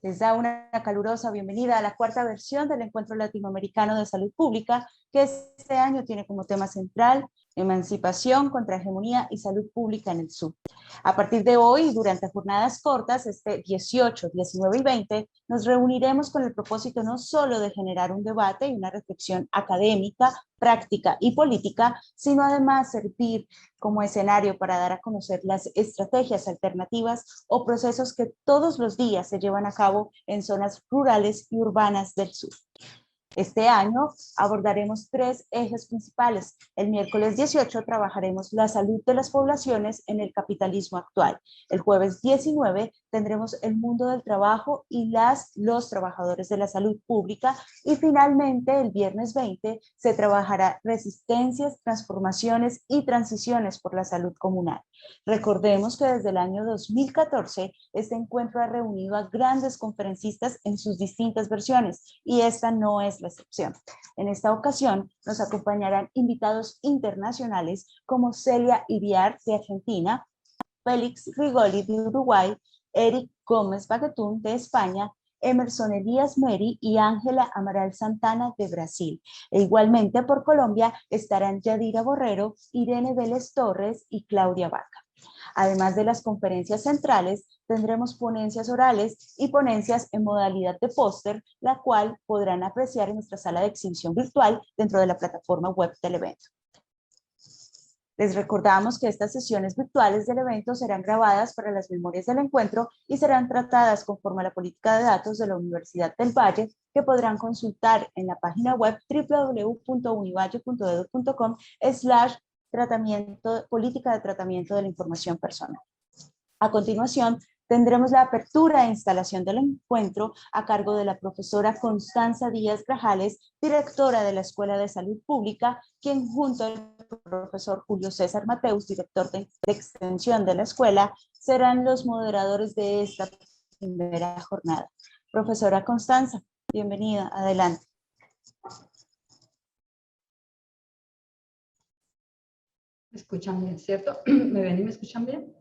Les da una calurosa bienvenida a la cuarta versión del Encuentro Latinoamericano de Salud Pública, que este año tiene como tema central emancipación, contrahegemonía y salud pública en el sur. A partir de hoy, durante jornadas cortas, este 18, 19 y 20, nos reuniremos con el propósito no solo de generar un debate y una reflexión académica, práctica y política, sino además servir como escenario para dar a conocer las estrategias alternativas o procesos que todos los días se llevan a cabo en zonas rurales y urbanas del sur. Este año abordaremos 3 ejes principales. El miércoles 18 trabajaremos la salud de las poblaciones en el capitalismo actual. El jueves 19 tendremos el mundo del trabajo y los trabajadores de la salud pública. Y finalmente, el viernes 20 se trabajará resistencias, transformaciones y transiciones por la salud comunal. Recordemos que desde el año 2014 este encuentro ha reunido a grandes conferencistas en sus distintas versiones y esta no es la excepción. En esta ocasión nos acompañarán invitados internacionales como Celia Iriart de Argentina, Félix Rigoli de Uruguay, Eric Gómez Bagatún de España, Emerson Elías Meri y Ángela Amaral Santana de Brasil. E igualmente por Colombia estarán Yadira Borrero, Irene Vélez Torres y Claudia Vaca. Además de las conferencias centrales, tendremos ponencias orales y ponencias en modalidad de póster, la cual podrán apreciar en nuestra sala de exhibición virtual dentro de la plataforma web del evento. Les recordamos que estas sesiones virtuales del evento serán grabadas para las memorias del encuentro y serán tratadas conforme a la política de datos de la Universidad del Valle, que podrán consultar en la página web www.univalle.edu.com/política de tratamiento de la información personal. A continuación, tendremos la apertura e instalación del encuentro a cargo de la profesora Constanza Díaz Grajales, directora de la Escuela de Salud Pública, quien junto al profesor Julio César Mateus, director de extensión de la escuela, serán los moderadores de esta primera jornada. Profesora Constanza, bienvenida, adelante. ¿Me escuchan bien, cierto? ¿Me ven y me escuchan bien?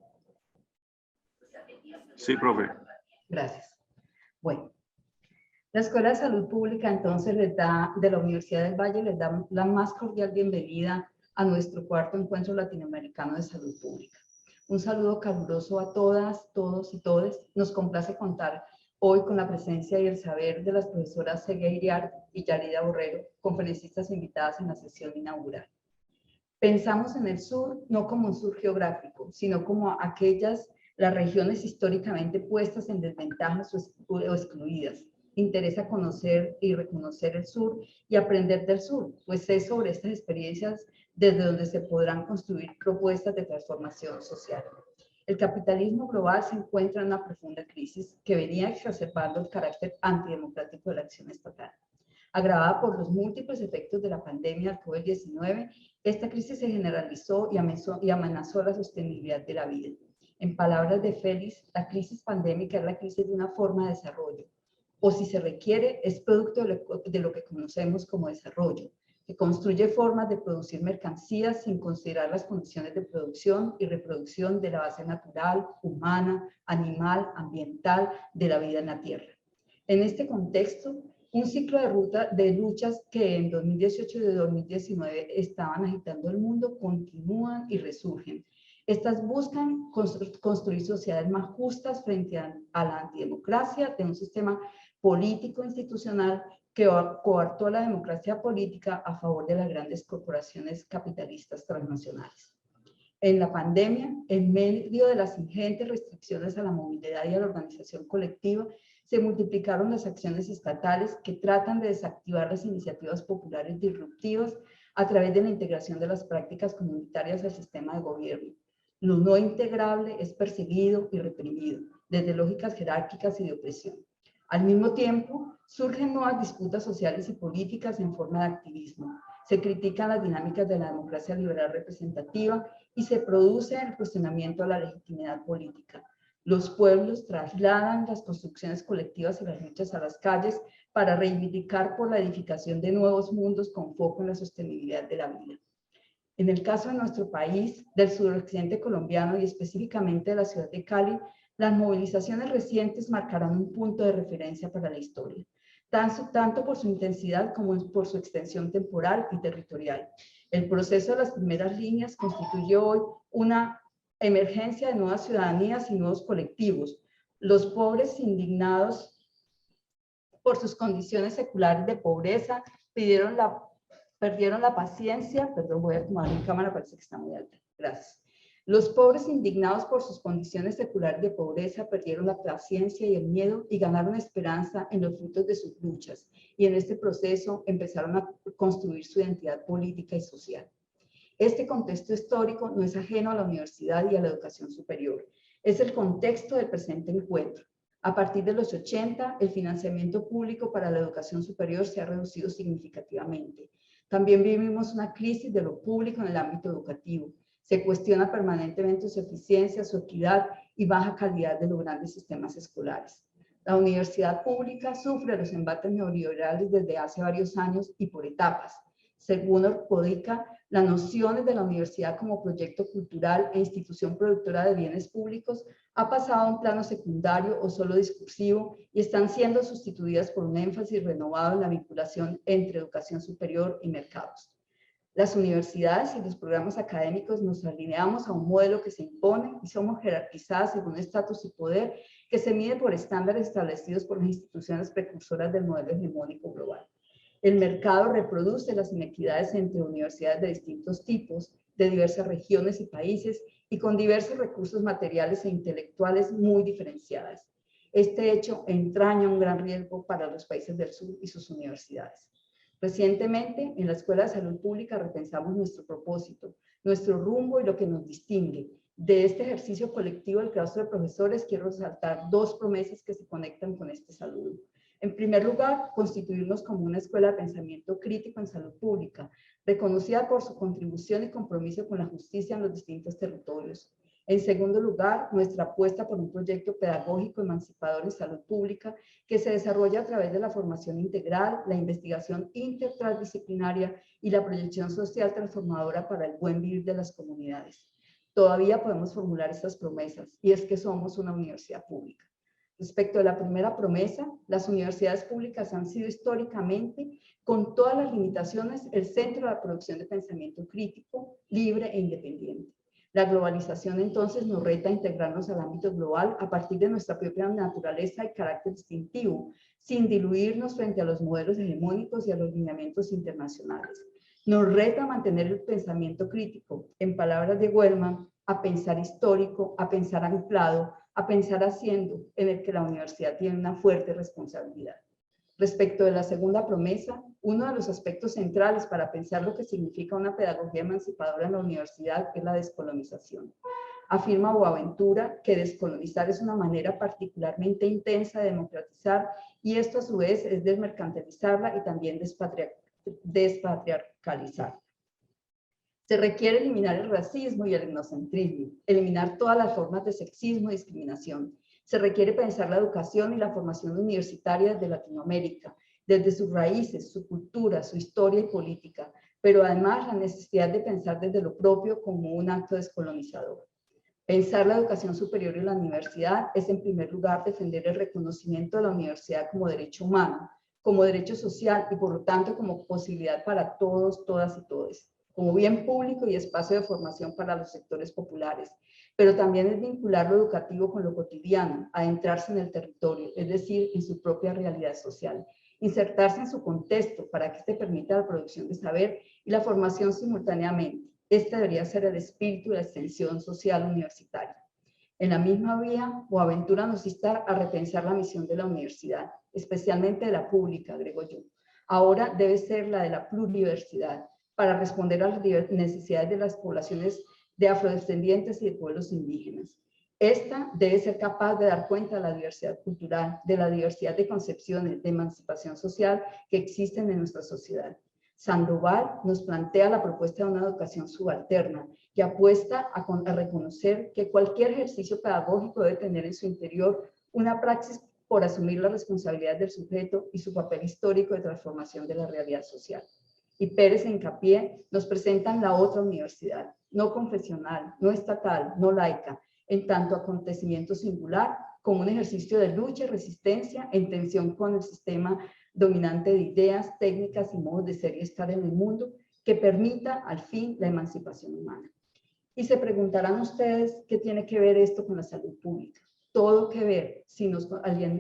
Sí, profe. Gracias. Bueno, la Escuela de Salud Pública entonces de la Universidad del Valle les da la más cordial bienvenida a nuestro cuarto encuentro latinoamericano de salud pública. Un saludo caluroso a todas, todos y todes. Nos complace contar hoy con la presencia y el saber de las profesoras Celia Iriart y Yadira Borrero, conferencistas invitadas en la sesión inaugural. Pensamos en el sur no como un sur geográfico, sino como las regiones históricamente puestas en desventajas o excluidas. Interesa conocer y reconocer el sur y aprender del sur, pues es sobre estas experiencias desde donde se podrán construir propuestas de transformación social. El capitalismo global se encuentra en una profunda crisis que venía exacerbando el carácter antidemocrático de la acción estatal. Agravada por los múltiples efectos de la pandemia del COVID-19, esta crisis se generalizó y amenazó la sostenibilidad de la vida. En palabras de Félix, la crisis pandémica es la crisis de una forma de desarrollo, o si se requiere, es producto de lo que conocemos como desarrollo, que construye formas de producir mercancías sin considerar las condiciones de producción y reproducción de la base natural, humana, animal, ambiental de la vida en la Tierra. En este contexto, un ciclo de luchas que en 2018 y 2019 estaban agitando el mundo continúan y resurgen. Estas buscan construir sociedades más justas frente a la antidemocracia de un sistema político institucional que coartó la democracia política a favor de las grandes corporaciones capitalistas transnacionales. En la pandemia, en medio de las ingentes restricciones a la movilidad y a la organización colectiva, se multiplicaron las acciones estatales que tratan de desactivar las iniciativas populares disruptivas a través de la integración de las prácticas comunitarias al sistema de gobierno. Lo no integrable es perseguido y reprimido desde lógicas jerárquicas y de opresión. Al mismo tiempo, surgen nuevas disputas sociales y políticas en forma de activismo. Se critican las dinámicas de la democracia liberal representativa y se produce el cuestionamiento a la legitimidad política. Los pueblos trasladan las construcciones colectivas y las luchas a las calles para reivindicar por la edificación de nuevos mundos con foco en la sostenibilidad de la vida. En el caso de nuestro país, del suroccidente colombiano y específicamente de la ciudad de Cali, Las movilizaciones recientes marcarán un punto de referencia para la historia, tanto por su intensidad como por su extensión temporal y territorial. El proceso de las primeras líneas constituye hoy una emergencia de nuevas ciudadanías y nuevos colectivos. Los pobres indignados por sus condiciones seculares de pobreza perdieron la paciencia. Perdón, voy a tomar mi cámara, parece que está muy alta. Gracias. Los pobres indignados por sus condiciones seculares de pobreza perdieron la paciencia y el miedo y ganaron esperanza en los frutos de sus luchas, y en este proceso empezaron a construir su identidad política y social. Este contexto histórico no es ajeno a la universidad y a la educación superior. Es el contexto del presente encuentro. A partir de los 80, el financiamiento público para la educación superior se ha reducido significativamente. También vivimos una crisis de lo público en el ámbito educativo. Se cuestiona permanentemente su eficiencia, su equidad y baja calidad de los grandes sistemas escolares. La universidad pública sufre los embates neoliberales desde hace varios años y por etapas. Según Orcodica, las nociones de la universidad como proyecto cultural e institución productora de bienes públicos ha pasado a un plano secundario o solo discursivo y están siendo sustituidas por un énfasis renovado en la vinculación entre educación superior y mercados. Las universidades y los programas académicos nos alineamos a un modelo que se impone y somos jerarquizadas según estatus y poder que se mide por estándares establecidos por las instituciones precursoras del modelo hegemónico global. El mercado reproduce las inequidades entre universidades de distintos tipos, de diversas regiones y países, y con diversos recursos materiales e intelectuales muy diferenciadas. Este hecho entraña un gran riesgo para los países del sur y sus universidades. Recientemente, en la Escuela de Salud Pública repensamos nuestro propósito, nuestro rumbo y lo que nos distingue. De este ejercicio colectivo del claustro de profesores quiero resaltar dos promesas que se conectan con este saludo. En primer lugar, constituirnos como una escuela de pensamiento crítico en salud pública, reconocida por su contribución y compromiso con la justicia en los distintos territorios. En segundo lugar, nuestra apuesta por un proyecto pedagógico emancipador en salud pública que se desarrolla a través de la formación integral, la investigación intertransdisciplinaria y la proyección social transformadora para el buen vivir de las comunidades. Todavía podemos formular estas promesas, y es que somos una universidad pública. Respecto a la primera promesa, las universidades públicas han sido históricamente, con todas las limitaciones, el centro de la producción de pensamiento crítico, libre e independiente. La globalización entonces nos reta a integrarnos al ámbito global a partir de nuestra propia naturaleza y carácter distintivo, sin diluirnos frente a los modelos hegemónicos y a los lineamientos internacionales. Nos reta a mantener el pensamiento crítico, en palabras de Wellman, a pensar histórico, a pensar anclado, a pensar haciendo, en el que la universidad tiene una fuerte responsabilidad. Respecto de la segunda promesa, uno de los aspectos centrales para pensar lo que significa una pedagogía emancipadora en la universidad es la descolonización. Afirma Boaventura que descolonizar es una manera particularmente intensa de democratizar, y esto a su vez es desmercantilizarla y también despatriarcalizar. Se requiere eliminar el racismo y el etnocentrismo, eliminar todas las formas de sexismo y discriminación. Se requiere pensar la educación y la formación universitaria desde Latinoamérica, desde sus raíces, su cultura, su historia y política, pero además la necesidad de pensar desde lo propio como un acto descolonizador. Pensar la educación superior y la universidad es, en primer lugar, defender el reconocimiento de la universidad como derecho humano, como derecho social y, por lo tanto, como posibilidad para todos, todas y todes, como bien público y espacio de formación para los sectores populares. Pero también es vincular lo educativo con lo cotidiano, adentrarse en el territorio, es decir, en su propia realidad social, insertarse en su contexto para que éste permita la producción de saber y la formación simultáneamente. Este debería ser el espíritu de la extensión social universitaria. En la misma vía, Boaventura nos insta a repensar la misión de la universidad, especialmente de la pública, agrego yo. Ahora debe ser la de la pluriversidad, para responder a las necesidades de las poblaciones de afrodescendientes y de pueblos indígenas. Esta debe ser capaz de dar cuenta de la diversidad cultural, de la diversidad de concepciones de emancipación social que existen en nuestra sociedad. Sandoval nos plantea la propuesta de una educación subalterna que apuesta a reconocer que cualquier ejercicio pedagógico debe tener en su interior una praxis por asumir la responsabilidad del sujeto y su papel histórico de transformación de la realidad social. Y Pérez e Hincapié nos presentan la otra universidad, no confesional, no estatal, no laica, en tanto acontecimiento singular como un ejercicio de lucha y resistencia en tensión con el sistema dominante de ideas, técnicas y modos de ser y estar en el mundo que permita al fin la emancipación humana. Y se preguntarán ustedes qué tiene que ver esto con la salud pública. Todo que ver si nos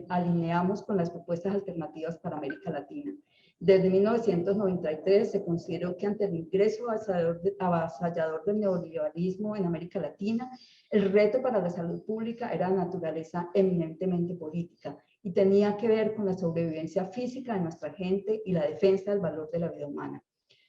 alineamos con las propuestas alternativas para América Latina. Desde 1993 se consideró que ante el ingreso avasallador del neoliberalismo en América Latina, el reto para la salud pública era de naturaleza eminentemente política y tenía que ver con la sobrevivencia física de nuestra gente y la defensa del valor de la vida humana.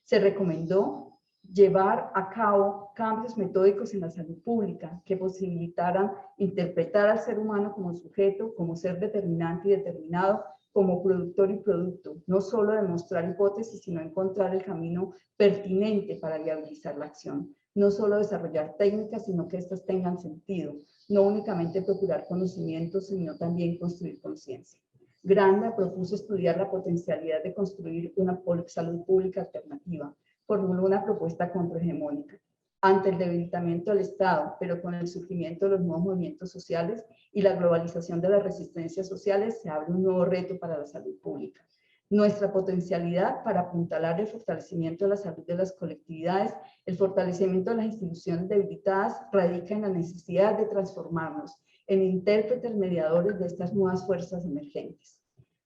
Se recomendó llevar a cabo cambios metódicos en la salud pública que posibilitaran interpretar al ser humano como sujeto, como ser determinante y determinado, como productor y producto, no solo demostrar hipótesis, sino encontrar el camino pertinente para viabilizar la acción. No solo desarrollar técnicas, sino que éstas tengan sentido, no únicamente procurar conocimientos, sino también construir conciencia. Granda propuso estudiar la potencialidad de construir una salud pública alternativa. Formuló una propuesta contrahegemónica. Ante el debilitamiento del Estado, pero con el surgimiento de los nuevos movimientos sociales y la globalización de las resistencias sociales, se abre un nuevo reto para la salud pública. Nuestra potencialidad para apuntalar el fortalecimiento de la salud de las colectividades, el fortalecimiento de las instituciones debilitadas, radica en la necesidad de transformarnos en intérpretes mediadores de estas nuevas fuerzas emergentes.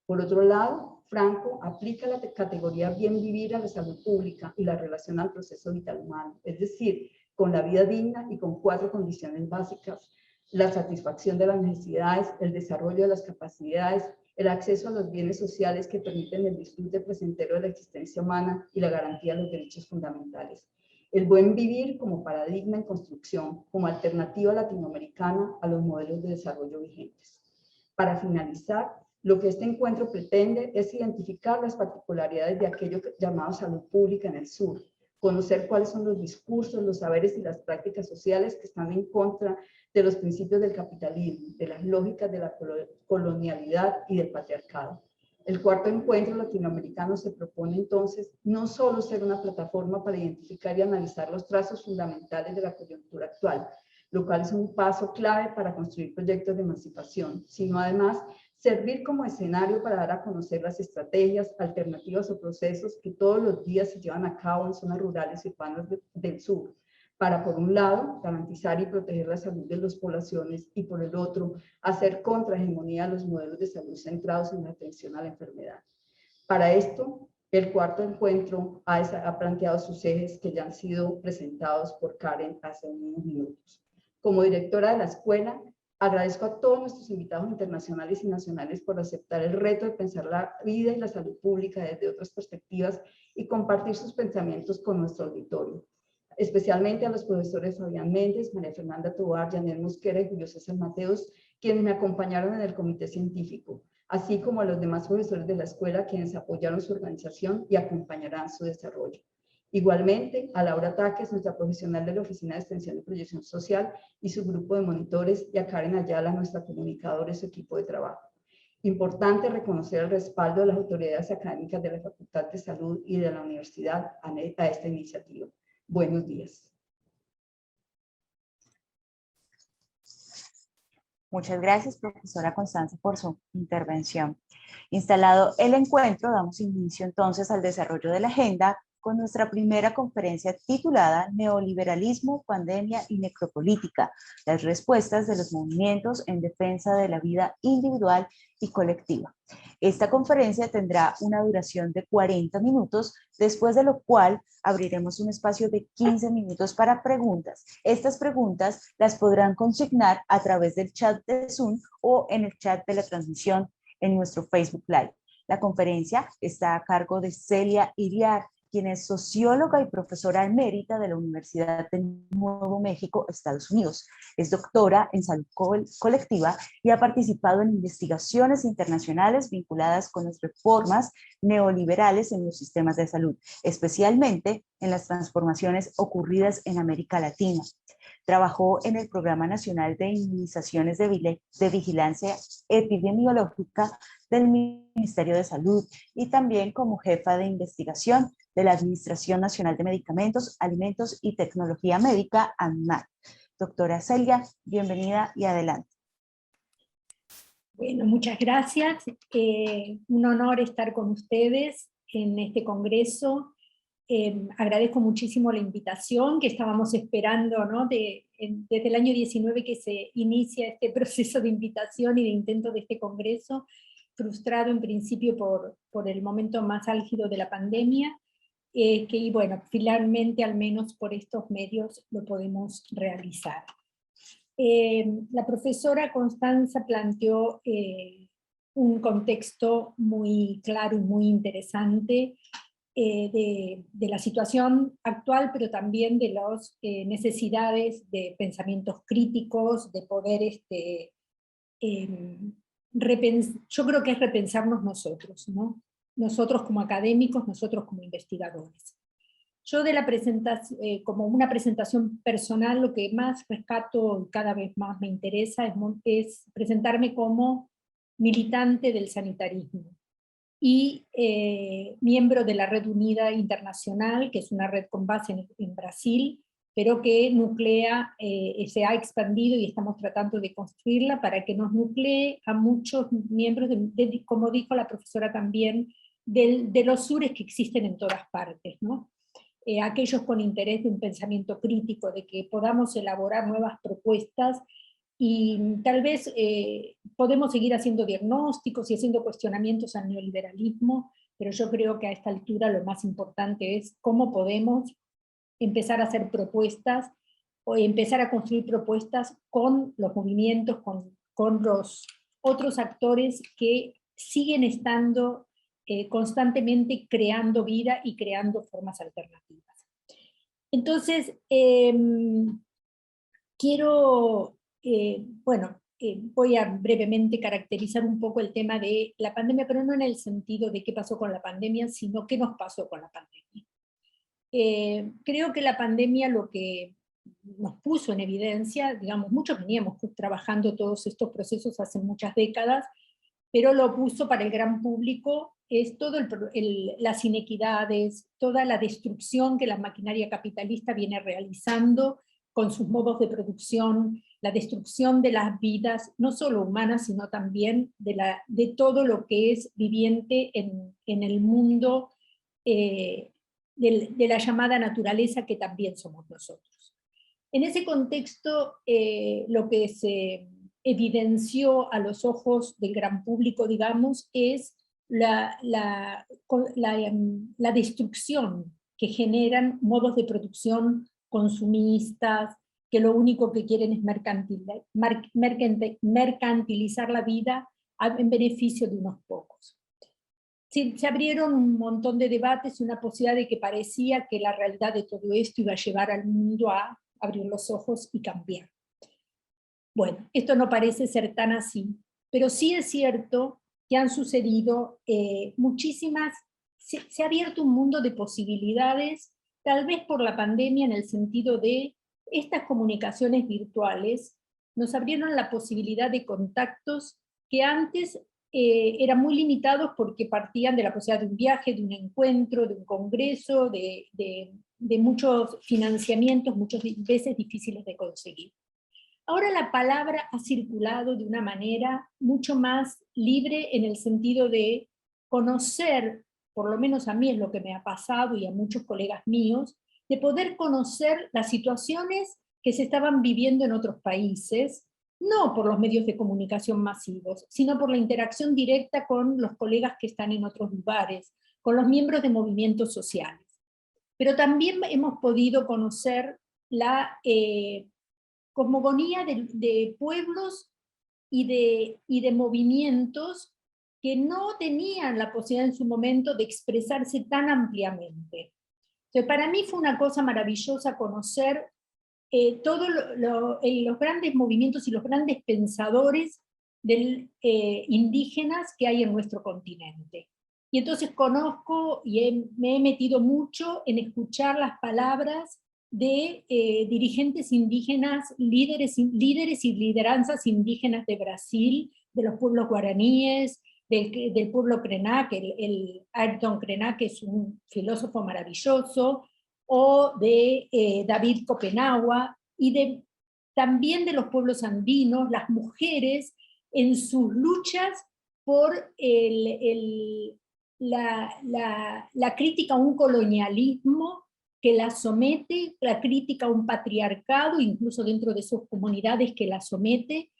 Por otro lado, Franco aplica la categoría bien vivir a la salud pública y la relaciona al proceso vital humano, es decir, con la vida digna y con 4 condiciones básicas: la satisfacción de las necesidades, el desarrollo de las capacidades, el acceso a los bienes sociales que permiten el disfrute placentero de la existencia humana y la garantía de los derechos fundamentales. El buen vivir como paradigma en construcción, como alternativa latinoamericana a los modelos de desarrollo vigentes. Para finalizar, lo que este encuentro pretende es identificar las particularidades de aquello llamado salud pública en el sur, conocer cuáles son los discursos, los saberes y las prácticas sociales que están en contra de los principios del capitalismo, de las lógicas de la colonialidad y del patriarcado. El cuarto encuentro latinoamericano se propone entonces no solo ser una plataforma para identificar y analizar los trazos fundamentales de la coyuntura actual, lo cual es un paso clave para construir proyectos de emancipación, sino además servir como escenario para dar a conocer las estrategias, alternativas o procesos que todos los días se llevan a cabo en zonas rurales y urbanas del sur, para, por un lado, garantizar y proteger la salud de las poblaciones y, por el otro, hacer contrahegemonía a los modelos de salud centrados en la atención a la enfermedad. Para esto, el cuarto encuentro ha planteado sus ejes que ya han sido presentados por Karen hace unos minutos. Como directora de la escuela, agradezco a todos nuestros invitados internacionales y nacionales por aceptar el reto de pensar la vida y la salud pública desde otras perspectivas y compartir sus pensamientos con nuestro auditorio. Especialmente a los profesores Fabián Méndez, María Fernanda Tovar, Janet Mosquera y Julio César Mateos, quienes me acompañaron en el comité científico, así como a los demás profesores de la escuela, quienes apoyaron su organización y acompañarán su desarrollo. Igualmente, a Laura Taques, nuestra profesional de la Oficina de Extensión y Proyección Social y su grupo de monitores, y a Karen Ayala, nuestra comunicadora y su equipo de trabajo. Importante reconocer el respaldo de las autoridades académicas de la Facultad de Salud y de la Universidad a esta iniciativa. Buenos días. Muchas gracias, profesora Constanza, por su intervención. Instalado el encuentro, damos inicio entonces al desarrollo de la agenda con nuestra primera conferencia titulada Neoliberalismo, Pandemia y Necropolítica, las respuestas de los movimientos en defensa de la vida individual y colectiva. Esta conferencia tendrá una duración de 40 minutos, después de lo cual abriremos un espacio de 15 minutos para preguntas. Estas preguntas las podrán consignar a través del chat de Zoom o en el chat de la transmisión en nuestro Facebook Live. La conferencia está a cargo de Celia Iriar, quien es socióloga y profesora emérita de la Universidad de Nuevo México, Estados Unidos. Es doctora en salud colectiva y ha participado en investigaciones internacionales vinculadas con las reformas neoliberales en los sistemas de salud, especialmente en las transformaciones ocurridas en América Latina. Trabajó en el Programa Nacional de Inmunizaciones de Vigilancia Epidemiológica del Ministerio de Salud y también como jefa de investigación de la Administración Nacional de Medicamentos, Alimentos y Tecnología Médica, ANMAT. Doctora Celia, bienvenida y adelante. Bueno, muchas gracias. Un honor estar con ustedes en este congreso. Agradezco muchísimo la invitación que estábamos esperando, ¿no? Desde el año 19 que se inicia este proceso de invitación y de intento de este congreso, frustrado en principio por el momento más álgido de la pandemia, y bueno, finalmente al menos por estos medios lo podemos realizar. La profesora Constanza planteó un contexto muy claro y muy interesante de la situación actual, pero también de las necesidades de pensamientos críticos, de poder, yo creo que es repensarnos nosotros, ¿no? Nosotros como académicos, nosotros como investigadores. Yo de la presentación, como una presentación personal, lo que más rescato y cada vez más me interesa es presentarme como militante del sanitarismo y miembro de la Red Unida Internacional, que es una red con base en Brasil, pero que nuclea, se ha expandido y estamos tratando de construirla para que nos nuclee a muchos miembros, como dijo la profesora también, de los sures que existen en todas partes, ¿no? Aquellos con interés de un pensamiento crítico, de que podamos elaborar nuevas propuestas, y tal vez podemos seguir haciendo diagnósticos y haciendo cuestionamientos al neoliberalismo, pero yo creo que a esta altura lo más importante es cómo podemos empezar a hacer propuestas, o empezar a construir propuestas con los movimientos, con los otros actores que siguen estando constantemente creando vida y creando formas alternativas. Entonces, quiero, voy a brevemente caracterizar un poco el tema de la pandemia, pero no en el sentido de qué pasó con la pandemia, sino qué nos pasó con la pandemia. Creo que la pandemia lo que nos puso en evidencia, digamos, muchos veníamos trabajando todos estos procesos hace muchas décadas, pero lo puso para el gran público, es todo las inequidades, toda la destrucción que la maquinaria capitalista viene realizando con sus modos de producción, la destrucción de las vidas, no solo humanas, sino también de todo lo que es viviente en el mundo de la llamada naturaleza, que también somos nosotros. En ese contexto, lo que se evidenció a los ojos del gran público, digamos, es la destrucción que generan modos de producción consumistas, que lo único que quieren es mercantilizar la vida en beneficio de unos pocos. Se abrieron un montón de debates y una posibilidad de que parecía que la realidad de todo esto iba a llevar al mundo a abrir los ojos y cambiar. Bueno, esto no parece ser tan así, pero sí es cierto que han sucedido muchísimas, se ha abierto un mundo de posibilidades, tal vez por la pandemia, en el sentido de estas comunicaciones virtuales nos abrieron la posibilidad de contactos que antes eran muy limitados porque partían de la posibilidad de un viaje, de un encuentro, de un congreso, de muchos financiamientos, muchas veces difíciles de conseguir. Ahora la palabra ha circulado de una manera mucho más libre, en el sentido de conocer, por lo menos a mí es lo que me ha pasado y a muchos colegas míos, de poder conocer las situaciones que se estaban viviendo en otros países, no por los medios de comunicación masivos, sino por la interacción directa con los colegas que están en otros lugares, con los miembros de movimientos sociales. Pero también hemos podido conocer la cosmogonía de pueblos y de movimientos que no tenían la posibilidad en su momento de expresarse tan ampliamente. Entonces, para mí fue una cosa maravillosa conocer todos los grandes movimientos y los grandes pensadores indígenas que hay en nuestro continente. Y entonces conozco y me he metido mucho en escuchar las palabras de dirigentes indígenas, líderes y lideranzas indígenas de Brasil, de los pueblos guaraníes, del pueblo Krenak, el Ayrton Krenak, que es un filósofo maravilloso, o de David Kopenawa, y también de los pueblos andinos, las mujeres en sus luchas por la crítica a un colonialismo que la somete, la crítica a un patriarcado, incluso dentro de sus comunidades que la somete,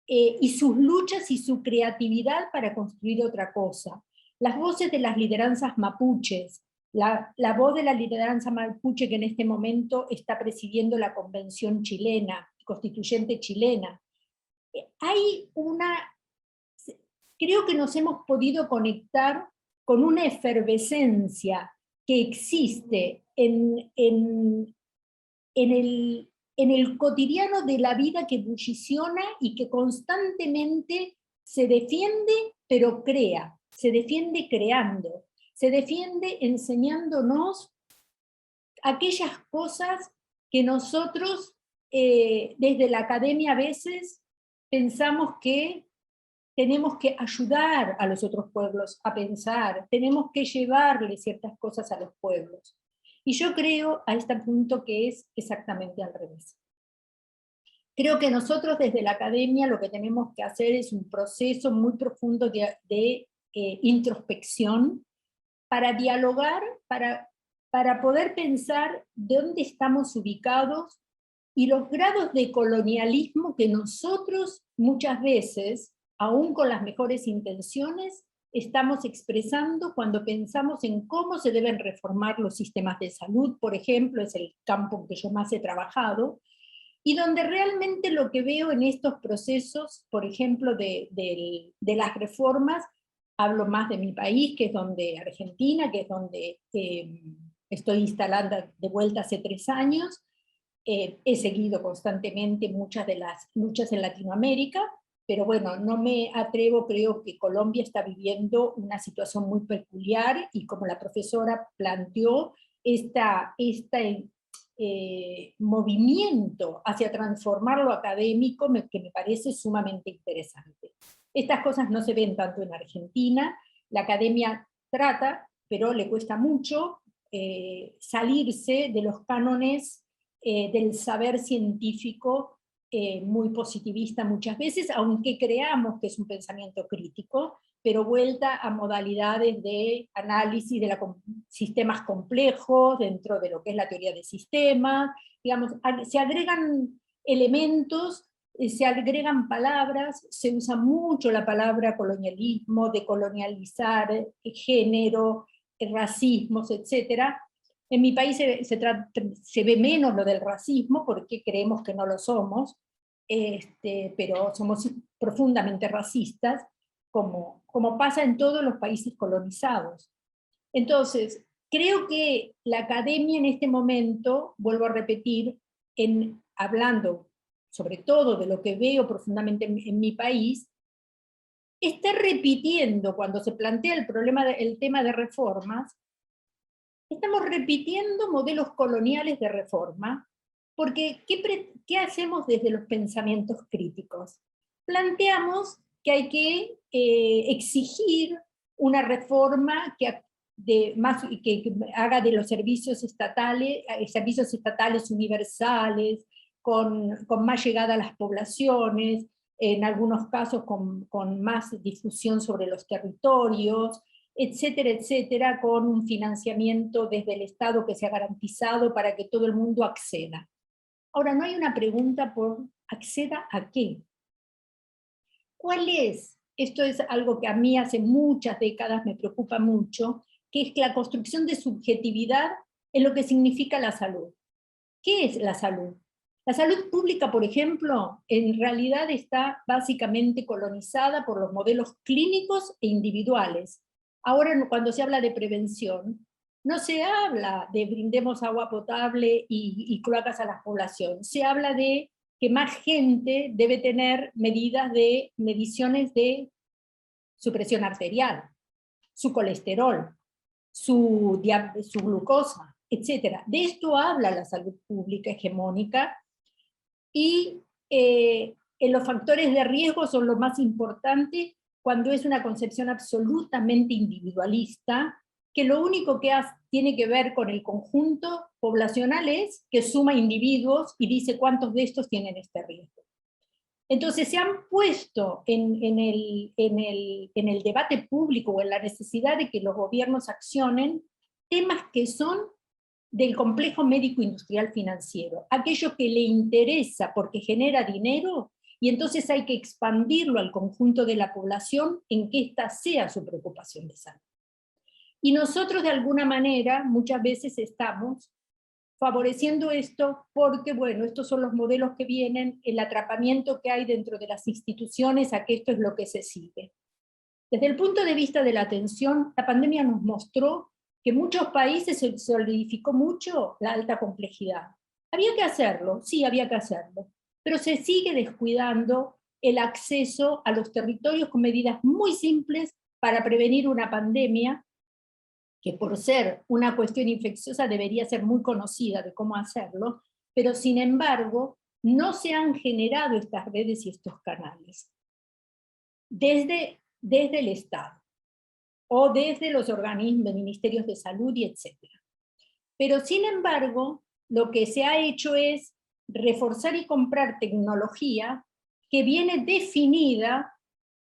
y sus luchas y su creatividad para construir otra cosa. Las voces de las lideranzas mapuches, la voz de la lideranza mapuche que en este momento está presidiendo la convención chilena, constituyente chilena. Creo que nos hemos podido conectar con una efervescencia que existe en el cotidiano de la vida que bulliciona y que constantemente se defiende, pero crea, se defiende creando, se defiende enseñándonos aquellas cosas que nosotros desde la academia a veces pensamos que tenemos que ayudar a los otros pueblos a pensar, tenemos que llevarle ciertas cosas a los pueblos. Y yo creo a este punto que es exactamente al revés. Creo que nosotros desde la academia lo que tenemos que hacer es un proceso muy profundo de introspección para dialogar, para poder pensar dónde estamos ubicados y los grados de colonialismo que nosotros muchas veces, aún con las mejores intenciones, estamos expresando cuando pensamos en cómo se deben reformar los sistemas de salud, por ejemplo, es el campo que yo más he trabajado, y donde realmente lo que veo en estos procesos, por ejemplo, de las reformas, hablo más de mi país, que es donde Argentina, que es donde estoy instalada de vuelta hace 3 años, he seguido constantemente muchas de las luchas en Latinoamérica, pero bueno, no me atrevo, creo que Colombia está viviendo una situación muy peculiar, y como la profesora planteó, movimiento hacia transformar lo académico que me parece sumamente interesante. Estas cosas no se ven tanto en Argentina, la academia trata, pero le cuesta mucho salirse de los cánones del saber científico muy positivista muchas veces, aunque creamos que es un pensamiento crítico, pero vuelta a modalidades de análisis de sistemas complejos dentro de lo que es la teoría de sistemas, digamos, se agregan elementos, se agregan palabras, se usa mucho la palabra colonialismo, decolonializar, género, racismos, etcétera. En mi país se ve menos lo del racismo, porque creemos que no lo somos, pero somos profundamente racistas, como pasa en todos los países colonizados. Entonces, creo que la academia en este momento, vuelvo a repetir, hablando sobre todo de lo que veo profundamente en mi país, está repitiendo, cuando se plantea el tema de reformas, estamos repitiendo modelos coloniales de reforma, porque ¿qué hacemos desde los pensamientos críticos? Planteamos que hay que exigir una reforma que haga de los servicios estatales universales, con más llegada a las poblaciones, en algunos casos con más difusión sobre los territorios, etcétera, etcétera, con un financiamiento desde el Estado que sea garantizado para que todo el mundo acceda. Ahora, no hay una pregunta por ¿acceda a qué? ¿Cuál es? Esto es algo que a mí hace muchas décadas me preocupa mucho, que es la construcción de subjetividad en lo que significa la salud. ¿Qué es la salud? La salud pública, por ejemplo, en realidad está básicamente colonizada por los modelos clínicos e individuales. Ahora, cuando se habla de prevención, no se habla de brindemos agua potable y cloacas a la población, se habla de que más gente debe tener mediciones de su presión arterial, su colesterol, su glucosa, etc. De esto habla la salud pública hegemónica, y los factores de riesgo son lo más importante cuando es una concepción absolutamente individualista, que lo único que tiene que ver con el conjunto poblacional es que suma individuos y dice cuántos de estos tienen este riesgo. Entonces se han puesto en el debate público o en la necesidad de que los gobiernos accionen temas que son del complejo médico-industrial financiero, aquello que le interesa porque genera dinero, y entonces hay que expandirlo al conjunto de la población en que ésta sea su preocupación de salud. Y nosotros de alguna manera muchas veces estamos favoreciendo esto porque, bueno, estos son los modelos que vienen, el atrapamiento que hay dentro de las instituciones a que esto es lo que se sigue. Desde el punto de vista de la atención, la pandemia nos mostró que en muchos países se solidificó mucho la alta complejidad. Había que hacerlo, sí, había que hacerlo, pero se sigue descuidando el acceso a los territorios con medidas muy simples para prevenir una pandemia, que por ser una cuestión infecciosa debería ser muy conocida de cómo hacerlo, pero sin embargo no se han generado estas redes y estos canales desde el Estado o desde los organismos, ministerios de salud y etc. Pero sin embargo, lo que se ha hecho es reforzar y comprar tecnología que viene definida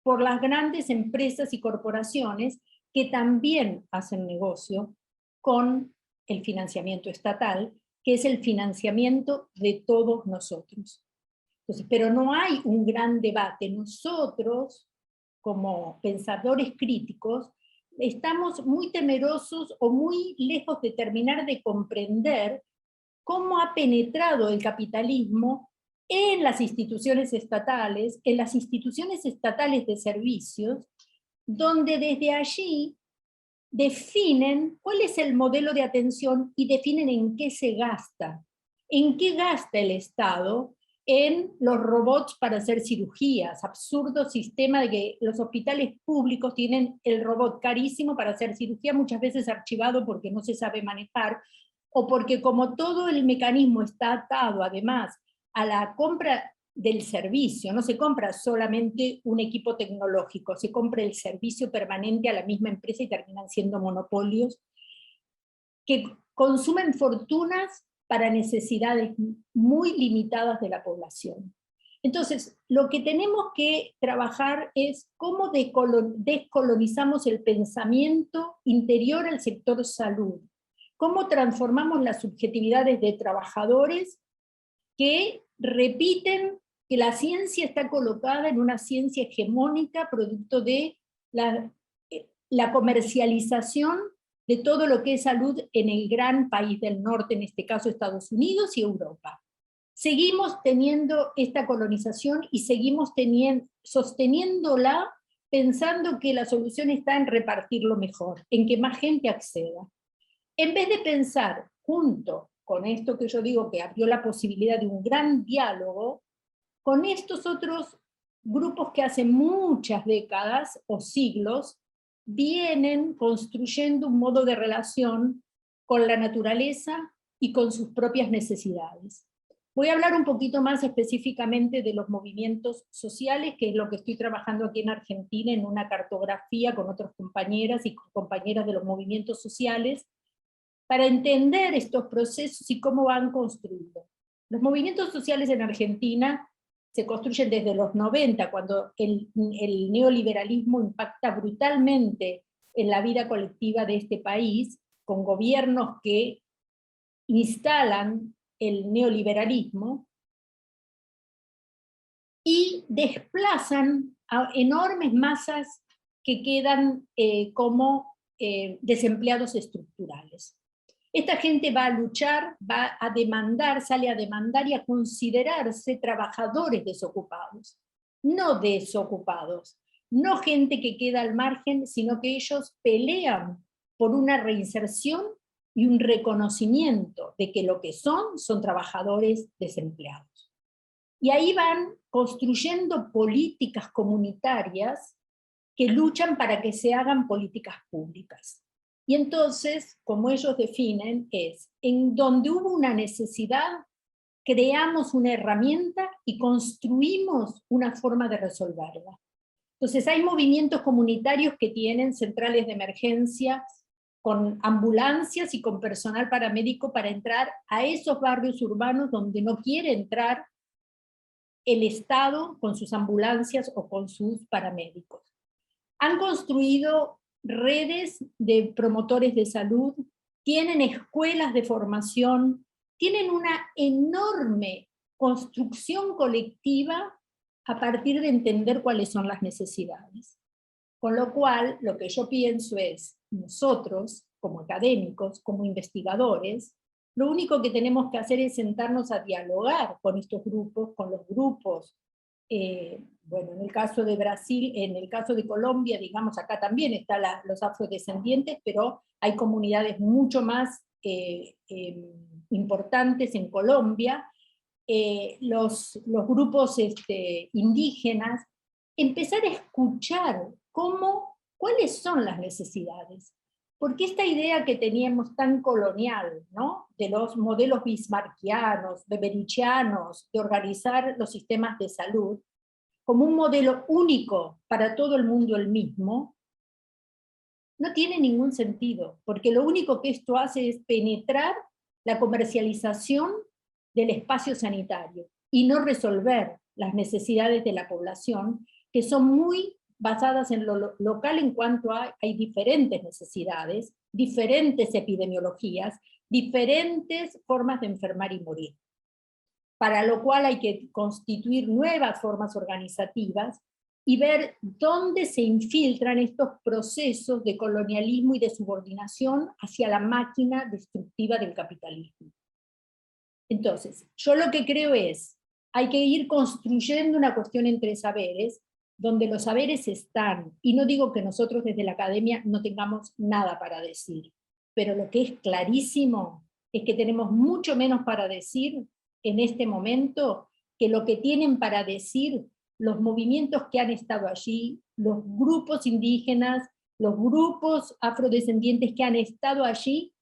por las grandes empresas y corporaciones que también hacen negocio con el financiamiento estatal, que es el financiamiento de todos nosotros. Entonces, pero no hay un gran debate. Nosotros, como pensadores críticos, estamos muy temerosos o muy lejos de terminar de comprender cómo ha penetrado el capitalismo en las instituciones estatales de servicios, donde desde allí definen cuál es el modelo de atención y definen en qué se gasta. ¿En qué gasta el Estado? En los robots para hacer cirugías. Absurdo sistema de que los hospitales públicos tienen el robot carísimo para hacer cirugía, muchas veces archivado porque no se sabe manejar, o porque como todo el mecanismo está atado además a la compra del servicio, no se compra solamente un equipo tecnológico, se compra el servicio permanente a la misma empresa y terminan siendo monopolios que consumen fortunas para necesidades muy limitadas de la población. Entonces, lo que tenemos que trabajar es cómo descolonizamos el pensamiento interior al sector salud, cómo transformamos las subjetividades de trabajadores que repiten que la ciencia está colocada en una ciencia hegemónica producto de la comercialización de todo lo que es salud en el gran país del norte, en este caso Estados Unidos y Europa. Seguimos teniendo esta colonización y seguimos sosteniéndola pensando que la solución está en repartirlo mejor, en que más gente acceda. En vez de pensar, junto con esto que yo digo que abrió la posibilidad de un gran diálogo, con estos otros grupos que hace muchas décadas o siglos vienen construyendo un modo de relación con la naturaleza y con sus propias necesidades. Voy a hablar un poquito más específicamente de los movimientos sociales, que es lo que estoy trabajando aquí en Argentina en una cartografía con otras compañeras y compañeras de los movimientos sociales, para entender estos procesos y cómo van construidos. Los movimientos sociales en Argentina se construyen desde los 90, cuando el neoliberalismo impacta brutalmente en la vida colectiva de este país, con gobiernos que instalan el neoliberalismo y desplazan a enormes masas que quedan como desempleados estructurales. Esta gente va a luchar, va a demandar, sale a demandar y a considerarse trabajadores desocupados, no desocupados, no gente que queda al margen, sino que ellos pelean por una reinserción y un reconocimiento de que lo que son trabajadores desempleados. Y ahí van construyendo políticas comunitarias que luchan para que se hagan políticas públicas. Y entonces, como ellos definen, es en donde hubo una necesidad, creamos una herramienta y construimos una forma de resolverla. Entonces hay movimientos comunitarios que tienen centrales de emergencia con ambulancias y con personal paramédico para entrar a esos barrios urbanos donde no quiere entrar el Estado con sus ambulancias o con sus paramédicos. Han construido redes de promotores de salud, tienen escuelas de formación, tienen una enorme construcción colectiva a partir de entender cuáles son las necesidades. Con lo cual, lo que yo pienso es, nosotros, como académicos, como investigadores, lo único que tenemos que hacer es sentarnos a dialogar con estos grupos, con los grupos, bueno, en el caso de Brasil, en el caso de Colombia, digamos, acá también están los afrodescendientes, pero hay comunidades mucho más importantes en Colombia, los grupos indígenas, empezar a escuchar cuáles son las necesidades. Porque esta idea que teníamos tan colonial, ¿no?, de los modelos bismarckianos, beberichianos, de organizar los sistemas de salud, como un modelo único para todo el mundo el mismo, no tiene ningún sentido, porque lo único que esto hace es penetrar la comercialización del espacio sanitario y no resolver las necesidades de la población, que son muy basadas en lo local en cuanto hay diferentes necesidades, diferentes epidemiologías, diferentes formas de enfermar y morir. Para lo cual hay que constituir nuevas formas organizativas y ver dónde se infiltran estos procesos de colonialismo y de subordinación hacia la máquina destructiva del capitalismo. Entonces, yo lo que creo es, hay que ir construyendo una cuestión entre saberes, donde los saberes están, y no digo que nosotros desde la academia no tengamos nada para decir, pero lo que es clarísimo es que tenemos mucho menos para decir en este momento que lo que tienen para decir los movimientos que han estado allí, los grupos indígenas, los grupos afrodescendientes que han estado allí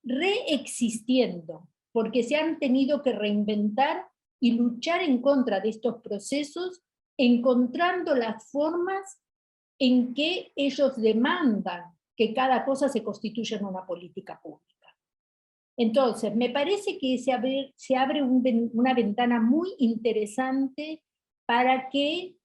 reexistiendo, porque se han tenido que reinventar y luchar en contra de estos procesos, encontrando las formas en que ellos demandan que cada cosa se constituya en una política pública. Entonces, me parece que se abre una ventana muy interesante para que,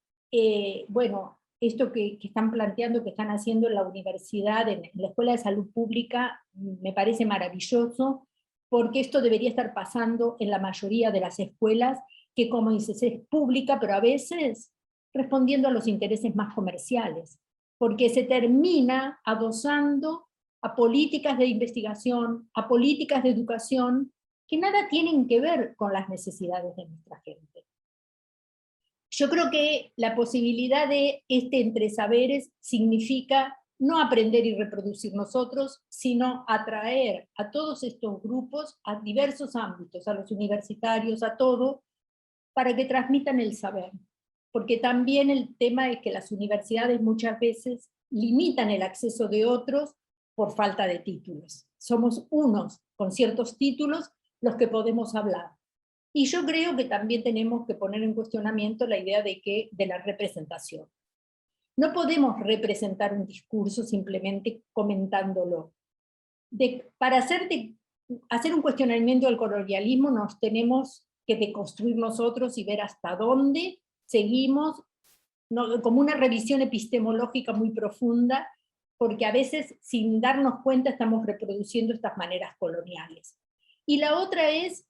bueno, esto que están planteando, que están haciendo en la universidad, en la Escuela de Salud Pública, me parece maravilloso, porque esto debería estar pasando en la mayoría de las escuelas, que como dices, es pública, pero a veces respondiendo a los intereses más comerciales, porque se termina adosando a políticas de investigación, a políticas de educación, que nada tienen que ver con las necesidades de nuestra gente. Yo creo que la posibilidad de entre saberes significa no aprender y reproducir nosotros, sino atraer a todos estos grupos a diversos ámbitos, a los universitarios, a todo, para que transmitan el saber. Porque también el tema es que las universidades muchas veces limitan el acceso de otros por falta de títulos. Somos unos con ciertos títulos los que podemos hablar. Y yo creo que también tenemos que poner en cuestionamiento la idea de la representación. No podemos representar un discurso simplemente comentándolo. Para hacer un cuestionamiento del colonialismo nos tenemos que deconstruir nosotros y ver hasta dónde seguimos, como una revisión epistemológica muy profunda, porque a veces sin darnos cuenta estamos reproduciendo estas maneras coloniales. Y la otra es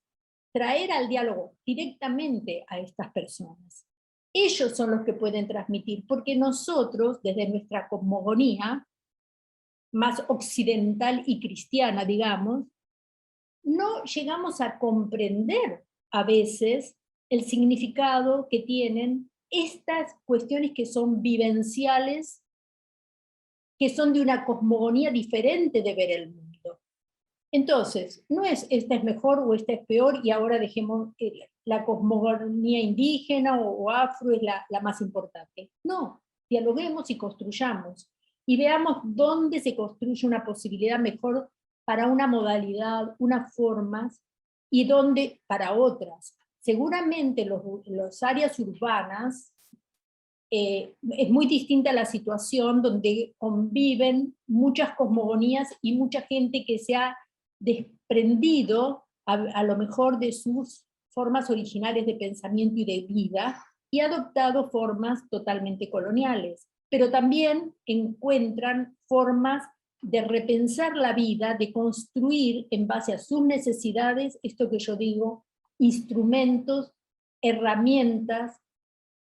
traer al diálogo directamente a estas personas. Ellos son los que pueden transmitir, porque nosotros, desde nuestra cosmogonía, más occidental y cristiana, digamos, no llegamos a comprender a veces el significado que tienen estas cuestiones que son vivenciales, que son de una cosmogonía diferente de ver el mundo. Entonces, no es esta es mejor o esta es peor y ahora dejemos la cosmogonía indígena o afro es la más importante. No, dialoguemos y construyamos y veamos dónde se construye una posibilidad mejor para una modalidad, unas formas, y dónde para otras. Seguramente las áreas urbanas es muy distinta la situación donde conviven muchas cosmogonías y mucha gente que se ha desprendido a lo mejor de sus formas originales de pensamiento y de vida, y ha adoptado formas totalmente coloniales, pero también encuentran formas de repensar la vida, de construir en base a sus necesidades, esto que yo digo, instrumentos, herramientas,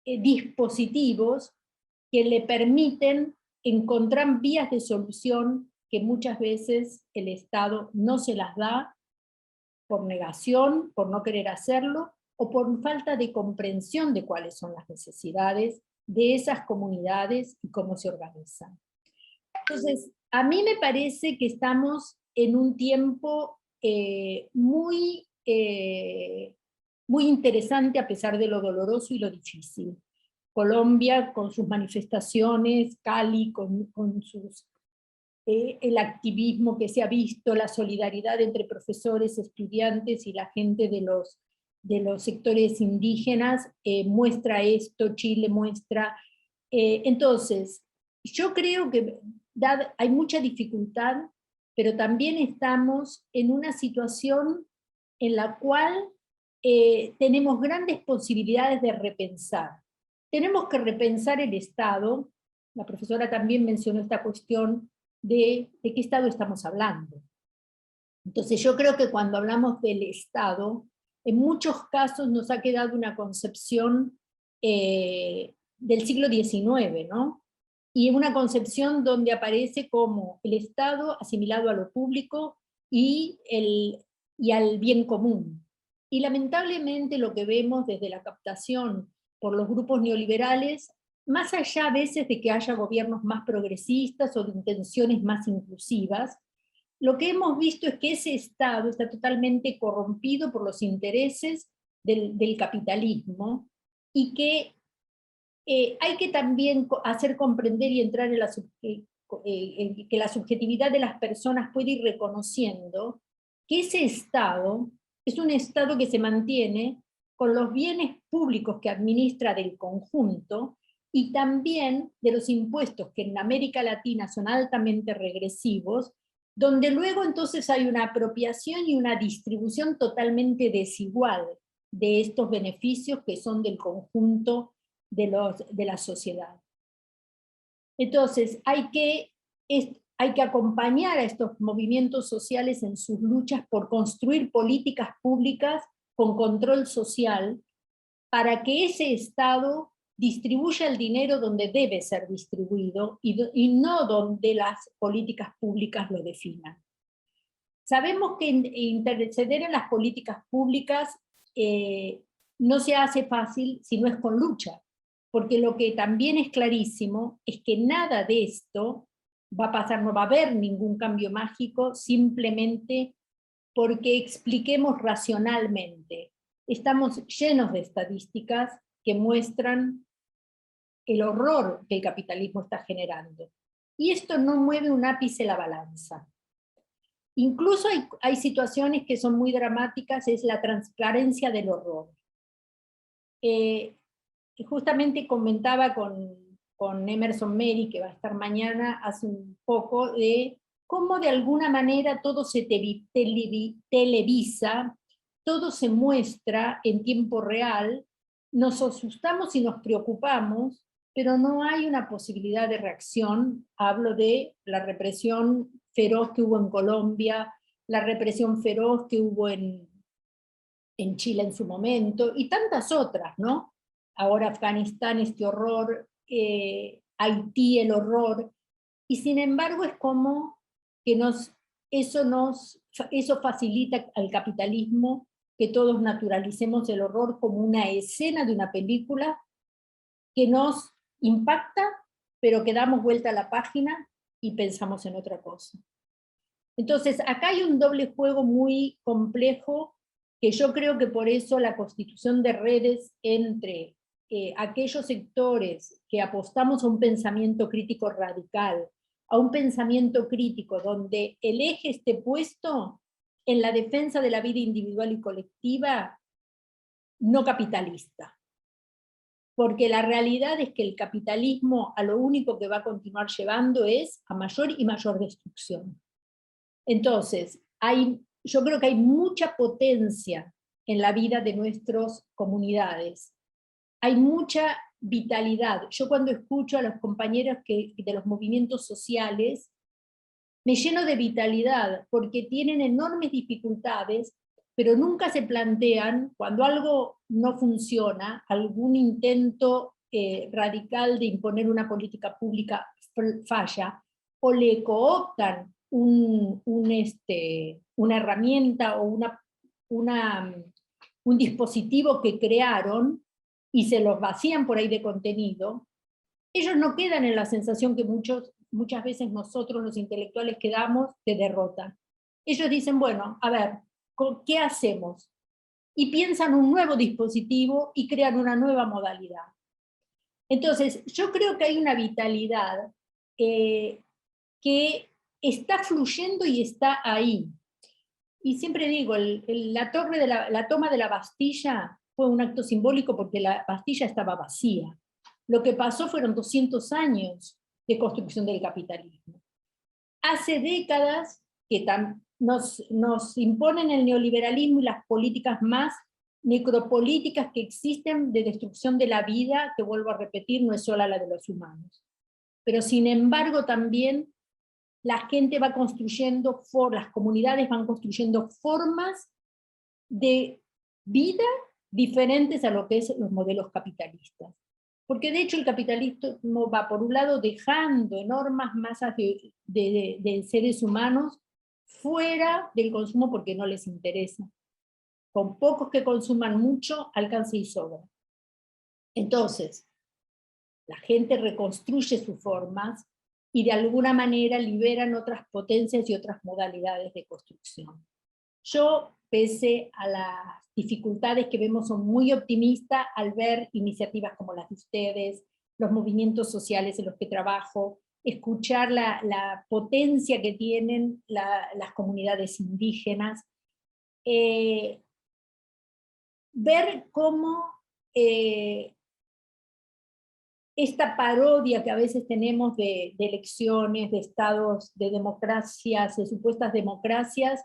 dispositivos que le permiten encontrar vías de solución que muchas veces el Estado no se las da por negación, por no querer hacerlo, o por falta de comprensión de cuáles son las necesidades de esas comunidades y cómo se organizan. Entonces, a mí me parece que estamos en un tiempo muy interesante a pesar de lo doloroso y lo difícil. Colombia con sus manifestaciones, Cali con sus, el activismo que se ha visto, la solidaridad entre profesores, estudiantes y la gente de los sectores indígenas, muestra esto, Chile muestra. Entonces, yo creo que hay mucha dificultad, pero también estamos en una situación en la cual tenemos grandes posibilidades de repensar. Tenemos que repensar el Estado. La profesora también mencionó esta cuestión de qué Estado estamos hablando. Entonces yo creo que cuando hablamos del Estado, en muchos casos nos ha quedado una concepción del siglo XIX, ¿no? Y una concepción donde aparece como el Estado asimilado a lo público y al bien común. Y lamentablemente lo que vemos desde la captación por los grupos neoliberales, más allá a veces de que haya gobiernos más progresistas o de intenciones más inclusivas, lo que hemos visto es que ese Estado está totalmente corrompido por los intereses del capitalismo, y que hay que también hacer comprender y entrar en que la subjetividad de las personas puede ir reconociendo que ese Estado es un Estado que se mantiene con los bienes públicos que administra del conjunto, y también de los impuestos que en América Latina son altamente regresivos, donde luego entonces hay una apropiación y una distribución totalmente desigual de estos beneficios que son del conjunto de la sociedad. Entonces hay que acompañar a estos movimientos sociales en sus luchas por construir políticas públicas con control social, para que ese Estado distribuya el dinero donde debe ser distribuido y no donde las políticas públicas lo definan. Sabemos que interceder en las políticas públicas no se hace fácil si no es con lucha, porque lo que también es clarísimo es que nada de esto va a pasar, no va a haber ningún cambio mágico simplemente porque expliquemos racionalmente. Estamos llenos de estadísticas que muestran el horror que el capitalismo está generando. Y esto no mueve un ápice la balanza. Incluso hay situaciones que son muy dramáticas, es la transparencia del horror. Justamente comentaba con Emerson Meri, que va a estar mañana, hace un poco, de cómo de alguna manera todo se televisa, todo se muestra en tiempo real, nos asustamos y nos preocupamos, pero no hay una posibilidad de reacción. Hablo de la represión feroz que hubo en Colombia, la represión feroz que hubo en Chile en su momento, y tantas otras, ¿no? Ahora Afganistán, este horror, Haití, el horror, y sin embargo es como que eso facilita al capitalismo que todos naturalicemos el horror como una escena de una película que nos impacta, pero que damos vuelta a la página y pensamos en otra cosa. Entonces, acá hay un doble juego muy complejo, que yo creo que por eso la constitución de redes entre aquellos sectores que apostamos a un pensamiento crítico radical, a un pensamiento crítico donde el eje esté puesto en la defensa de la vida individual y colectiva, no capitalista. porque la realidad es que el capitalismo a lo único que va a continuar llevando es a mayor y mayor destrucción. Entonces, yo creo que hay mucha potencia en la vida de nuestras comunidades. Hay mucha vitalidad. Yo cuando escucho a los compañeros de los movimientos sociales, me lleno de vitalidad, porque tienen enormes dificultades, pero nunca se plantean, cuando algo no funciona, algún intento radical de imponer una política pública falla, o le cooptan una herramienta o un dispositivo que crearon y se los vacían por ahí de contenido, ellos no quedan en la sensación que muchas veces nosotros los intelectuales quedamos de derrota. Ellos dicen, bueno, a ver, ¿qué hacemos? Y piensan un nuevo dispositivo y crean una nueva modalidad. Entonces, yo creo que hay una vitalidad que está fluyendo y está ahí. Y siempre digo, la toma de la Bastilla fue un acto simbólico porque la Bastilla estaba vacía. Lo que pasó fueron 200 años de construcción del capitalismo. Hace décadas que nos imponen el neoliberalismo y las políticas más necropolíticas que existen de destrucción de la vida, que vuelvo a repetir, no es sola la de los humanos. Pero sin embargo también la gente va construyendo, las comunidades van construyendo formas de vida diferentes a lo que es los modelos capitalistas. Porque de hecho el capitalismo va por un lado dejando enormes masas de seres humanos fuera del consumo porque no les interesa. Con pocos que consuman mucho, alcanza y sobra. Entonces, la gente reconstruye sus formas y de alguna manera liberan otras potencias y otras modalidades de construcción. Yo, pese a las dificultades que vemos, son muy optimista al ver iniciativas como las de ustedes, los movimientos sociales en los que trabajo, escuchar la potencia que tienen las comunidades indígenas, ver cómo esta parodia que a veces tenemos de elecciones, de estados, de democracias, de supuestas democracias,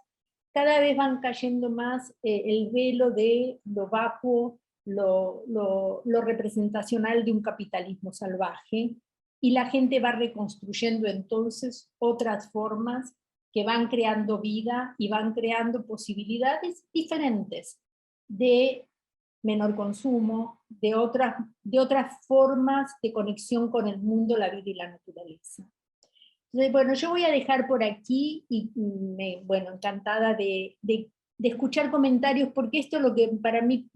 cada vez van cayendo más el velo de lo vacuo, lo representacional de un capitalismo salvaje, y la gente va reconstruyendo entonces otras formas que van creando vida y van creando posibilidades diferentes de menor consumo, de otras formas de conexión con el mundo, la vida y la naturaleza. Entonces, bueno, yo voy a dejar por aquí y bueno, encantada de escuchar comentarios, porque esto lo que para mí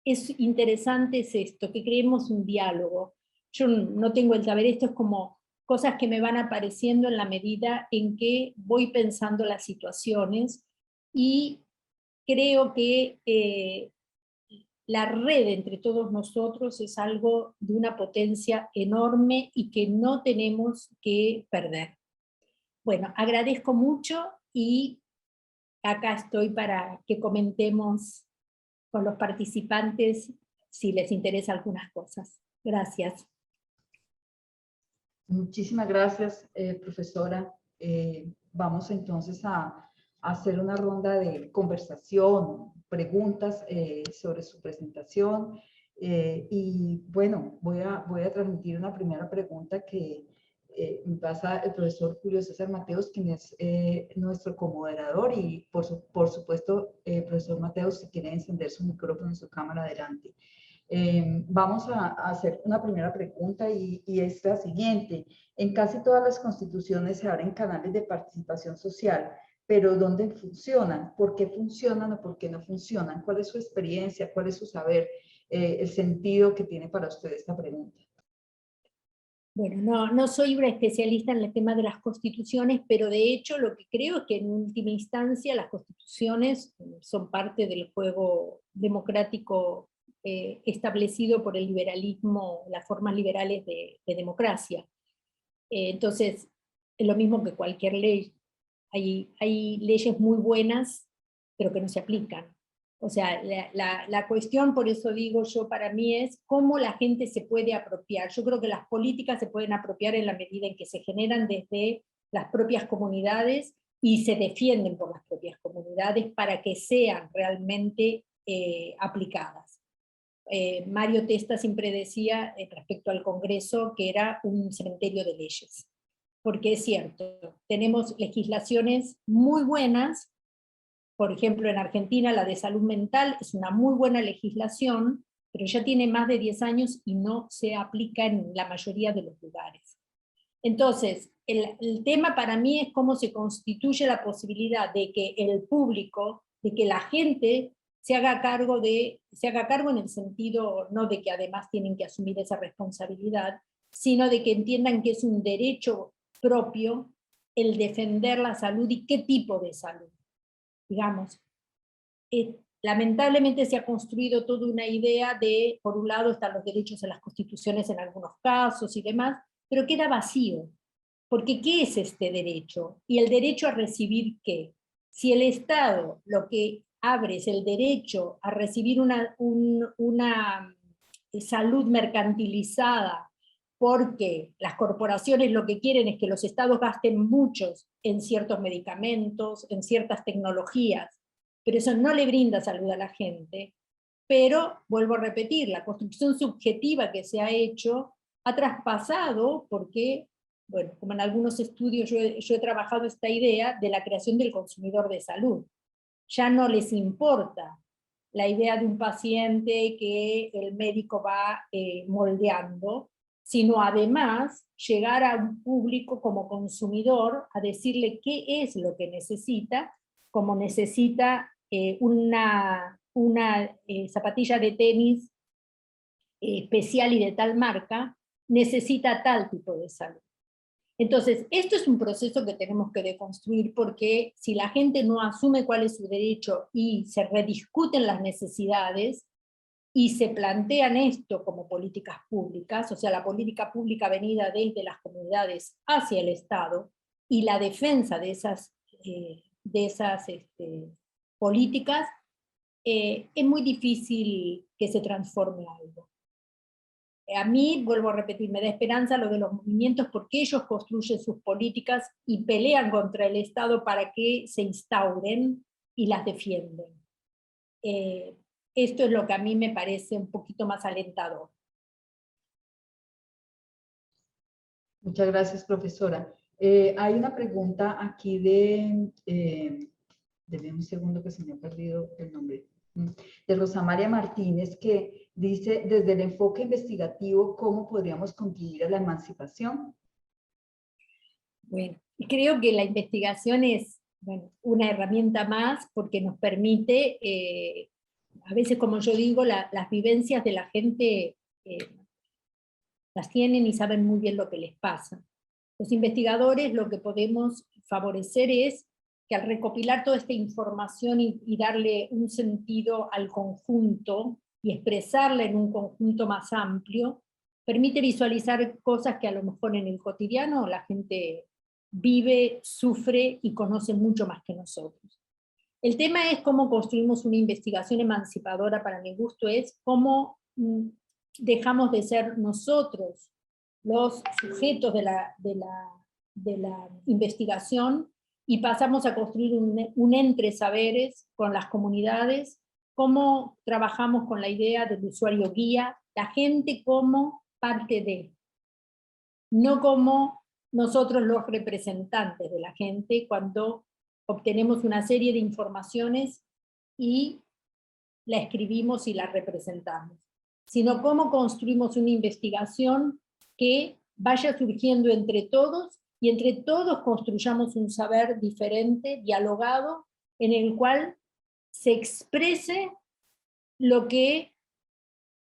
es interesante es esto, que creemos un diálogo. Yo no tengo el saber, esto es como cosas que me van apareciendo en la medida en que voy pensando las situaciones, y creo que la red entre todos nosotros es algo de una potencia enorme y que no tenemos que perder. Bueno, agradezco mucho y acá estoy para que comentemos con los participantes si les interesa algunas cosas. Gracias. Muchísimas gracias, profesora. Vamos entonces a hacer una ronda de conversación, preguntas sobre su presentación. Y bueno, voy a transmitir una primera pregunta que me pasa el profesor Julio César Mateos, quien es nuestro comoderador, y por supuesto, profesor Mateos, si quiere encender su micrófono y su cámara, adelante. Vamos a hacer una primera pregunta y es la siguiente. En casi todas las constituciones se abren canales de participación social, pero ¿dónde funcionan? ¿Por qué funcionan o por qué no funcionan? ¿Cuál es su experiencia? ¿Cuál es su saber? El sentido que tiene para usted esta pregunta. Bueno, no soy una especialista en el tema de las constituciones, pero de hecho lo que creo es que en última instancia las constituciones son parte del juego democrático establecido por el liberalismo, las formas liberales de democracia. Entonces, es lo mismo que cualquier ley. Hay leyes muy buenas, pero que no se aplican. O sea, la cuestión, por eso digo yo, para mí es cómo la gente se puede apropiar. Yo creo que las políticas se pueden apropiar en la medida en que se generan desde las propias comunidades y se defienden por las propias comunidades para que sean realmente aplicadas. Mario Testa siempre decía respecto al Congreso que era un cementerio de leyes, porque es cierto, tenemos legislaciones muy buenas. Por ejemplo, en Argentina la de salud mental es una muy buena legislación, pero ya tiene más de 10 años y no se aplica en la mayoría de los lugares. Entonces, el tema para mí es cómo se constituye la posibilidad de que el público, de que la gente se haga cargo en el sentido, no de que además tienen que asumir esa responsabilidad, sino de que entiendan que es un derecho propio el defender la salud y qué tipo de salud. Digamos, lamentablemente se ha construido toda una idea de, por un lado están los derechos en las constituciones en algunos casos y demás, pero queda vacío, porque ¿qué es este derecho? ¿Y el derecho a recibir qué? Si el Estado lo que abre es el derecho a recibir una salud mercantilizada, porque las corporaciones lo que quieren es que los estados gasten muchos en ciertos medicamentos, en ciertas tecnologías, pero eso no le brinda salud a la gente. Pero, vuelvo a repetir, la construcción subjetiva que se ha hecho ha traspasado, porque, bueno, como en algunos estudios yo he trabajado esta idea de la creación del consumidor de salud. Ya no les importa la idea de un paciente que el médico va moldeando, sino además llegar a un público como consumidor a decirle qué es lo que necesita, como necesita una zapatilla de tenis especial y de tal marca, necesita tal tipo de salud. Entonces, esto es un proceso que tenemos que deconstruir, porque si la gente no asume cuál es su derecho y se rediscuten las necesidades, y se plantean esto como políticas públicas, o sea, la política pública venida desde las comunidades hacia el Estado, y la defensa de esas políticas, es muy difícil que se transforme algo. A mí, vuelvo a repetir, me da esperanza lo de los movimientos, porque ellos construyen sus políticas y pelean contra el Estado para que se instauren y las defienden. Esto es lo que a mí me parece un poquito más alentador. Muchas gracias, profesora. Hay una pregunta aquí deme un segundo que se me ha perdido el nombre, de Rosa María Martínez, que dice, desde el enfoque investigativo, ¿cómo podríamos contribuir a la emancipación? Bueno, creo que la investigación es, bueno, una herramienta más, porque nos permite, a veces, como yo digo, las vivencias de la gente las tienen y saben muy bien lo que les pasa. Los investigadores lo que podemos favorecer es que al recopilar toda esta información y darle un sentido al conjunto y expresarla en un conjunto más amplio, permite visualizar cosas que a lo mejor en el cotidiano la gente vive, sufre y conoce mucho más que nosotros. El tema es cómo construimos una investigación emancipadora. Para mi gusto es cómo dejamos de ser nosotros los sujetos de la investigación y pasamos a construir un entre saberes con las comunidades, cómo trabajamos con la idea del usuario guía, la gente como parte de, no como nosotros los representantes de la gente cuando obtenemos una serie de informaciones y la escribimos y la representamos, sino cómo construimos una investigación que vaya surgiendo entre todos, y entre todos construyamos un saber diferente, dialogado, en el cual se exprese lo que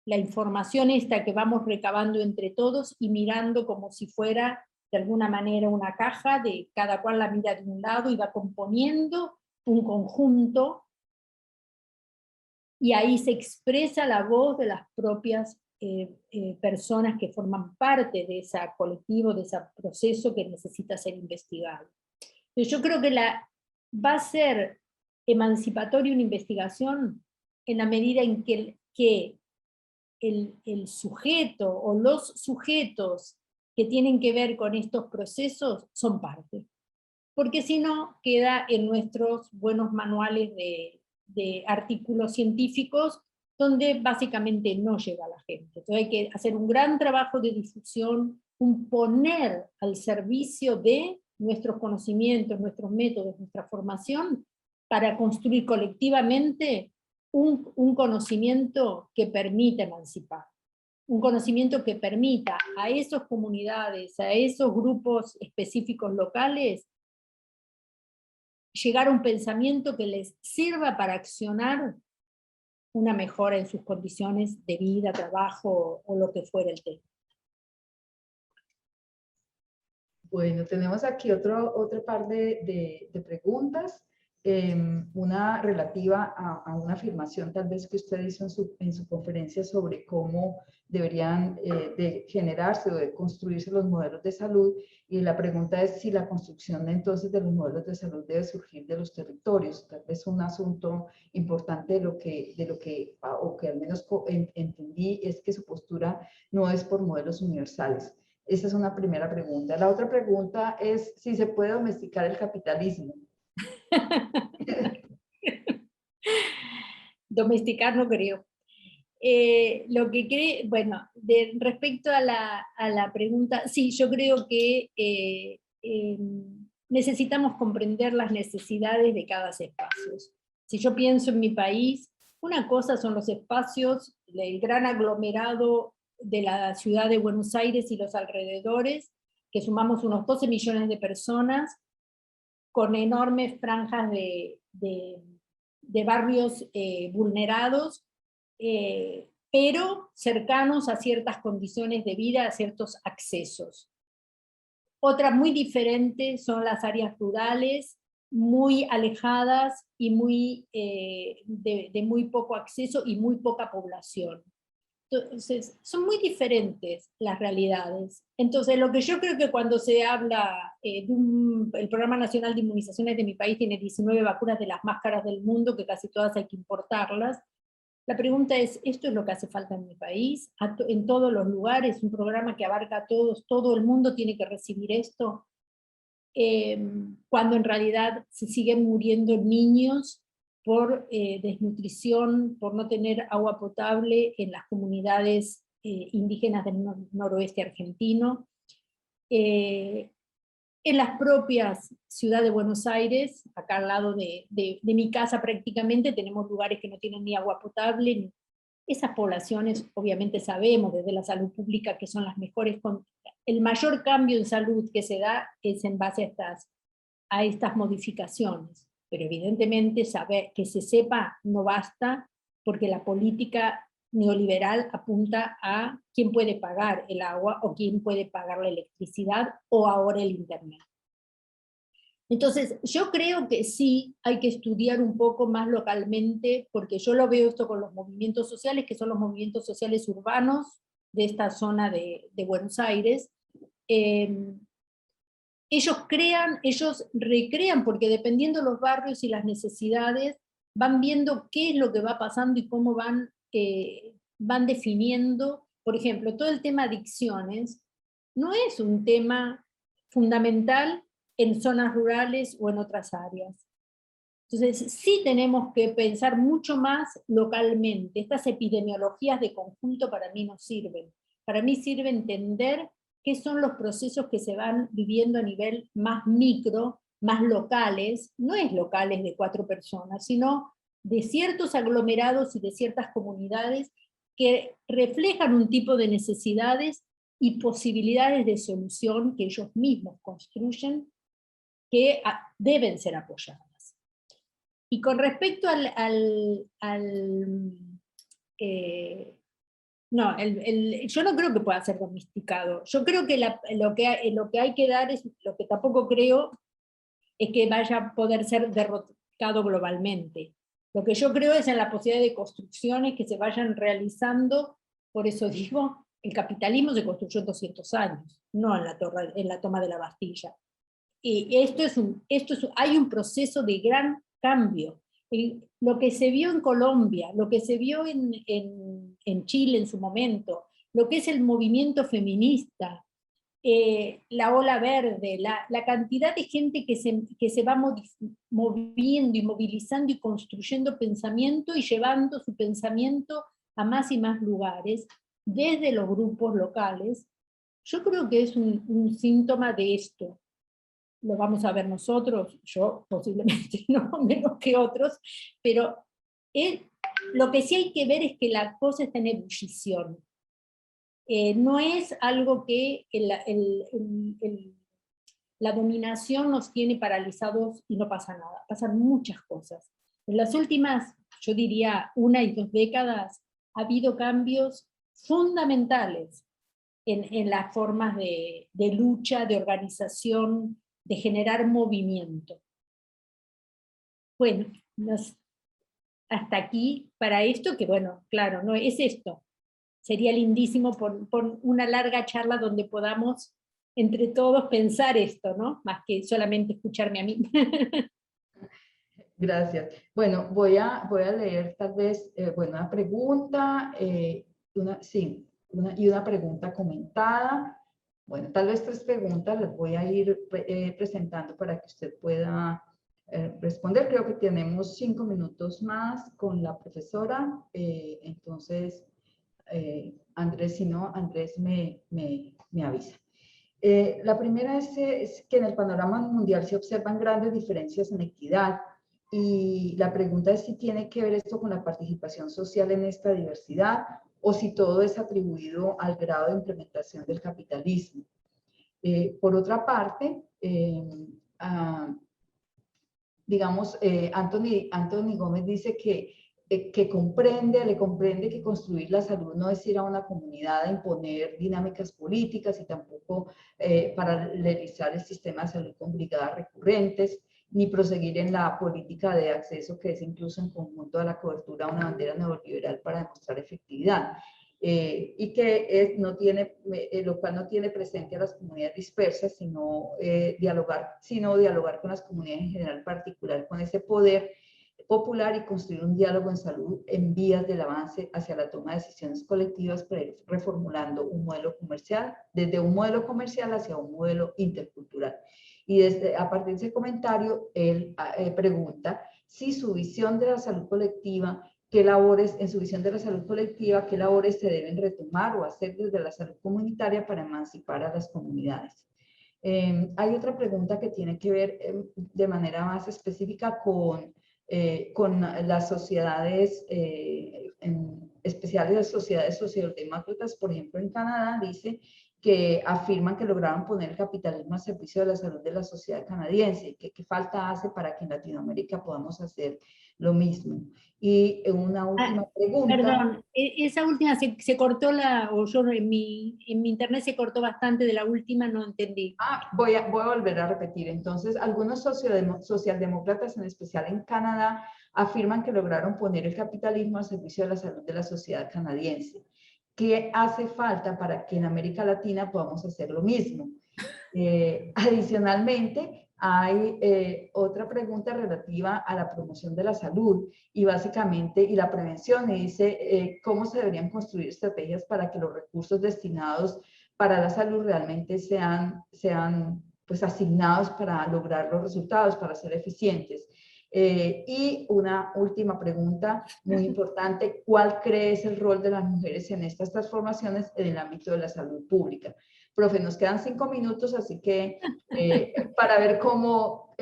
la información esta que vamos recabando entre todos y mirando como si fuera de alguna manera una caja, de cada cual la mira de un lado y va componiendo un conjunto, y ahí se expresa la voz de las propias personas que forman parte de ese colectivo, de ese proceso que necesita ser investigado. Entonces yo creo que va a ser emancipatoria una investigación en la medida en que el sujeto o los sujetos que tienen que ver con estos procesos son parte. Porque si no, queda en nuestros buenos manuales de artículos científicos, donde básicamente no llega la gente. Entonces hay que hacer un gran trabajo de difusión, un poner al servicio de nuestros conocimientos, nuestros métodos, nuestra formación, para construir colectivamente un conocimiento que permita emancipar. Un conocimiento que permita a esas comunidades, a esos grupos específicos locales, llegar a un pensamiento que les sirva para accionar una mejora en sus condiciones de vida, trabajo o lo que fuera el tema. Bueno, tenemos aquí otro par de preguntas. Una relativa a una afirmación tal vez que usted hizo en su conferencia sobre cómo deberían de generarse o de construirse los modelos de salud, y la pregunta es si la construcción entonces de los modelos de salud debe surgir de los territorios. Tal vez un asunto importante o que al menos entendí, es que su postura no es por modelos universales. Esa es una primera pregunta. La otra pregunta es si se puede domesticar el capitalismo. Domesticar no creo. Lo que cree, bueno, respecto a la pregunta, sí, yo creo que necesitamos comprender las necesidades de cada espacio. Si yo pienso en mi país, una cosa son los espacios, el gran aglomerado de la ciudad de Buenos Aires y los alrededores, que sumamos unos 12 millones de personas, con enormes franjas de barrios vulnerados, pero cercanos a ciertas condiciones de vida, a ciertos accesos. Otra muy diferente son las áreas rurales, muy alejadas y de muy poco acceso y muy poca población. Entonces, son muy diferentes las realidades. Entonces, lo que yo creo que cuando se habla el Programa Nacional de Inmunizaciones de mi país tiene 19 vacunas de las más caras del mundo, que casi todas hay que importarlas. La pregunta es, ¿esto es lo que hace falta en mi país? En todos los lugares, un programa que abarca a todos, todo el mundo tiene que recibir esto, cuando en realidad se siguen muriendo niños por desnutrición, por no tener agua potable en las comunidades indígenas del noroeste argentino. En las propias ciudades de Buenos Aires, acá al lado de mi casa prácticamente, tenemos lugares que no tienen ni agua potable. Esas poblaciones, obviamente sabemos desde la salud pública que son las mejores. El mayor cambio en salud que se da es en base a estas modificaciones. Pero evidentemente que se sepa no basta, porque la política neoliberal apunta a quién puede pagar el agua o quién puede pagar la electricidad o ahora el internet. Entonces, yo creo que sí hay que estudiar un poco más localmente, porque yo lo veo esto con los movimientos sociales, que son los movimientos sociales urbanos de esta zona de Buenos Aires. Ellos recrean, porque dependiendo de los barrios y las necesidades, van viendo qué es lo que va pasando y cómo van definiendo. Por ejemplo, todo el tema adicciones no es un tema fundamental en zonas rurales o en otras áreas. Entonces, sí tenemos que pensar mucho más localmente. Estas epidemiologías de conjunto para mí no sirven. Para mí sirve entender qué son los procesos que se van viviendo a nivel más micro, más locales, no es locales de 4 personas, sino de ciertos aglomerados y de ciertas comunidades que reflejan un tipo de necesidades y posibilidades de solución que ellos mismos construyen, que deben ser apoyadas. Y con respecto yo no creo que pueda ser domesticado. Yo creo que lo que hay que dar es, lo que tampoco creo, es que vaya a poder ser derrotado globalmente. Lo que yo creo es en la posibilidad de construcciones que se vayan realizando. Por eso digo, el capitalismo se construyó en 200 años, no en la toma de la Bastilla. Y hay un proceso de gran cambio. lo que se vio en Colombia, lo que se vio en Chile en su momento, lo que es el movimiento feminista, la ola verde, la cantidad de gente que se va moviendo y movilizando y construyendo pensamiento y llevando su pensamiento a más y más lugares, desde los grupos locales, yo creo que es un síntoma de esto. Lo vamos a ver nosotros, yo posiblemente no menos que otros, pero lo que sí hay que ver es que la cosa está en ebullición. No es algo que la dominación nos tiene paralizados y no pasa nada, pasan muchas cosas. En las últimas, yo diría, 1 y 2 décadas, ha habido cambios fundamentales en las formas de lucha, de organización, de generar movimiento. Bueno, hasta aquí para esto, que bueno, claro, no es esto. Sería lindísimo por una larga charla donde podamos entre todos pensar esto, ¿no? Más que solamente escucharme a mí. Gracias. Bueno, voy a leer tal vez, una pregunta, una pregunta comentada. Bueno, tal vez 3 preguntas las voy a ir presentando para que usted pueda responder. Creo que tenemos 5 minutos más con la profesora. Entonces, Andrés, si no, Andrés me avisa. La primera es que en el panorama mundial se observan grandes diferencias en equidad, y la pregunta es si tiene que ver esto con la participación social en esta diversidad o si todo es atribuido al grado de implementación del capitalismo. Por otra parte, digamos, Anthony Gómez dice que le comprende que construir la salud no es ir a una comunidad a imponer dinámicas políticas y tampoco paralelizar el sistema de salud con brigadas recurrentes, ni proseguir en la política de acceso que es incluso en conjunto a la cobertura a una bandera neoliberal para demostrar efectividad. Y que lo cual no tiene presente a las comunidades dispersas, sino dialogar con las comunidades en general, particular con ese poder popular, y construir un diálogo en salud en vías del avance hacia la toma de decisiones colectivas para ir reformulando un modelo comercial, desde un modelo comercial hacia un modelo intercultural. Y a partir de ese comentario, él pregunta si su visión de la salud colectiva, en su visión de la salud colectiva, qué labores se deben retomar o hacer desde la salud comunitaria para emancipar a las comunidades. Hay otra pregunta que tiene que ver de manera más específica con las sociedades, en especial las sociedades socialdemócratas. Por ejemplo, en Canadá dice que afirman que lograron poner el capitalismo al servicio de la salud de la sociedad canadiense, que falta hace para que en Latinoamérica podamos hacer lo mismo. Y una última pregunta. Perdón, esa última se cortó o yo en mi internet se cortó bastante de la última, no entendí. Voy a volver a repetir. Entonces, algunos socialdemócratas, en especial en Canadá, afirman que lograron poner el capitalismo al servicio de la salud de la sociedad canadiense. ¿Qué hace falta para que en América Latina podamos hacer lo mismo? Adicionalmente, hay otra pregunta relativa a la promoción de la salud y la prevención, y dice cómo se deberían construir estrategias para que los recursos destinados para la salud realmente sean pues asignados para lograr los resultados, para ser eficientes. Y una última pregunta muy importante: ¿cuál cree es el rol de las mujeres en estas transformaciones en el ámbito de la salud pública? Profe, nos quedan 5 minutos, así que para ver cómo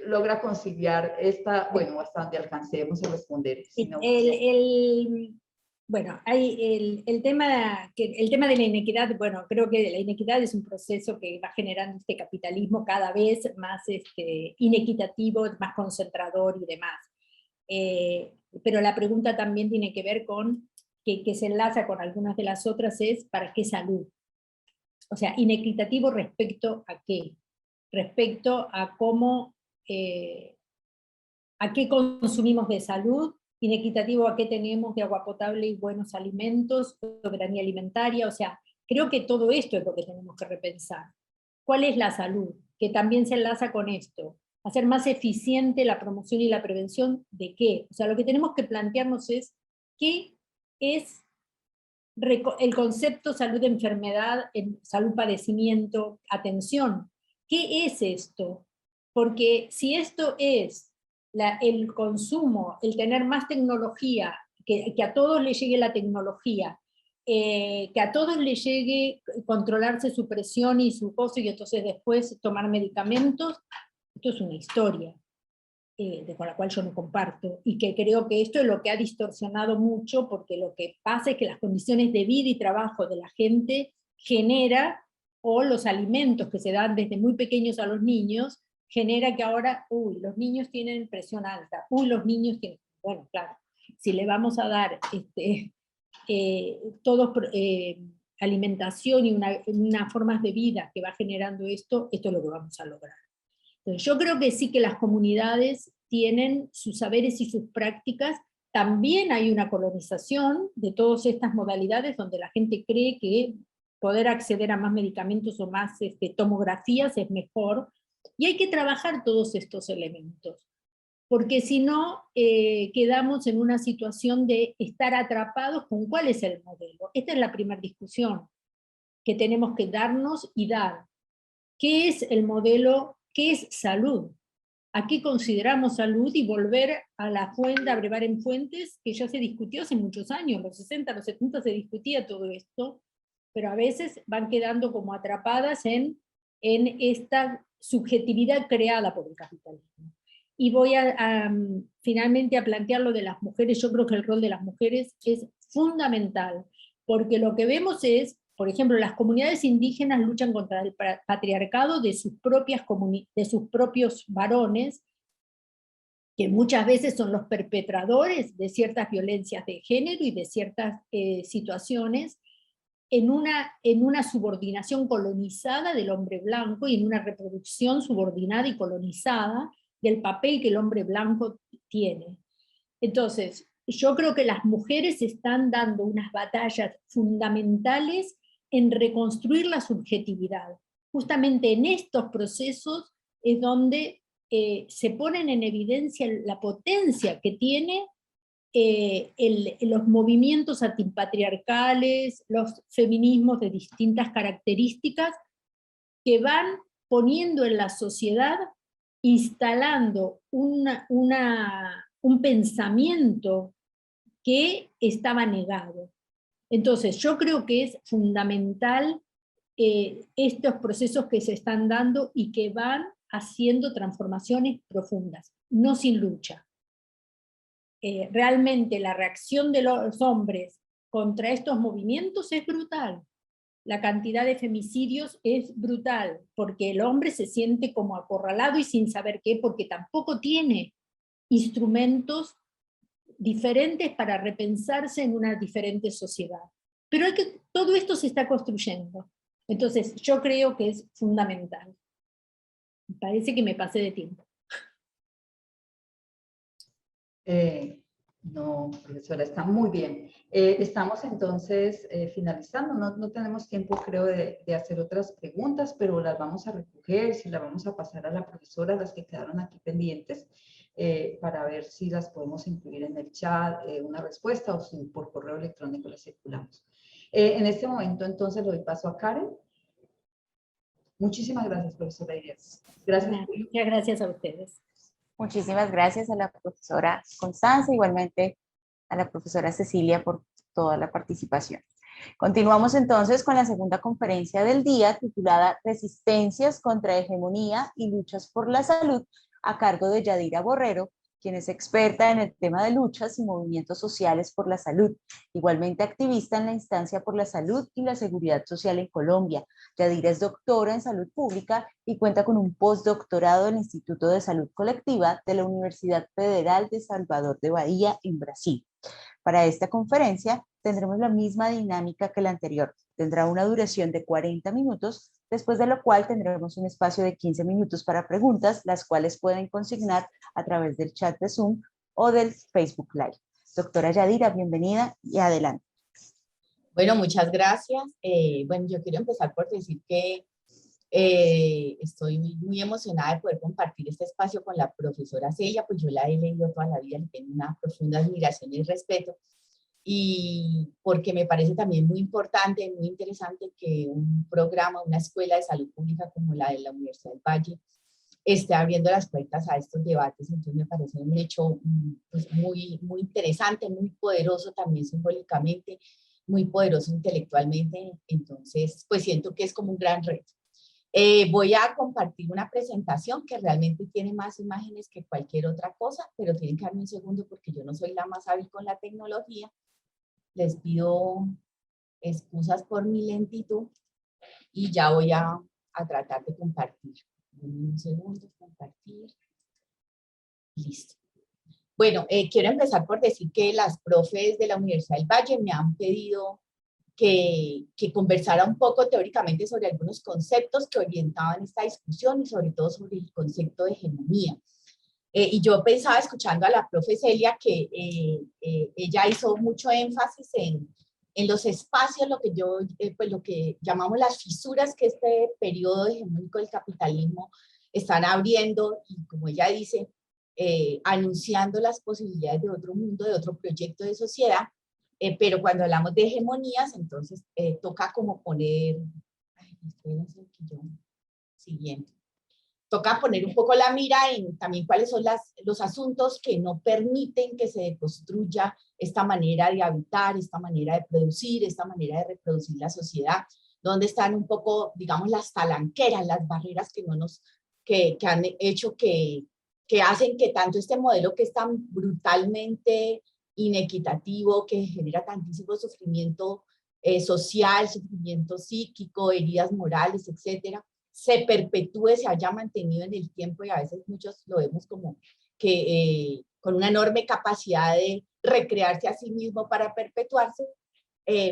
logra conciliar hasta donde alcancemos a responder. Si no, bueno, hay el tema de la inequidad. Bueno, creo que la inequidad es un proceso que va generando este capitalismo cada vez más inequitativo, más concentrador y demás. Pero la pregunta también tiene que ver con, que se enlaza con algunas de las otras, es ¿para qué salud? O sea, inequitativo respecto a qué, respecto a cómo, a qué consumimos de salud, inequitativo a qué tenemos de agua potable y buenos alimentos, soberanía alimentaria. O sea, creo que todo esto es lo que tenemos que repensar. ¿Cuál es la salud? Que también se enlaza con esto. hacer más eficiente la promoción y la prevención de qué. O sea, lo que tenemos que plantearnos es qué es el concepto salud-enfermedad, salud-padecimiento, atención. ¿Qué es esto? Porque si esto es el consumo, el tener más tecnología, que a todos les llegue la tecnología, que a todos les llegue controlarse su presión y su cosa, y entonces después tomar medicamentos, esto es una historia con la cual yo no comparto, y que creo que esto es lo que ha distorsionado mucho, porque lo que pasa es que las condiciones de vida y trabajo de la gente genera, o los alimentos que se dan desde muy pequeños a los niños, genera que ahora, los niños tienen presión alta, los niños tienen, bueno, claro, si le vamos a dar alimentación y unas formas de vida que va generando esto es lo que vamos a lograr. Entonces, yo creo que sí que las comunidades tienen sus saberes y sus prácticas. También hay una colonización de todas estas modalidades donde la gente cree que poder acceder a más medicamentos o más tomografías es mejor, y hay que trabajar todos estos elementos, porque si no quedamos en una situación de estar atrapados con cuál es el modelo. Esta es la primera discusión que tenemos que darnos y dar. ¿Qué es el modelo? ¿Qué es salud? ¿A qué consideramos salud? Y volver a la fuente, a brevar en fuentes, que ya se discutió hace muchos años, los 60, los 70 se discutía todo esto, pero a veces van quedando como atrapadas en esta subjetividad creada por el capitalismo. Y voy finalmente a plantear lo de las mujeres. Yo creo que el rol de las mujeres es fundamental, porque lo que vemos es, por ejemplo, las comunidades indígenas luchan contra el patriarcado de sus propios varones, que muchas veces son los perpetradores de ciertas violencias de género y de ciertas situaciones, en una subordinación colonizada del hombre blanco y en una reproducción subordinada y colonizada del papel que el hombre blanco tiene. Entonces, yo creo que las mujeres están dando unas batallas fundamentales en reconstruir la subjetividad. Justamente en estos procesos es donde se ponen en evidencia la potencia que tiene los movimientos antipatriarcales, los feminismos de distintas características, que van poniendo en la sociedad, instalando un pensamiento que estaba negado. Entonces, yo creo que es fundamental estos procesos que se están dando y que van haciendo transformaciones profundas, no sin lucha. Realmente la reacción de los hombres contra estos movimientos es brutal. La cantidad de femicidios es brutal, porque el hombre se siente como acorralado y sin saber qué, porque tampoco tiene instrumentos diferentes para repensarse en una diferente sociedad. Pero todo esto se está construyendo. Entonces, yo creo que es fundamental. Me parece que me pasé de tiempo. No, profesora, está muy bien. Estamos entonces finalizando. No tenemos tiempo, creo, de hacer otras preguntas, pero las vamos a recoger, si las vamos a pasar a la profesora, las que quedaron aquí pendientes, para ver si las podemos incluir en el chat, una respuesta, o si por correo electrónico las circulamos. En este momento, entonces, le doy paso a Karen. Muchísimas gracias, profesora Iris. Gracias. Muchas gracias a ustedes. Muchísimas gracias a la profesora Constanza, igualmente a la profesora Cecilia por toda la participación. Continuamos entonces con la segunda conferencia del día, titulada Resistencias contra hegemonía y luchas por la salud, a cargo de Yadira Borrero, quien es experta en el tema de luchas y movimientos sociales por la salud, igualmente activista en la instancia por la salud y la seguridad social en Colombia. Yadira es doctora en salud pública y cuenta con un postdoctorado del Instituto de Salud Colectiva de la Universidad Federal de Salvador de Bahía en Brasil. Para esta conferencia tendremos la misma dinámica que la anterior. Tendrá una duración de 40 minutos, después de lo cual tendremos un espacio de 15 minutos para preguntas, las cuales pueden consignar a través del chat de Zoom o del Facebook Live. Doctora Yadira, bienvenida y adelante. Bueno, muchas gracias. Bueno, yo quiero empezar por decir que Estoy muy emocionada de poder compartir este espacio con la profesora Celia, pues yo la he leído toda la vida, le tengo una profunda admiración y respeto, y porque me parece también muy importante, muy interesante que un programa, una escuela de salud pública como la de la Universidad del Valle esté abriendo las puertas a estos debates. Entonces me parece un hecho pues, muy interesante, muy poderoso también simbólicamente, muy poderoso intelectualmente. Entonces pues siento que es como un gran reto. Voy a compartir una presentación que realmente tiene más imágenes que cualquier otra cosa, pero tienen que darme un segundo porque yo no soy la más hábil con la tecnología. Les pido excusas por mi lentitud y ya voy a tratar de compartir. Un segundo, compartir. Listo. Bueno, quiero empezar por decir que las profes de la Universidad del Valle me han pedido que conversara un poco teóricamente sobre algunos conceptos que orientaban esta discusión y sobre todo sobre el concepto de hegemonía. Y yo pensaba, escuchando a la profe Celia, que ella hizo mucho énfasis en los espacios, pues lo que llamamos las fisuras que este periodo hegemónico del capitalismo están abriendo, y como ella dice, anunciando las posibilidades de otro mundo, de otro proyecto de sociedad. Pero cuando hablamos de hegemonías, entonces toca como poner, siguiente. Toca poner un poco la mira en también cuáles son los asuntos que no permiten que se construya esta manera de habitar, esta manera de producir, esta manera de reproducir la sociedad, donde están un poco, digamos, las talanqueras, las barreras que han hecho que hacen que tanto este modelo que es tan brutalmente inequitativo, que genera tantísimo sufrimiento social, sufrimiento psíquico, heridas morales, etcétera, se perpetúe, se haya mantenido en el tiempo, y a veces muchos lo vemos como que con una enorme capacidad de recrearse a sí mismo para perpetuarse,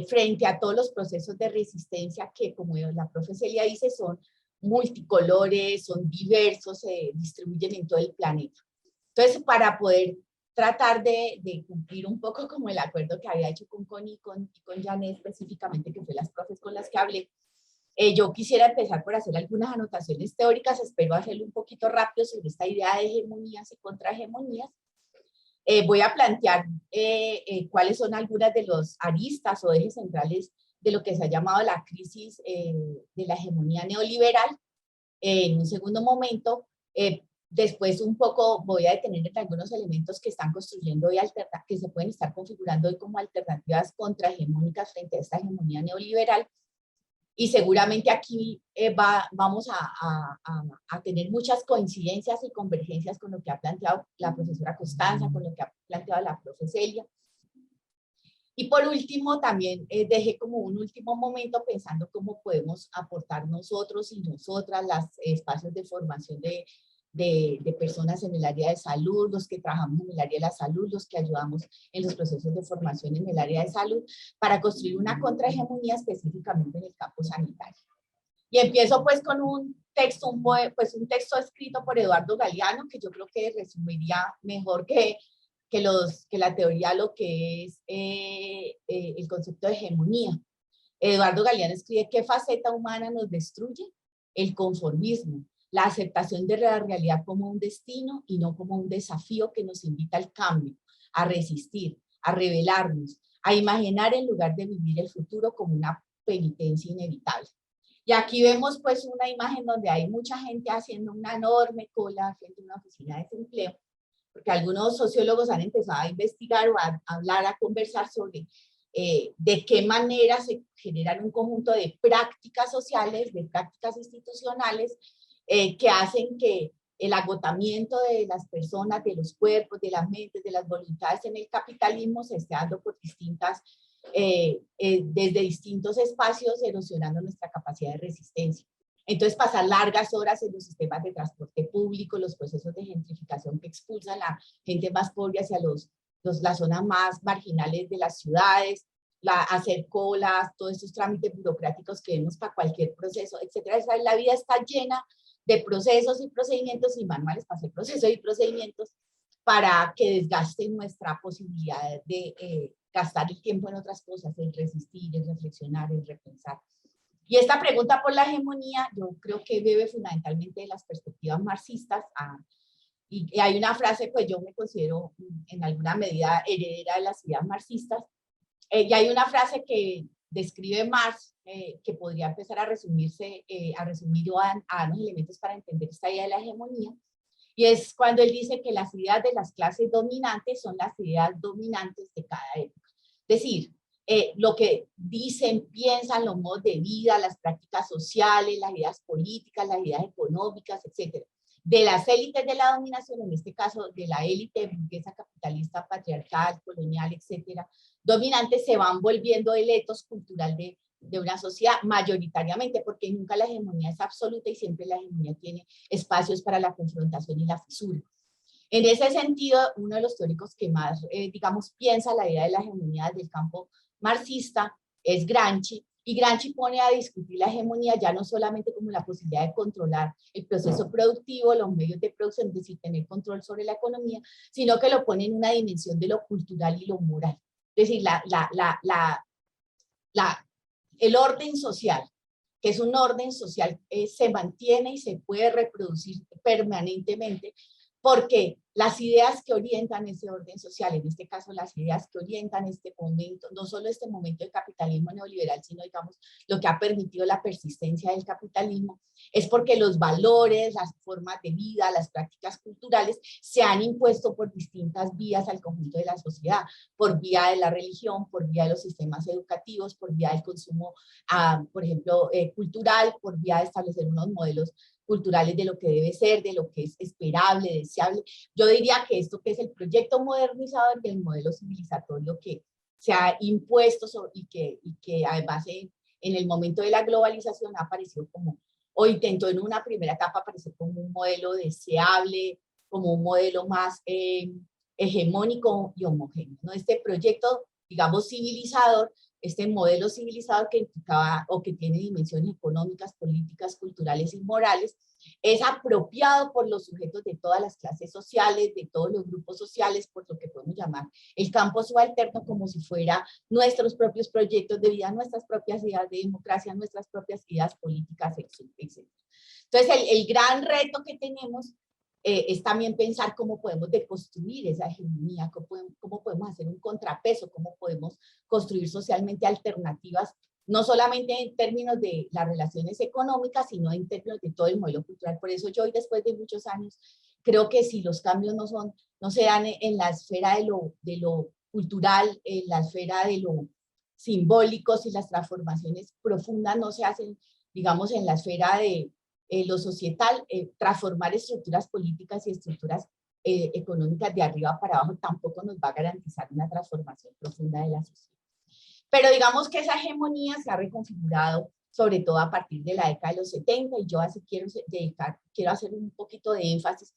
frente a todos los procesos de resistencia que, como la profe Celia dice, son multicolores, son diversos, se distribuyen en todo el planeta. Entonces, para poder tratar de cumplir un poco como el acuerdo que había hecho con Connie y con Janet específicamente, que fue las profes con las que hablé, yo quisiera empezar por hacer algunas anotaciones teóricas. Espero hacerlo un poquito rápido sobre esta idea de hegemonías y contrahegemonías. Voy a plantear cuáles son algunas de los aristas o ejes centrales de lo que se ha llamado la crisis de la hegemonía neoliberal. En un segundo momento, después un poco voy a detener en algunos elementos que están construyendo hoy, que se pueden estar configurando hoy como alternativas contrahegemónicas frente a esta hegemonía neoliberal. Y seguramente aquí vamos a tener muchas coincidencias y convergencias con lo que ha planteado la profesora Constanza, con lo que ha planteado la profe Celia. Y por último, también dejé como un último momento pensando cómo podemos aportar nosotros y nosotras los espacios de formación de personas en el área de salud, los que trabajamos en el área de la salud, los que ayudamos en los procesos de formación en el área de salud, para construir una contrahegemonía específicamente en el campo sanitario. Y empiezo pues con un texto, un texto escrito por Eduardo Galeano, que yo creo que resumiría mejor que la teoría lo que es el concepto de hegemonía. Eduardo Galeano escribe: ¿qué faceta humana nos destruye? El conformismo, la aceptación de la realidad como un destino y no como un desafío que nos invita al cambio, a resistir, a rebelarnos, a imaginar en lugar de vivir el futuro como una penitencia inevitable. Y aquí vemos pues una imagen donde hay mucha gente haciendo una enorme cola frente a una oficina de desempleo, porque algunos sociólogos han empezado a investigar o a hablar, a conversar sobre de qué manera se generan un conjunto de prácticas sociales, de prácticas institucionales, que hacen que el agotamiento de las personas, de los cuerpos, de las mentes, de las voluntades en el capitalismo se esté dando por desde distintos espacios, erosionando nuestra capacidad de resistencia. Entonces, pasar largas horas en los sistemas de transporte público, los procesos de gentrificación que expulsan a la gente más pobre hacia las zonas más marginales de las ciudades, hacer colas, todos estos trámites burocráticos que vemos para cualquier proceso, etcétera. La vida está llena de procesos y procedimientos y manuales para hacer procesos y procedimientos para que desgasten nuestra posibilidad de gastar el tiempo en otras cosas, en resistir, en reflexionar, en repensar. Y esta pregunta por la hegemonía, yo creo que bebe fundamentalmente de las perspectivas marxistas. Y hay una frase, pues yo me considero en alguna medida heredera de las ideas marxistas. Y hay una frase que describe Marx, que podría empezar a resumirse, a resumir o a darnos elementos para entender esta idea de la hegemonía. Y es cuando él dice que las ideas de las clases dominantes son las ideas dominantes de cada época. Es decir, lo que dicen, piensan, los modos de vida, las prácticas sociales, las ideas políticas, las ideas económicas, etcétera, de las élites de la dominación, en este caso de la élite burguesa, capitalista, patriarcal, colonial, etcétera, dominantes, se van volviendo el etos cultural de una sociedad mayoritariamente, porque nunca la hegemonía es absoluta y siempre la hegemonía tiene espacios para la confrontación y la fisura. En ese sentido, uno de los teóricos que más, digamos, piensa la idea de la hegemonía del campo marxista es Gramsci, y Gramsci pone a discutir la hegemonía ya no solamente como la posibilidad de controlar el proceso productivo, los medios de producción, es decir, tener control sobre la economía, sino que lo pone en una dimensión de lo cultural y lo moral. Es decir, el orden social, que es un orden social, se mantiene y se puede reproducir permanentemente, porque las ideas que orientan ese orden social, en este caso las ideas que orientan este momento, no solo este momento de capitalismo neoliberal, sino digamos lo que ha permitido la persistencia del capitalismo, es porque los valores, las formas de vida, las prácticas culturales se han impuesto por distintas vías al conjunto de la sociedad, por vía de la religión, por vía de los sistemas educativos, por vía del consumo, por ejemplo, cultural, por vía de establecer unos modelos culturales de lo que debe ser, de lo que es esperable, deseable. Yo diría que esto que es el proyecto modernizador del modelo civilizatorio que se ha impuesto y que además en el momento de la globalización ha aparecido como, o intentó en una primera etapa aparecer como un modelo deseable, como un modelo más hegemónico y homogéneo, ¿no? Este proyecto, digamos, civilizador, este modelo civilizador que implicaba o que tiene dimensiones económicas, políticas, culturales y morales, es apropiado por los sujetos de todas las clases sociales, de todos los grupos sociales, por lo que podemos llamar el campo subalterno, como si fuera nuestros propios proyectos de vida, nuestras propias ideas de democracia, nuestras propias ideas políticas, etc. Entonces, el gran reto que tenemos es también pensar cómo podemos deconstruir esa hegemonía, cómo podemos hacer un contrapeso, cómo podemos construir socialmente alternativas, no solamente en términos de las relaciones económicas, sino en términos de todo el modelo cultural. Por eso yo hoy, después de muchos años, creo que si los cambios no se dan en la esfera de lo cultural, en la esfera de lo simbólico, si las transformaciones profundas no se hacen, digamos, en la esfera de lo societal, transformar estructuras políticas y estructuras económicas de arriba para abajo tampoco nos va a garantizar una transformación profunda de la sociedad. Pero digamos que esa hegemonía se ha reconfigurado sobre todo a partir de la década de los 70 y yo así quiero hacer un poquito de énfasis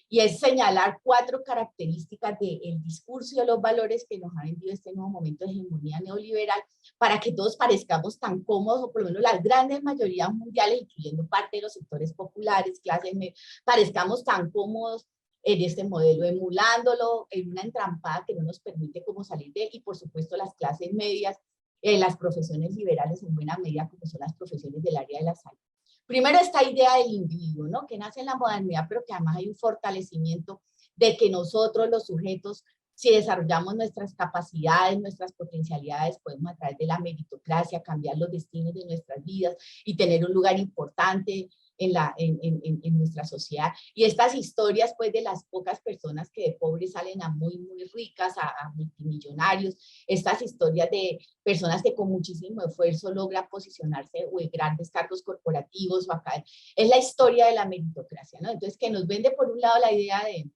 y es señalar 4 características del discurso y de los valores que nos ha vendido este nuevo momento de hegemonía neoliberal para que todos parezcamos tan cómodos, o por lo menos las grandes mayorías mundiales, incluyendo parte de los sectores populares, clases medias, parezcamos tan cómodos en este modelo, emulándolo en una entrampada que no nos permite como salir de él, y por supuesto las clases medias, las profesiones liberales en buena medida, como son las profesiones del área de la salud. Primero, esta idea del individuo, ¿no? Que nace en la modernidad, pero que además hay un fortalecimiento de que nosotros, los sujetos, si desarrollamos nuestras capacidades, nuestras potencialidades, podemos a través de la meritocracia cambiar los destinos de nuestras vidas y tener un lugar importante en nuestra sociedad. Y estas historias, pues, de las pocas personas que de pobres salen a muy, muy ricas, a multimillonarios, estas historias de personas que con muchísimo esfuerzo logran posicionarse o en grandes cargos corporativos o acá, es la historia de la meritocracia, ¿no? Entonces, que nos vende por un lado la idea de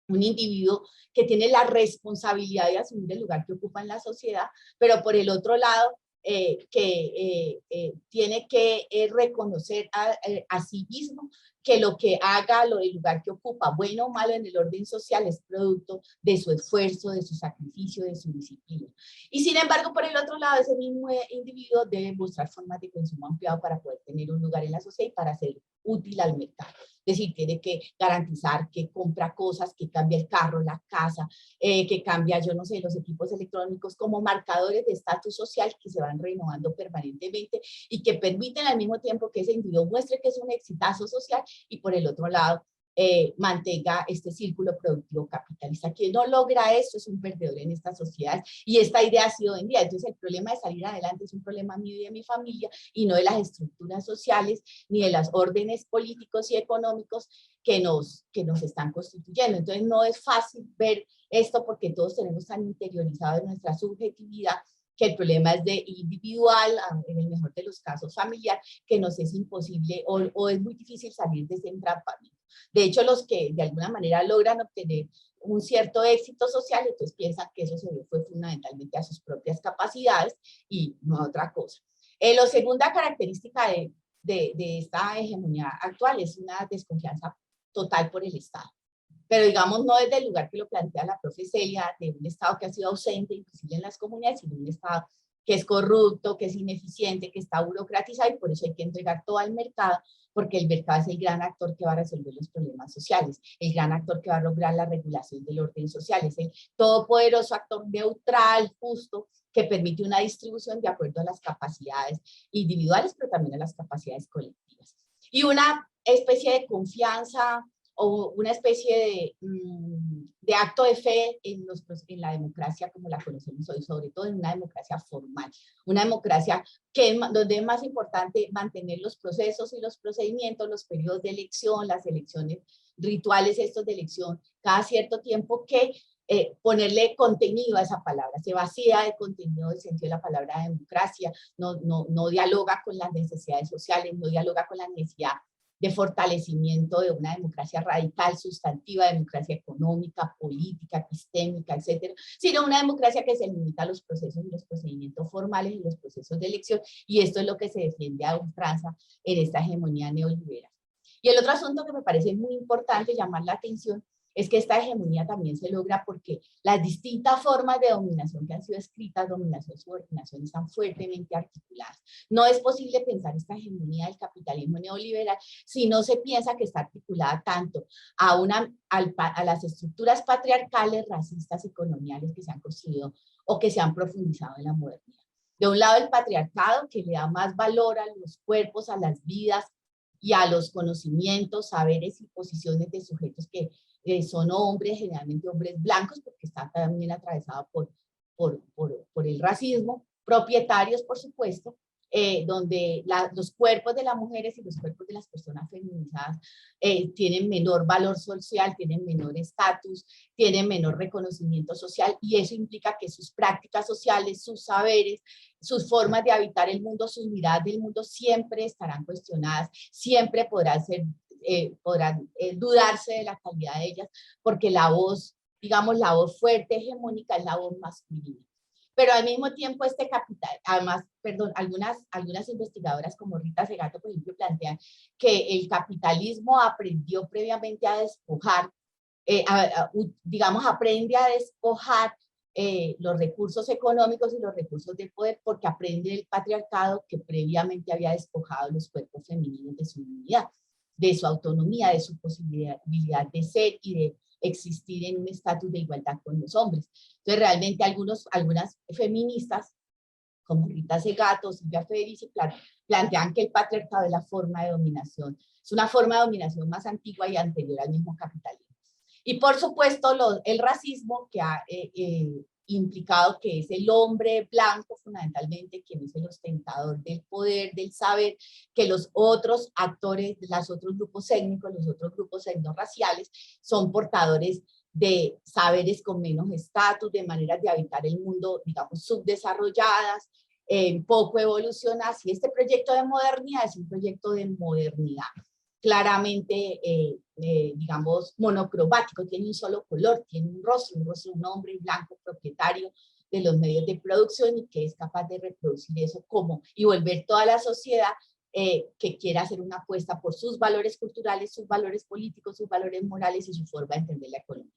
un individuo que tiene la responsabilidad de asumir el lugar que ocupa en la sociedad, pero por el otro lado, tiene que reconocer a sí mismo que lo que haga, el lugar que ocupa, bueno o malo en el orden social, es producto de su esfuerzo, de su sacrificio, de su disciplina. Y sin embargo, por el otro lado, ese mismo individuo debe mostrar formas de consumo ampliado para poder tener un lugar en la sociedad y para ser útil al mercado. Es decir, tiene que garantizar que compra cosas, que cambia el carro, la casa, que cambia, yo no sé, los equipos electrónicos como marcadores de estatus social que se van renovando permanentemente y que permiten al mismo tiempo que ese individuo muestre que es un exitazo social y por el otro lado mantenga este círculo productivo capitalista. Quien no logra esto es un perdedor en esta sociedad y esta idea ha sido vendida. Entonces el problema de salir adelante es un problema mío y de mi familia y no de las estructuras sociales ni de los órdenes políticos y económicos que nos están constituyendo. Entonces no es fácil ver esto porque todos tenemos tan interiorizado en nuestra subjetividad que el problema es de individual, en el mejor de los casos familiar, que nos es imposible o es muy difícil salir de ese entrampamiento. De hecho, los que de alguna manera logran obtener un cierto éxito social, entonces piensan que eso se fue fundamentalmente a sus propias capacidades y no a otra cosa. La segunda característica de esta hegemonía actual es una desconfianza total por el Estado. Pero digamos, no desde el lugar que lo plantea la profe Celia, de un Estado que ha sido ausente, inclusive en las comunidades, sino un Estado que es corrupto, que es ineficiente, que está burocratizado y por eso hay que entregar todo al mercado, porque el mercado es el gran actor que va a resolver los problemas sociales, el gran actor que va a lograr la regulación del orden social, es el todopoderoso actor neutral, justo, que permite una distribución de acuerdo a las capacidades individuales, pero también a las capacidades colectivas. Y una especie de confianza o una especie de acto de fe en la democracia como la conocemos hoy, sobre todo en una democracia formal, una democracia donde es más importante mantener los procesos y los procedimientos, los periodos de elección, las elecciones rituales estos de elección cada cierto tiempo que ponerle contenido a esa palabra, se vacía de contenido el sentido de la palabra democracia, no dialoga con las necesidades sociales, no dialoga con la necesidad de fortalecimiento de una democracia radical, sustantiva, democracia económica, política, epistémica, etcétera, sino una democracia que se limita a los procesos y los procedimientos formales y los procesos de elección, y esto es lo que se defiende a ultranza en esta hegemonía neoliberal. Y el otro asunto que me parece muy importante llamar la atención es que esta hegemonía también se logra porque las distintas formas de dominación que han sido escritas, dominación, subordinación, están fuertemente articuladas. No es posible pensar esta hegemonía del capitalismo neoliberal si no se piensa que está articulada tanto a las estructuras patriarcales, racistas y coloniales que se han construido o que se han profundizado en la modernidad. De un lado el patriarcado, que le da más valor a los cuerpos, a las vidas y a los conocimientos, saberes y posiciones de sujetos que son hombres, generalmente hombres blancos, porque está también atravesado por el racismo, propietarios, por supuesto, donde los cuerpos de las mujeres y los cuerpos de las personas feminizadas tienen menor valor social, tienen menor estatus, tienen menor reconocimiento social, y eso implica que sus prácticas sociales, sus saberes, sus formas de habitar el mundo, sus miradas del mundo siempre estarán cuestionadas, siempre podrán dudarse de la calidad de ellas, porque la voz, digamos, la voz fuerte, hegemónica, es la voz masculina. Pero al mismo tiempo este capital, además, perdón, algunas investigadoras como Rita Segato, por ejemplo, plantean que el capitalismo aprendió previamente a despojar, digamos, aprende a despojar los recursos económicos y los recursos de poder porque aprende el patriarcado que previamente había despojado los cuerpos femeninos de su dignidad, de su autonomía, de su posibilidad de ser y de existir en un estatus de igualdad con los hombres. Entonces, realmente algunas feministas, como Rita Segato, Silvia Federici, plantean que el patriarcado es la forma de dominación, es una forma de dominación más antigua y anterior al mismo capitalismo. Y por supuesto, el racismo que ha implicado que es el hombre blanco fundamentalmente quien es el ostentador del poder, del saber, que los otros actores, los otros grupos étnicos, los otros grupos etnorraciales son portadores de saberes con menos estatus, de maneras de habitar el mundo, digamos, subdesarrolladas, poco evolucionadas, y este proyecto de modernidad es un proyecto de modernidad claramente, digamos, monocromático, tiene un solo color, tiene un rostro, un hombre blanco propietario de los medios de producción y que es capaz de reproducir eso y volver toda la sociedad que quiera hacer una apuesta por sus valores culturales, sus valores políticos, sus valores morales y su forma de entender la economía.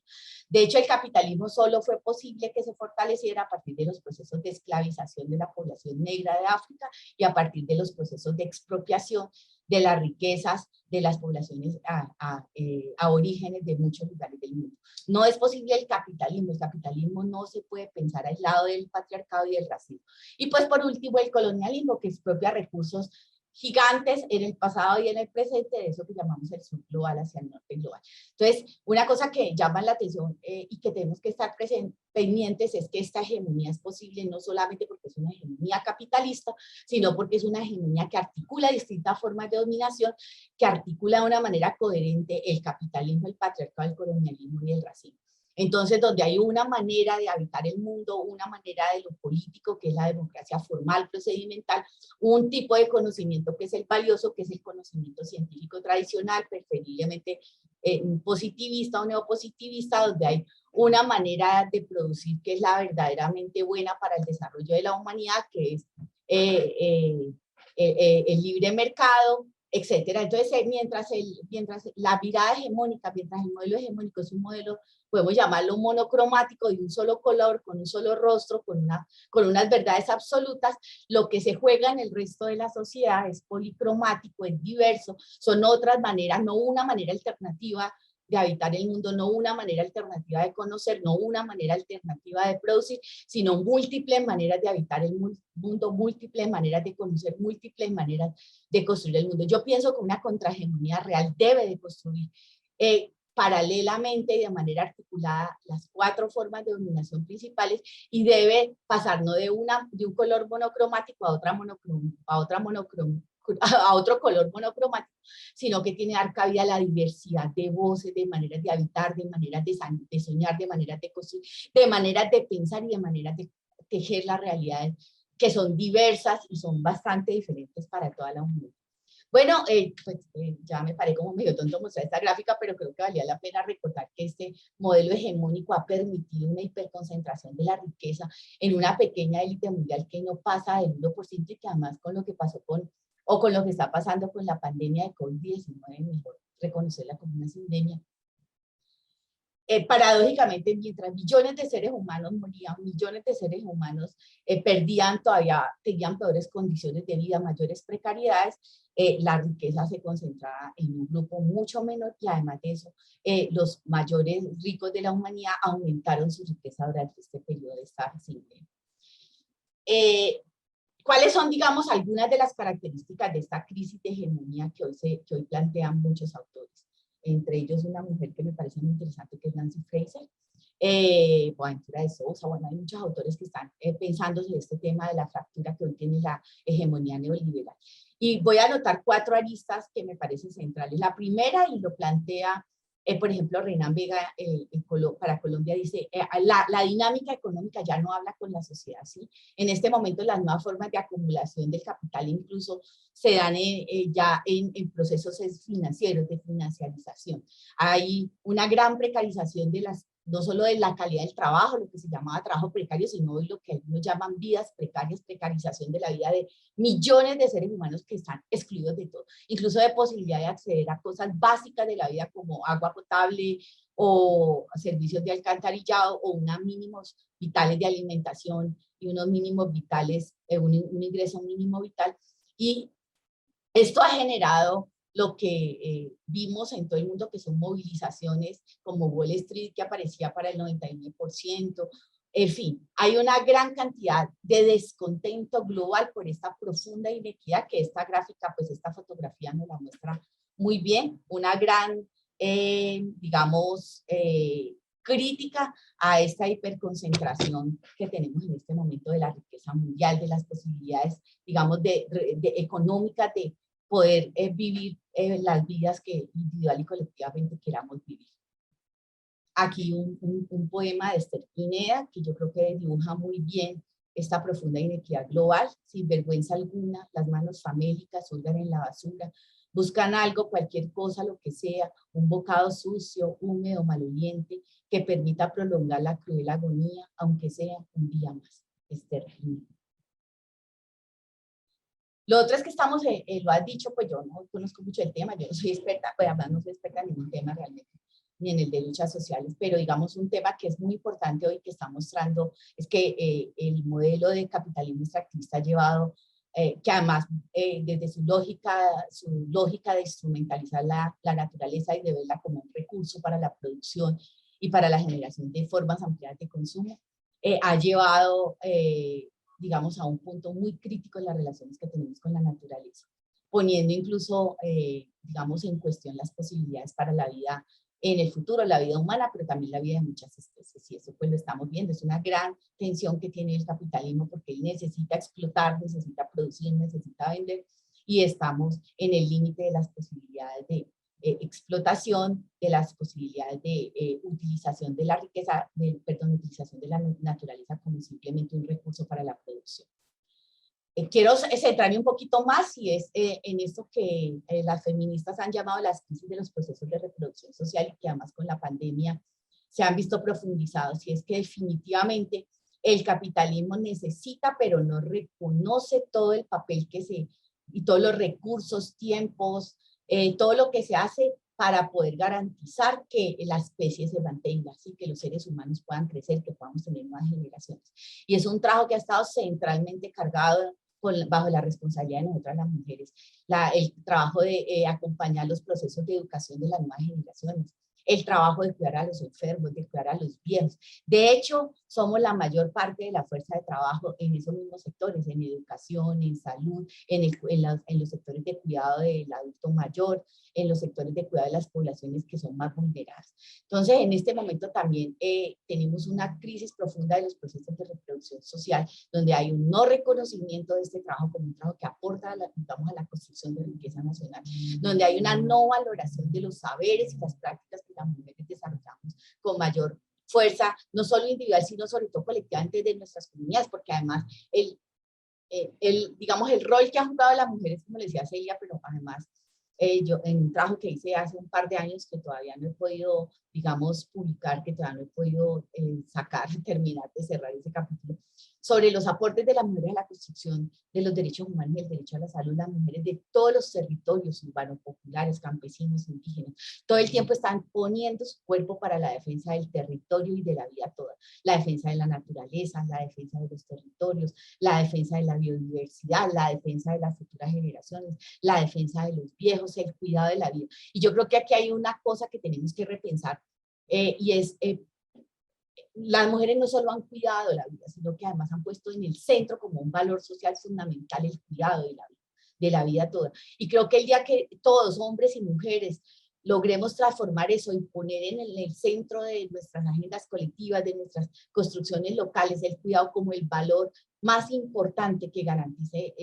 De hecho, el capitalismo solo fue posible que se fortaleciera a partir de los procesos de esclavización de la población negra de África y a partir de los procesos de expropiación de las riquezas de las poblaciones a orígenes de muchos lugares del mundo. No es posible el capitalismo no se puede pensar aislado del patriarcado y del racismo. Y pues por último el colonialismo, que expropia recursos gigantes en el pasado y en el presente de eso que llamamos el sur global hacia el norte global. Entonces, una cosa que llama la atención y que tenemos que estar pendientes es que esta hegemonía es posible no solamente porque es una hegemonía capitalista, sino porque es una hegemonía que articula distintas formas de dominación, que articula de una manera coherente el capitalismo, el patriarcado, el colonialismo y el racismo. Entonces, donde hay una manera de habitar el mundo, una manera de lo político, que es la democracia formal, procedimental, un tipo de conocimiento que es el valioso, que es el conocimiento científico tradicional, preferiblemente positivista o neopositivista, donde hay una manera de producir que es la verdaderamente buena para el desarrollo de la humanidad, que es el libre mercado, etcétera. Entonces, mientras la mirada hegemónica, mientras el modelo hegemónico es un modelo, podemos llamarlo monocromático, de un solo color, con un solo rostro, con unas verdades absolutas, lo que se juega en el resto de la sociedad es policromático, es diverso, son otras maneras, no una manera alternativa de habitar el mundo, no una manera alternativa de conocer, no una manera alternativa de producir, sino múltiples maneras de habitar el mundo, múltiples maneras de conocer, múltiples maneras de construir el mundo. Yo pienso que una contrahegemonía real debe de construir paralelamente y de manera articulada las 4 formas de dominación principales y debe pasar no de un color monocromático a otro color monocromático, sino que tiene que dar cabida a la diversidad de voces, de maneras de habitar, de maneras de soñar, de maneras de construir, de maneras de pensar y de maneras de tejer las realidades que son diversas y son bastante diferentes para toda la humanidad. Bueno, ya me paré como medio tonto mostrar esta gráfica, pero creo que valía la pena recordar que este modelo hegemónico ha permitido una hiperconcentración de la riqueza en una pequeña élite mundial que no pasa del 1% y que además con lo que pasó con lo que está pasando con la pandemia de COVID-19, mejor reconocerla como una pandemia. Paradójicamente, mientras millones de seres humanos morían, millones de seres humanos tenían peores condiciones de vida, mayores precariedades, la riqueza se concentraba en un grupo mucho menor y además de eso, los mayores ricos de la humanidad aumentaron su riqueza durante este periodo de estar sin dinero. ¿Cuáles son, digamos, algunas de las características de esta crisis de hegemonía que hoy plantean muchos autores? Entre ellos una mujer que me parece muy interesante, que es Nancy Fraser, Boaventura de Sousa, bueno, hay muchos autores que están pensando sobre este tema de la fractura que hoy tiene la hegemonía neoliberal. Y voy a anotar 4 aristas que me parecen centrales. La primera, y lo plantea, por ejemplo, Renan Vega para Colombia, dice, la dinámica económica ya no habla con la sociedad, ¿sí? En este momento las nuevas formas de acumulación del capital incluso se dan ya en procesos financieros, de financiarización. Hay una gran precarización no solo de la calidad del trabajo, lo que se llamaba trabajo precario, sino hoy lo que algunos llaman vidas precarias, precarización de la vida de millones de seres humanos que están excluidos de todo, incluso de posibilidad de acceder a cosas básicas de la vida como agua potable o servicios de alcantarillado o unos mínimos vitales de alimentación y unos mínimos vitales, un ingreso mínimo vital. Y esto ha generado lo que vimos en todo el mundo, que son movilizaciones como Wall Street, que aparecía para el 99%. En fin, hay una gran cantidad de descontento global por esta profunda inequidad, que esta gráfica, pues esta fotografía nos la muestra muy bien. Una gran, digamos, crítica a esta hiperconcentración que tenemos en este momento de la riqueza mundial, de las posibilidades, digamos, económicas de poder vivir las vidas que individual y colectivamente queramos vivir. Aquí un poema de Esther Pineda, que yo creo que dibuja muy bien esta profunda inequidad global. Sin vergüenza alguna, las manos famélicas hurgan en la basura, buscan algo, cualquier cosa, lo que sea, un bocado sucio, húmedo, maloliente, que permita prolongar la cruel agonía, aunque sea un día más. Esther Pineda. Lo otro es que estamos, lo has dicho, pues yo no conozco mucho el tema, yo no soy experta, pues además no soy experta en ningún tema realmente, ni en el de luchas sociales, pero digamos un tema que es muy importante hoy que está mostrando es que el modelo de capitalismo extractivista ha llevado, que además desde su lógica de instrumentalizar la naturaleza y de verla como un recurso para la producción y para la generación de formas ampliadas de consumo, ha llevado digamos, a un punto muy crítico en las relaciones que tenemos con la naturaleza, poniendo incluso, digamos, en cuestión las posibilidades para la vida en el futuro, la vida humana, pero también la vida de muchas especies, y eso pues lo estamos viendo, es una gran tensión que tiene el capitalismo, porque él necesita explotar, necesita producir, necesita vender, y estamos en el límite de las posibilidades de explotación, de las posibilidades de utilización de la riqueza, utilización de la naturaleza como simplemente un recurso para la producción. Quiero centrarme un poquito más y es en esto que las feministas han llamado las crisis de los procesos de reproducción social y que además con la pandemia se han visto profundizados, y es que definitivamente el capitalismo necesita pero no reconoce todo el papel y todos los recursos, tiempos, todo lo que se hace para poder garantizar que la especie se mantenga, así que los seres humanos puedan crecer, que podamos tener nuevas generaciones. Y es un trabajo que ha estado centralmente cargado bajo la responsabilidad de nosotras las mujeres, el trabajo de acompañar los procesos de educación de las nuevas generaciones, el trabajo de cuidar a los enfermos, de cuidar a los viejos. De hecho, somos la mayor parte de la fuerza de trabajo en esos mismos sectores, en educación, en salud, en los sectores de cuidado del adulto mayor, en los sectores de cuidado de las poblaciones que son más vulneradas. Entonces, en este momento también tenemos una crisis profunda de los procesos de reproducción social, donde hay un no reconocimiento de este trabajo como un trabajo que aporta a la construcción de riqueza nacional, donde hay una no valoración de los saberes y las prácticas que las mujeres desarrollamos con mayor fuerza, no solo individual, sino sobre todo colectivamente de nuestras comunidades, porque además digamos, el rol que han jugado las mujeres, como le decía Celia, pero además yo en un trabajo que hice hace un par de años que todavía no he podido, digamos, publicar, que todavía no he podido terminar de cerrar ese capítulo, sobre los aportes de las mujeres a la construcción de los derechos humanos y el derecho a la salud, las mujeres de todos los territorios urbanos, populares, campesinos, indígenas, todo el tiempo están poniendo su cuerpo para la defensa del territorio y de la vida toda, la defensa de la naturaleza, la defensa de los territorios, la defensa de la biodiversidad, la defensa de las futuras generaciones, la defensa de los viejos, el cuidado de la vida. Y yo creo que aquí hay una cosa que tenemos que repensar, y es, las mujeres no solo han cuidado la vida, sino que además han puesto en el centro como un valor social fundamental el cuidado de la vida toda. Y creo que el día que todos, hombres y mujeres, logremos transformar eso y poner en el centro de nuestras agendas colectivas, de nuestras construcciones locales, el cuidado como el valor más importante que garantice,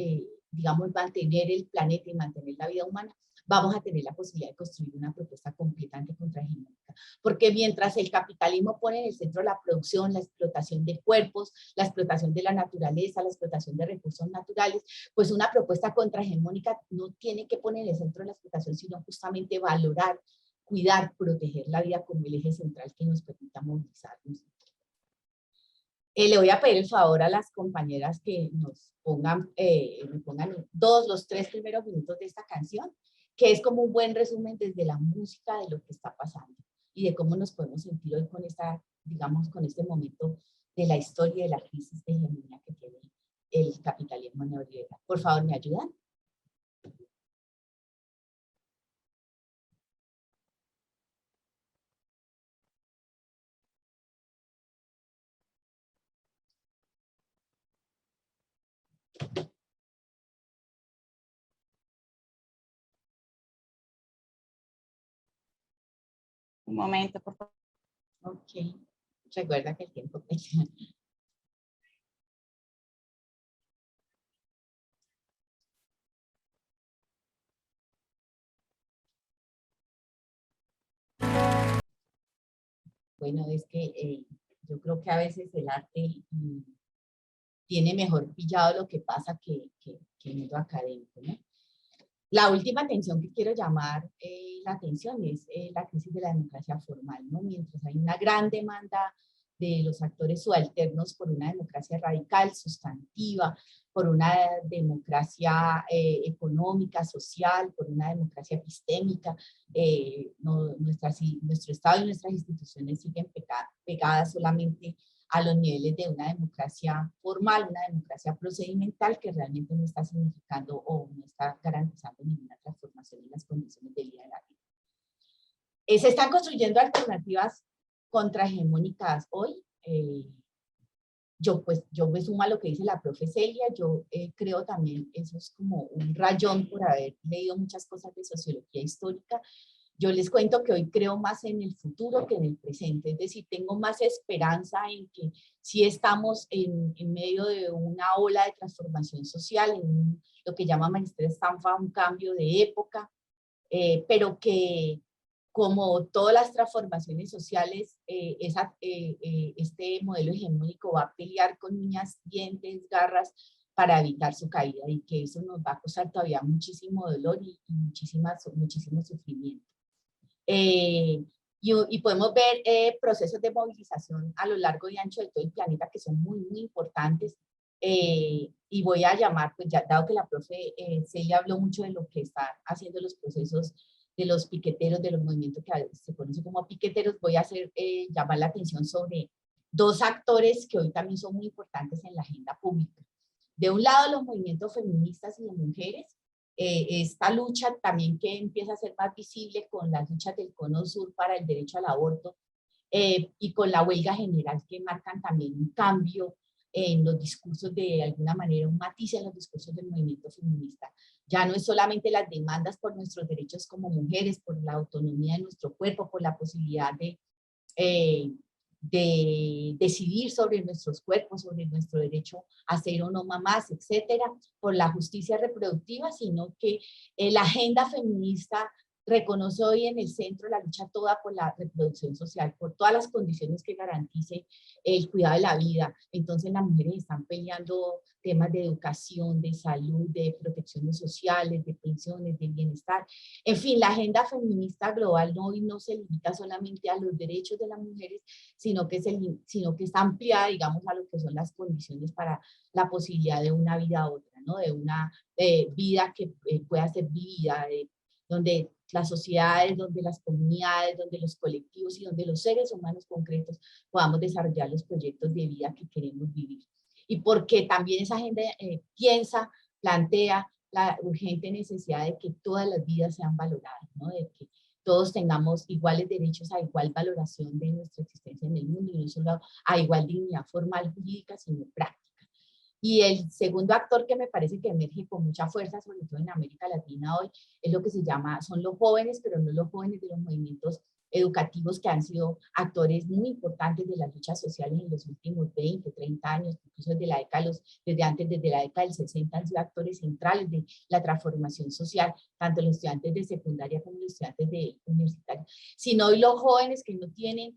digamos, mantener el planeta y mantener la vida humana, vamos a tener la posibilidad de construir una propuesta completamente contrahegemónica. Porque mientras el capitalismo pone en el centro la producción, la explotación de cuerpos, la explotación de la naturaleza, la explotación de recursos naturales, pues una propuesta contrahegemónica no tiene que poner en el centro la explotación, sino justamente valorar, cuidar, proteger la vida como el eje central que nos permita movilizarnos. Le voy a pedir el favor a las compañeras que nos pongan los 3 primeros minutos de esta canción, que es como un buen resumen desde la música de lo que está pasando y de cómo nos podemos sentir hoy con digamos, con este momento de la historia de la crisis de hegemonía que tiene el capitalismo neoliberal. Por favor, ¿me ayudan? Un momento, por favor. Ok. Recuerda que el tiempo pesa. Bueno, es que yo creo que a veces el arte tiene mejor pillado lo que pasa que el mundo académico, ¿no? La última tensión que quiero llamar la atención es la crisis de la democracia formal, ¿no? Mientras hay una gran demanda de los actores subalternos por una democracia radical, sustantiva, por una democracia económica, social, por una democracia epistémica. Nuestro Estado y nuestras instituciones siguen pegadas solamente a los niveles de una democracia formal, una democracia procedimental que realmente no está significando o no está garantizando ninguna transformación en las condiciones de vida de la vida. Se están construyendo alternativas contrahegemónicas hoy. Yo me sumo a lo que dice la profe Celia. Yo creo también, eso es como un rayón por haber leído muchas cosas de sociología histórica. Yo les cuento que hoy creo más en el futuro que en el presente, es decir, tengo más esperanza en que sí estamos en medio de una ola de transformación social, en lo que llama Maestre Stanfa un cambio de época, pero que como todas las transformaciones sociales, este modelo hegemónico va a pelear con uñas, dientes, garras para evitar su caída, y que eso nos va a costar todavía muchísimo dolor y muchísimo sufrimiento. Y podemos ver procesos de movilización a lo largo y ancho de todo el planeta que son muy, muy importantes. Y voy a llamar, pues ya dado que la profe Celia habló mucho de lo que están haciendo los procesos de los piqueteros, de los movimientos que se conocen como piqueteros, voy a llamar la atención sobre dos actores que hoy también son muy importantes en la agenda pública. De un lado, los movimientos feministas y de mujeres, esta lucha también que empieza a ser más visible con las luchas del Cono Sur para el derecho al aborto, y con la huelga general, que marcan también un cambio en los discursos, de alguna manera un matiz en los discursos del movimiento feminista. Ya no es solamente las demandas por nuestros derechos como mujeres, por la autonomía de nuestro cuerpo, por la posibilidad de decidir sobre nuestros cuerpos, sobre nuestro derecho a ser o no mamás, etcétera, por la justicia reproductiva, sino que la agenda feminista reconoce hoy en el centro la lucha toda por la reproducción social, por todas las condiciones que garantice el cuidado de la vida. Entonces las mujeres están peleando temas de educación, de salud, de protecciones sociales, de pensiones, de bienestar. En fin, la agenda feminista global hoy no se limita solamente a los derechos de las mujeres, sino que está ampliada, digamos, a lo que son las condiciones para la posibilidad de una vida a otra, ¿no? De una vida que pueda ser vivida, donde las sociedades, donde las comunidades, donde los colectivos y donde los seres humanos concretos podamos desarrollar los proyectos de vida que queremos vivir. Y porque también esa agenda plantea la urgente necesidad de que todas las vidas sean valoradas, ¿no? De que todos tengamos iguales derechos a igual valoración de nuestra existencia en el mundo, y no solo a igual dignidad formal jurídica, sino práctica. Y el segundo actor que me parece que emerge con mucha fuerza, sobre todo en América Latina hoy, es lo que son los jóvenes, pero no los jóvenes de los movimientos educativos, que han sido actores muy importantes de las luchas sociales en los últimos 20, 30 años, incluso desde la década del 60 han sido actores centrales de la transformación social, tanto los estudiantes de secundaria como los estudiantes de universitaria. Sino hoy los jóvenes que no tienen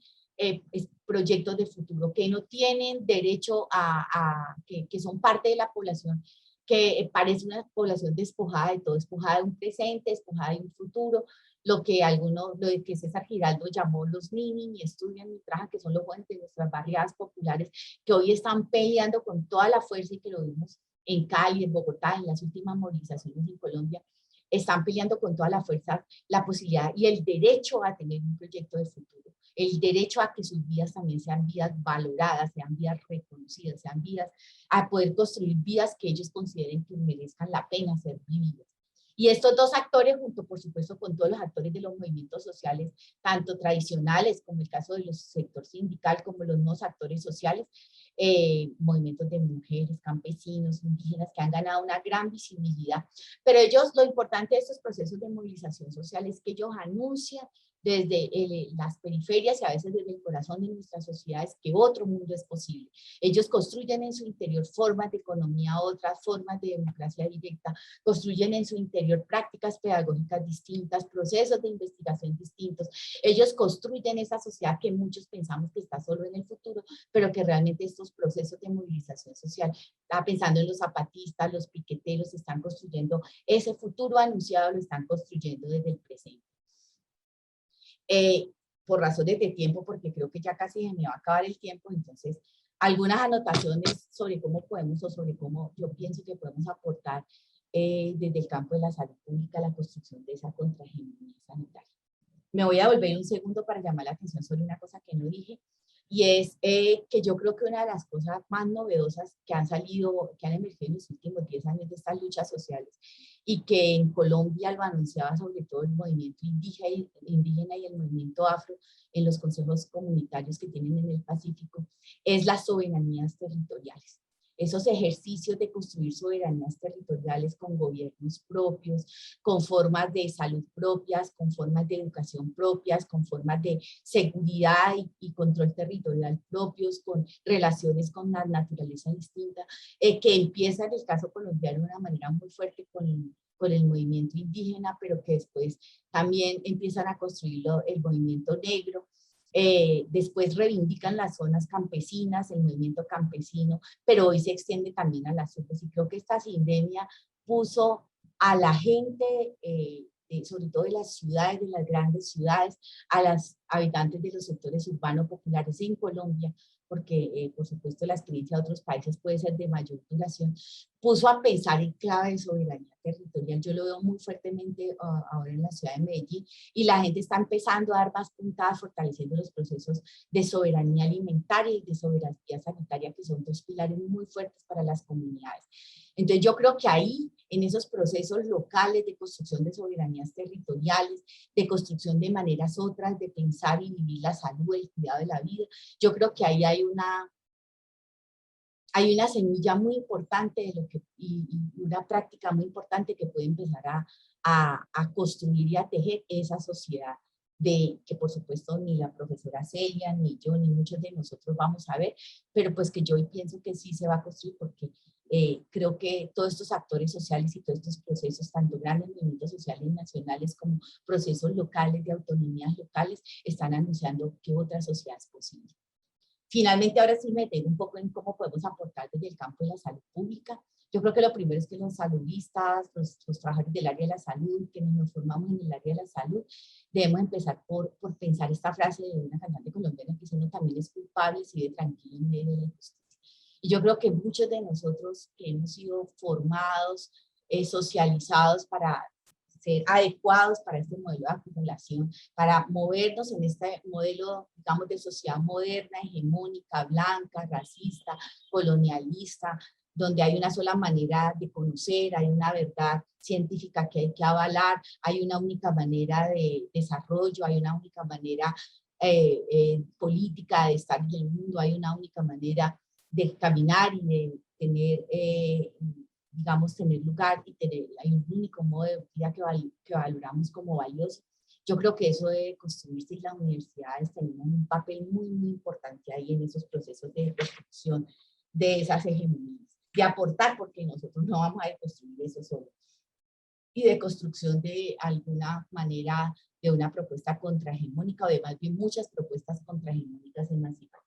proyectos de futuro, que no tienen derecho que son parte de la población, que parece una población despojada de todo, despojada de un presente, despojada de un futuro, lo que César Giraldo llamó los ni estudian ni trabajan, que son los jóvenes de nuestras barriadas populares, que hoy están peleando con toda la fuerza, y que lo vimos en Cali, en Bogotá, en las últimas movilizaciones en Colombia, están peleando con toda la fuerza la posibilidad y el derecho a tener un proyecto de futuro, el derecho a que sus vidas también sean vidas valoradas, sean vidas reconocidas, sean vidas, a poder construir vidas que ellos consideren que merezcan la pena ser vividas. Y estos dos actores, junto por supuesto con todos los actores de los movimientos sociales, tanto tradicionales como el caso de los sectores sindical, como los nuevos actores sociales, movimientos de mujeres, campesinos, indígenas, que han ganado una gran visibilidad. Pero lo importante de estos procesos de movilización social es que ellos anuncian desde las periferias y a veces desde el corazón de nuestras sociedades que otro mundo es posible. Ellos construyen en su interior formas de economía, otras formas de democracia directa, construyen en su interior prácticas pedagógicas distintas, procesos de investigación distintos. Ellos construyen esa sociedad que muchos pensamos que está solo en el futuro, pero que realmente estos procesos de movilización social, pensando en los zapatistas, los piqueteros, están construyendo ese futuro anunciado, lo están construyendo desde el presente. por razones de tiempo, porque creo que ya casi se me va a acabar el tiempo, entonces algunas anotaciones sobre cómo podemos o sobre cómo yo pienso que podemos aportar desde el campo de la salud pública a la construcción de esa contrahegemonía sanitaria. Me voy a volver un segundo para llamar la atención sobre una cosa que no dije, y es que yo creo que una de las cosas más novedosas que han salido, que han emergido en los últimos 10 años de estas luchas sociales, y que en Colombia lo anunciaba sobre todo el movimiento indígena y el movimiento afro en los consejos comunitarios que tienen en el Pacífico, es las soberanías territoriales. Esos ejercicios de construir soberanías territoriales con gobiernos propios, con formas de salud propias, con formas de educación propias, con formas de seguridad y control territorial propios, con relaciones con la naturaleza distinta, que empieza en el caso colombiano de una manera muy fuerte con el movimiento indígena, pero que después también empiezan a construirlo el movimiento negro. Después reivindican las zonas campesinas, el movimiento campesino, pero hoy se extiende también a las urbes. Y creo que esta sindemia puso a la gente, sobre todo de las ciudades, de las grandes ciudades, a las habitantes de los sectores urbanos populares en Colombia, porque por supuesto la experiencia de otros países puede ser de mayor duración, puso a pensar en clave de soberanía territorial. Yo lo veo muy fuertemente ahora en la ciudad de Medellín, y la gente está empezando a dar más puntadas, fortaleciendo los procesos de soberanía alimentaria y de soberanía sanitaria, que son dos pilares muy fuertes para las comunidades. Entonces yo creo que ahí, en esos procesos locales de construcción de soberanías territoriales, de construcción de maneras otras de pensar y vivir la salud, el cuidado de la vida, yo creo que ahí hay una semilla muy importante de lo que, y una práctica muy importante que puede empezar a construir y a tejer esa sociedad de que por supuesto ni la profesora Celia, ni yo, ni muchos de nosotros vamos a ver, pero pues que yo hoy pienso que sí se va a construir, porque creo que todos estos actores sociales y todos estos procesos, tanto grandes movimientos sociales nacionales como procesos locales de autonomías locales, están anunciando que otra sociedad es posible. Finalmente, ahora sí me detengo un poco en cómo podemos aportar desde el campo de la salud pública. Yo creo que lo primero es que los saludistas, los trabajadores del área de la salud, quienes nos formamos en el área de la salud, debemos empezar por pensar esta frase de una cantante colombiana que dice: uno también es culpable si vive tranquilo en medio de la injusticia. Y yo creo que muchos de nosotros que hemos sido formados, socializados para ser adecuados para este modelo de acumulación, para movernos en este modelo, digamos, de sociedad moderna, hegemónica, blanca, racista, colonialista, donde hay una sola manera de conocer, hay una verdad científica que hay que avalar, hay una única manera de desarrollo, hay una única manera política de estar en el mundo, hay una única manera de caminar y de tener, digamos, tener lugar, y hay un único modo de vida que valoramos como valioso. Yo creo que eso debe construirse, y las universidades tenemos un papel muy, muy importante ahí en esos procesos de construcción de esas hegemonías, de aportar, porque nosotros no vamos a construir eso solo, y de construcción de alguna manera de una propuesta contrahegemónica, o de más bien muchas propuestas contrahegemónicas emancipatorias.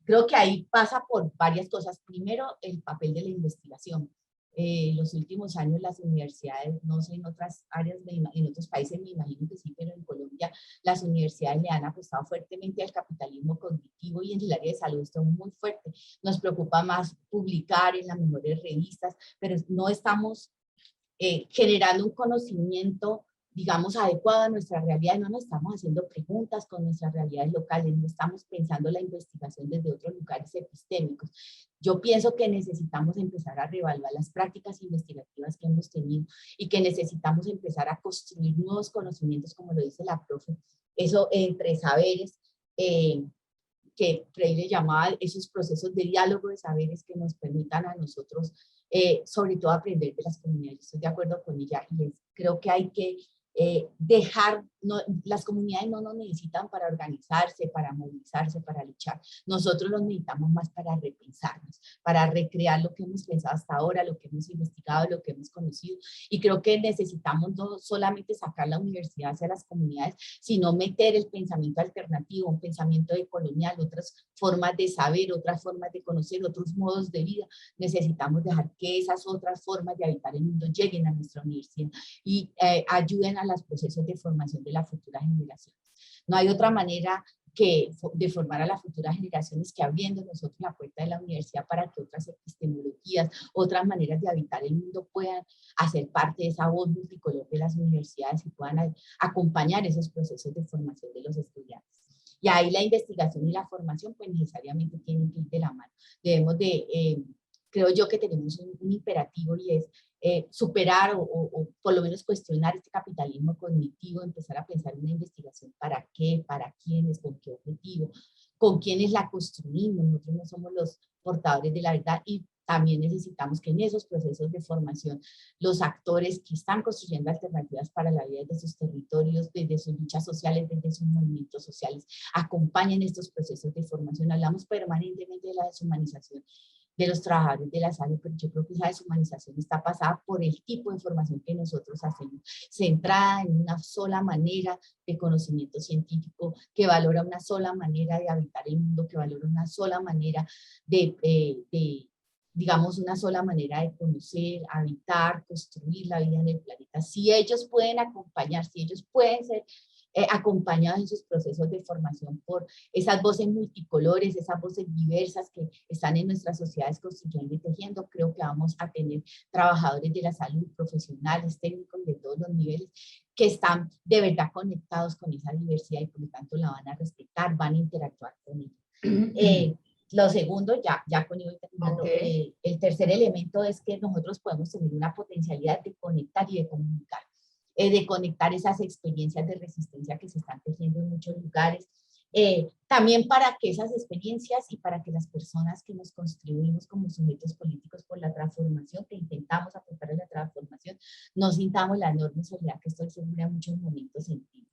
Creo que ahí pasa por varias cosas. Primero, el papel de la investigación. En los últimos años las universidades, no sé, en otras áreas, en otros países me imagino que sí, pero en Colombia las universidades le han apostado fuertemente al capitalismo cognitivo, y en el área de salud está muy fuerte. Nos preocupa más publicar en las mejores revistas, pero no estamos generando un conocimiento, digamos, adecuado a nuestra realidad. No nos estamos haciendo preguntas con nuestras realidades locales, no estamos pensando la investigación desde otros lugares epistémicos. Yo pienso que necesitamos empezar a reevaluar las prácticas investigativas que hemos tenido, y que necesitamos empezar a construir nuevos conocimientos, como lo dice la profe, eso entre saberes, que Freire llamaba esos procesos de diálogo de saberes que nos permitan a nosotros, sobre todo, aprender de las comunidades. Estoy de acuerdo con ella, y creo que hay que las comunidades no nos necesitan para organizarse, para movilizarse, para luchar. Nosotros los necesitamos más para repensarnos, para recrear lo que hemos pensado hasta ahora, lo que hemos investigado, lo que hemos conocido. Y creo que necesitamos no solamente sacar la universidad hacia las comunidades, sino meter el pensamiento alternativo, un pensamiento decolonial, otras formas de saber, otras formas de conocer, otros modos de vida. Necesitamos dejar que esas otras formas de habitar el mundo lleguen a nuestra universidad y ayuden a los procesos de formación de la futura generación. No hay otra manera de formar a las futuras generaciones que abriendo nosotros la puerta de la universidad para que otras epistemologías, otras maneras de habitar el mundo puedan hacer parte de esa voz multicolor de las universidades y puedan acompañar esos procesos de formación de los estudiantes. Y ahí la investigación y la formación pues necesariamente tienen que ir de la mano. Debemos de, creo yo que tenemos un imperativo y es superar o por lo menos cuestionar este capitalismo cognitivo, empezar a pensar en una investigación para qué, para quiénes, con qué objetivo, con quiénes la construimos. Nosotros no somos los portadores de la verdad y también necesitamos que en esos procesos de formación los actores que están construyendo alternativas para la vida de sus territorios, desde sus luchas sociales, desde sus movimientos sociales, acompañen estos procesos de formación. Hablamos permanentemente de la deshumanización de los trabajadores de la salud, pero yo creo que esa deshumanización está pasada por el tipo de formación que nosotros hacemos, centrada en una sola manera de conocimiento científico, que valora una sola manera de habitar el mundo, que valora una sola manera digamos, una sola manera de conocer, habitar, construir la vida en el planeta. Si ellos pueden acompañar, si ellos pueden ser acompañados en sus procesos de formación por esas voces multicolores, esas voces diversas que están en nuestras sociedades construyendo y tejiendo, creo que vamos a tener trabajadores de la salud, profesionales, técnicos de todos los niveles, que están de verdad conectados con esa diversidad y por lo tanto la van a respetar, van a interactuar con ella. Lo segundo, ya con ello terminando, el tercer elemento es que nosotros podemos tener una potencialidad de conectar y de comunicar, de conectar esas experiencias de resistencia que se están tejiendo en muchos lugares, también para que esas experiencias y para que las personas que nos constituimos como sujetos políticos por la transformación, que intentamos aportar a la transformación, nos sintamos la enorme soledad que estoy segura en muchos momentos sentimos.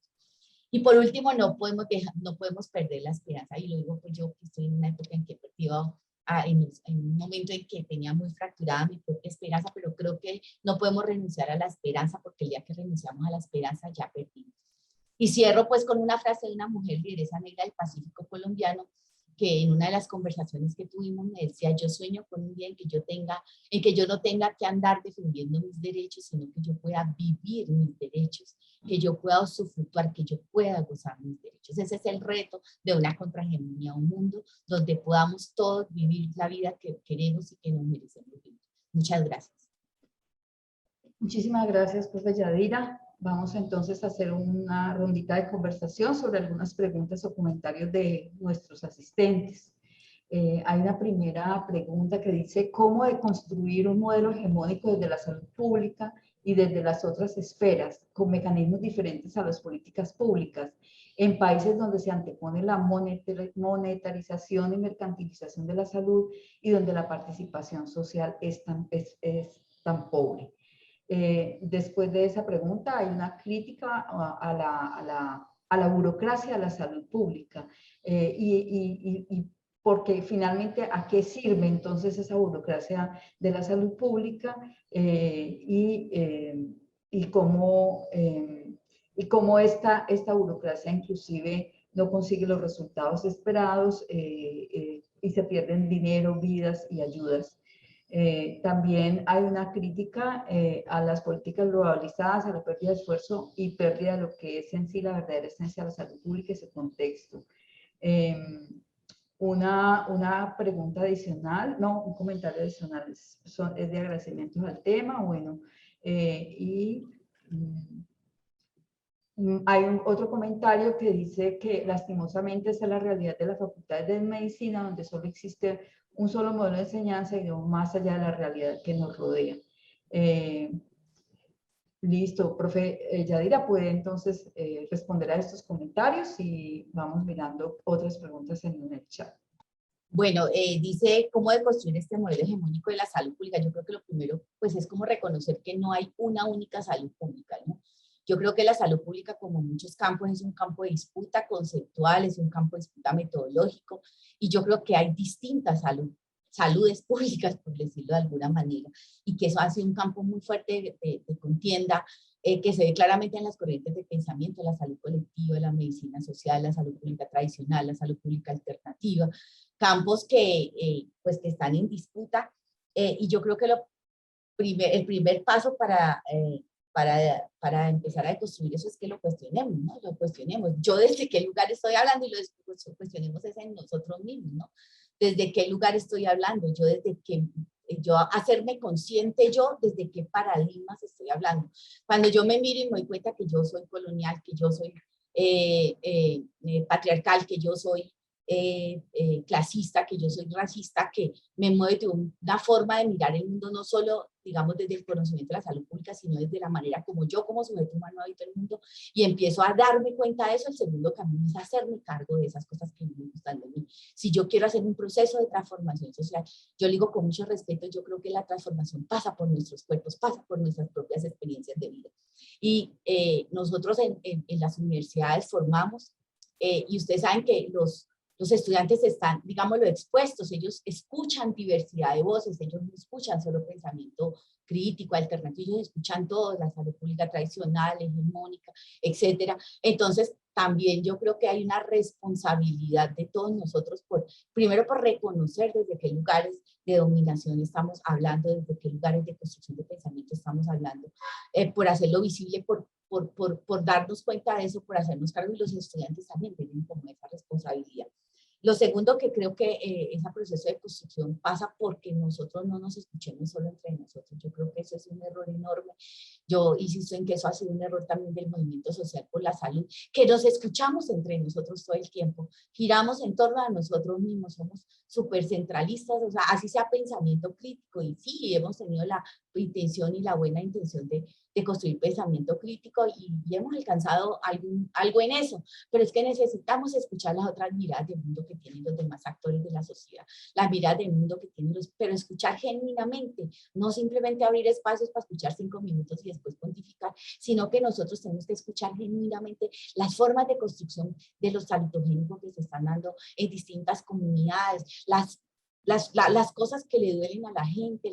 Y por último, no podemos perder la esperanza, y lo digo pues yo que estoy en una época en que he perdido, en un momento en que tenía muy fracturada mi propia esperanza, pero creo que no podemos renunciar a la esperanza, porque el día que renunciamos a la esperanza ya perdimos. Y cierro pues con una frase de una mujer lideresa negra del Pacífico colombiano, que en una de las conversaciones que tuvimos me decía: yo sueño con un día en que yo no tenga que andar defendiendo mis derechos, sino que yo pueda vivir mis derechos, que yo pueda usufructuar, que yo pueda gozar mis derechos. Ese es el reto de una contrahegemonía, un mundo donde podamos todos vivir la vida que queremos y que nos merecemos vivir. Muchas gracias. Muchísimas gracias, profe Yadira. Vamos entonces a hacer una rondita de conversación sobre algunas preguntas o comentarios de nuestros asistentes. Hay una primera pregunta que dice: ¿cómo deconstruir un modelo hegemónico desde la salud pública y desde las otras esferas, con mecanismos diferentes a las políticas públicas, en países donde se antepone la monetarización y mercantilización de la salud y donde la participación social es tan pobre? Después de esa pregunta hay una crítica a la burocracia de la salud pública, porque finalmente ¿a qué sirve entonces esa burocracia de la salud pública? Y cómo esta burocracia inclusive no consigue los resultados esperados, y se pierden dinero, vidas y ayudas. También hay una crítica a las políticas globalizadas, a la pérdida de esfuerzo y pérdida de lo que es en sí la verdadera esencia de la salud pública y ese contexto. Una pregunta adicional, no, un comentario adicional, es de agradecimientos al tema, bueno, hay otro comentario que dice que lastimosamente esa es la realidad de las facultades de medicina, donde solo existe un solo modelo de enseñanza y no más allá de la realidad que nos rodea. Listo, profe Yadira, puede entonces responder a estos comentarios y vamos mirando otras preguntas en el chat. Bueno, dice cómo deconstruir este modelo hegemónico de la salud pública. Yo creo que lo primero pues es como reconocer que no hay una única salud pública, ¿no? Yo creo que la salud pública, como muchos campos, es un campo de disputa conceptual, es un campo de disputa metodológico, y yo creo que hay distintas saludes públicas, por decirlo de alguna manera, y que eso hace un campo muy fuerte de contienda, que se ve claramente en las corrientes de pensamiento: la salud colectiva, la medicina social, la salud pública tradicional, la salud pública alternativa, campos que están en disputa, y yo creo que el primer paso para para empezar a construir eso es que lo cuestionemos, ¿no? Lo cuestionemos. Yo desde qué lugar estoy hablando y lo cuestionemos es en nosotros mismos, ¿no? Desde qué lugar estoy hablando, yo hacerme consciente yo desde qué paradigmas estoy hablando. Cuando yo me miro y me doy cuenta que yo soy colonial, que yo soy patriarcal, que yo soy clasista, que yo soy racista, que me mueve de una forma de mirar el mundo, no solo, digamos, desde el conocimiento de la salud pública, sino desde la manera como yo, como sujeto humano, habito el mundo, y empiezo a darme cuenta de eso. El segundo camino es hacerme cargo de esas cosas que no me gustan de mí. Si yo quiero hacer un proceso de transformación social, yo digo con mucho respeto, yo creo que la transformación pasa por nuestros cuerpos, pasa por nuestras propias experiencias de vida. Y nosotros en las universidades formamos, y ustedes saben que los estudiantes están, digámoslo, expuestos, ellos escuchan diversidad de voces, ellos no escuchan solo pensamiento crítico, alternativo, ellos escuchan todo, la salud pública tradicional, hegemónica, etcétera. Entonces, también yo creo que hay una responsabilidad de todos nosotros, primero por reconocer desde qué lugares de dominación estamos hablando, desde qué lugares de construcción de pensamiento estamos hablando, por hacerlo visible, por darnos cuenta de eso, por hacernos cargo, y los estudiantes también tienen como esa responsabilidad. Lo segundo, que creo que ese proceso de construcción pasa porque nosotros no nos escuchemos solo entre nosotros. Yo creo que eso es un error enorme. Yo insisto en que eso ha sido un error también del movimiento social por la salud, que nos escuchamos entre nosotros todo el tiempo, giramos en torno a nosotros mismos, somos súper centralistas, o sea, así sea pensamiento crítico, y sí, hemos tenido la intención y la buena intención de construir pensamiento crítico, y hemos alcanzado algo en eso, pero es que necesitamos escuchar las otras miradas del mundo que tienen los demás actores de la sociedad, las miradas del mundo que tienen pero escuchar genuinamente, no simplemente abrir espacios para escuchar 5 minutos y después pontificar, sino que nosotros tenemos que escuchar genuinamente las formas de construcción de los salutogénicos que se están dando en distintas comunidades, las cosas que le duelen a la gente,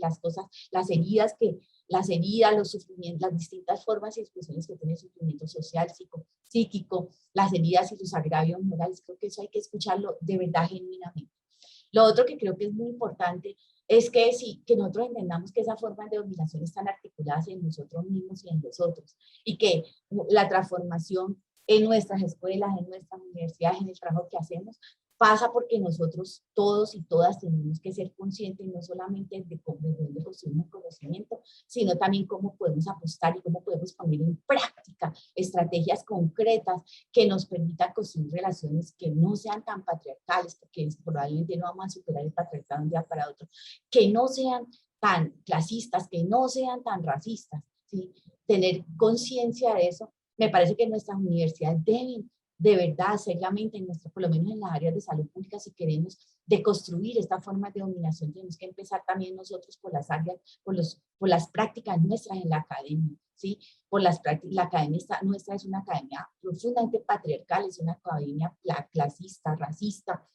las heridas, los sufrimientos, las distintas formas y expresiones que tiene el sufrimiento social, psíquico, las heridas y los agravios morales. Creo que eso hay que escucharlo de verdad genuinamente. Lo otro que creo que es muy importante es que que nosotros entendamos que esas formas de dominación están articuladas en nosotros mismos y en los otros, y que la transformación en nuestras escuelas, en nuestras universidades, en el trabajo que hacemos, pasa porque nosotros todos y todas tenemos que ser conscientes no solamente de dónde construimos conocimiento, sino también cómo podemos apostar y cómo podemos poner en práctica estrategias concretas que nos permitan construir relaciones que no sean tan patriarcales, porque probablemente no vamos a superar el patriarcado de un día para otro, que no sean tan clasistas, que no sean tan racistas, ¿sí? Tener conciencia de eso. Me parece que nuestras universidades deben de verdad, seriamente, por lo menos en las áreas de salud pública, si queremos deconstruir esta forma de dominación, tenemos que empezar también nosotros por las áreas, por las prácticas nuestras en la academia, ¿sí? La academia nuestra es una academia profundamente patriarcal, es una academia clasista, racista.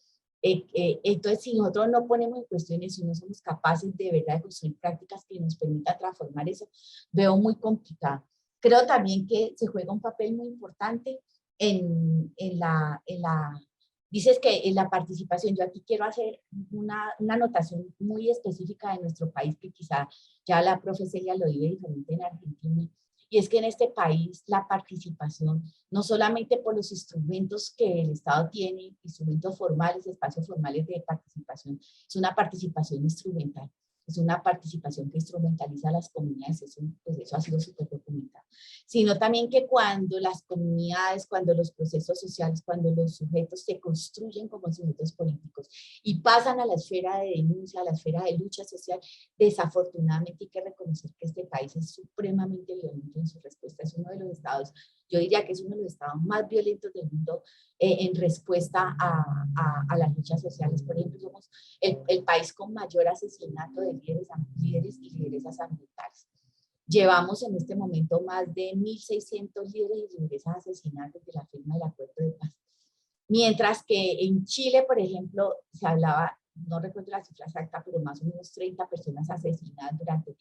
Entonces, si nosotros no ponemos en cuestión eso, si no somos capaces de verdad de construir prácticas que nos permitan transformar eso, veo muy complicado. Creo también que se juega un papel muy importante dices que en la participación. Yo aquí quiero hacer una anotación muy específica de nuestro país, que quizá ya la profe Celia lo vive diferente en Argentina, y es que en este país la participación, no solamente por los instrumentos que el Estado tiene, instrumentos formales, espacios formales de participación, es una participación instrumental. Es una participación que instrumentaliza a las comunidades, pues eso ha sido súper documentado. Sino también que cuando las comunidades, cuando los procesos sociales, cuando los sujetos se construyen como sujetos políticos y pasan a la esfera de denuncia, a la esfera de lucha social, desafortunadamente hay que reconocer que este país es supremamente violento en su respuesta. Es uno de los estados, yo diría que es uno de los estados más violentos del mundo en respuesta a las luchas sociales. Por ejemplo, somos el país con mayor asesinato de líderes y lideresas ambientales. Llevamos en este momento más de 1.600 líderes y lideresas asesinadas desde la firma del Acuerdo de Paz. Mientras que en Chile, por ejemplo, se hablaba, no recuerdo la cifra exacta, pero más o menos 30 personas asesinadas durante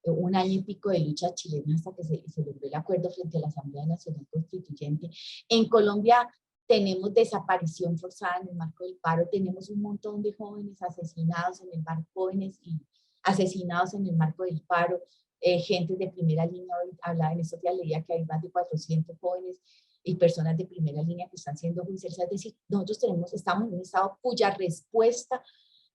un año y pico de lucha chilena hasta que se logró el acuerdo frente a la Asamblea Nacional Constituyente. En Colombia tenemos desaparición forzada en el marco del paro, tenemos un montón de jóvenes asesinados en el marco, jóvenes y asesinados en el marco del paro, gente de primera línea. Hoy hablaba en estos días, leía que hay más de 400 jóvenes y personas de primera línea que están siendo juicializadas. Es decir, nosotros estamos en un estado cuya respuesta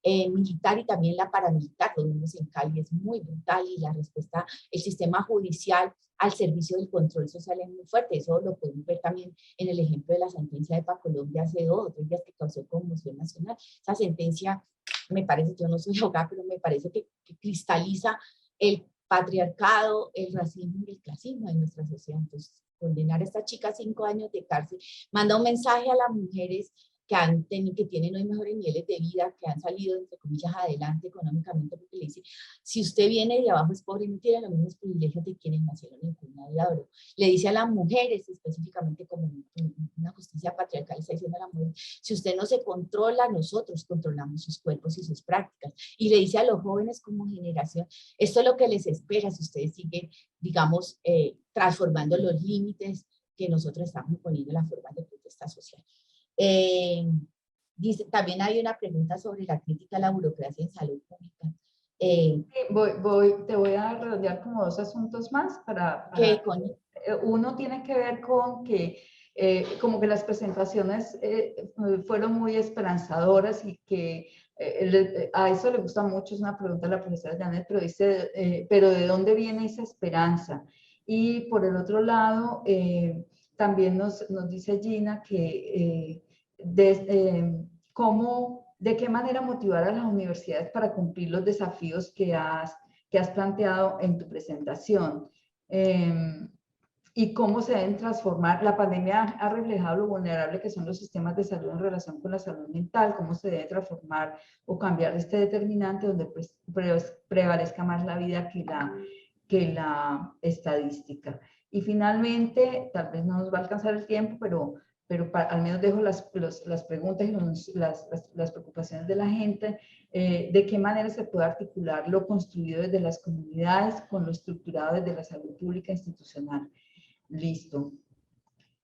militar y también la paramilitar, lo vimos en Cali, es muy brutal, y la respuesta, el sistema judicial al servicio del control social es muy fuerte. Eso lo podemos ver también en el ejemplo de la sentencia de Pacolombia hace 2 o 3 días que causó conmoción nacional. Esa sentencia, me parece, yo no soy abogada, pero me parece que cristaliza el patriarcado, el racismo y el clasismo de nuestra sociedad. Entonces, condenar a esta chica a 5 años de cárcel manda un mensaje a las mujeres que tienen hoy mejores niveles de vida, que han salido, entre comillas, adelante económicamente, porque le dice, si usted viene de abajo es pobre, no tiene los mismos privilegios de quienes nacieron en cuna de oro. Le dice a las mujeres, específicamente como una justicia patriarcal, está diciendo a las mujeres, si usted no se controla, nosotros controlamos sus cuerpos y sus prácticas. Y le dice a los jóvenes como generación, esto es lo que les espera si ustedes siguen, digamos, transformando los límites que nosotros estamos poniendo en las formas de protesta social. También hay una pregunta sobre la crítica a la burocracia en salud pública. Te voy a redondear como 2 asuntos más uno tiene que ver con que como que las presentaciones fueron muy esperanzadoras y que a eso le gusta mucho. Es una pregunta de la profesora Janet, pero dice, pero ¿de dónde viene esa esperanza? Y por el otro lado, también nos dice Gina que de qué manera motivar a las universidades para cumplir los desafíos que has planteado en tu presentación. Y cómo se deben transformar. La pandemia ha reflejado lo vulnerable que son los sistemas de salud en relación con la salud mental, cómo se debe transformar o cambiar este determinante donde prevalezca más la vida que la estadística. Y finalmente, tal vez no nos va a alcanzar el tiempo, pero al menos dejo las preguntas y las preocupaciones de la gente, de qué manera se puede articular lo construido desde las comunidades con lo estructurado desde la salud pública institucional. Listo.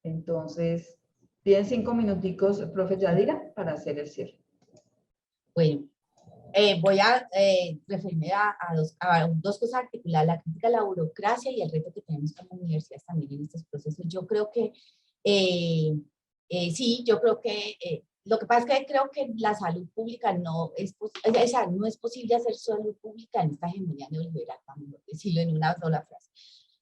Entonces, tienen 5 minuticos, profe Yadira, para hacer el cierre. Bueno, voy a referirme a dos cosas articuladas, la crítica a la burocracia y el reto que tenemos como universidades también en estos procesos. Yo creo que, sí, yo creo que, lo que pasa es que creo que la salud pública no es posible hacer salud pública en esta hegemonía neoliberal, vamos a decirlo en una sola frase.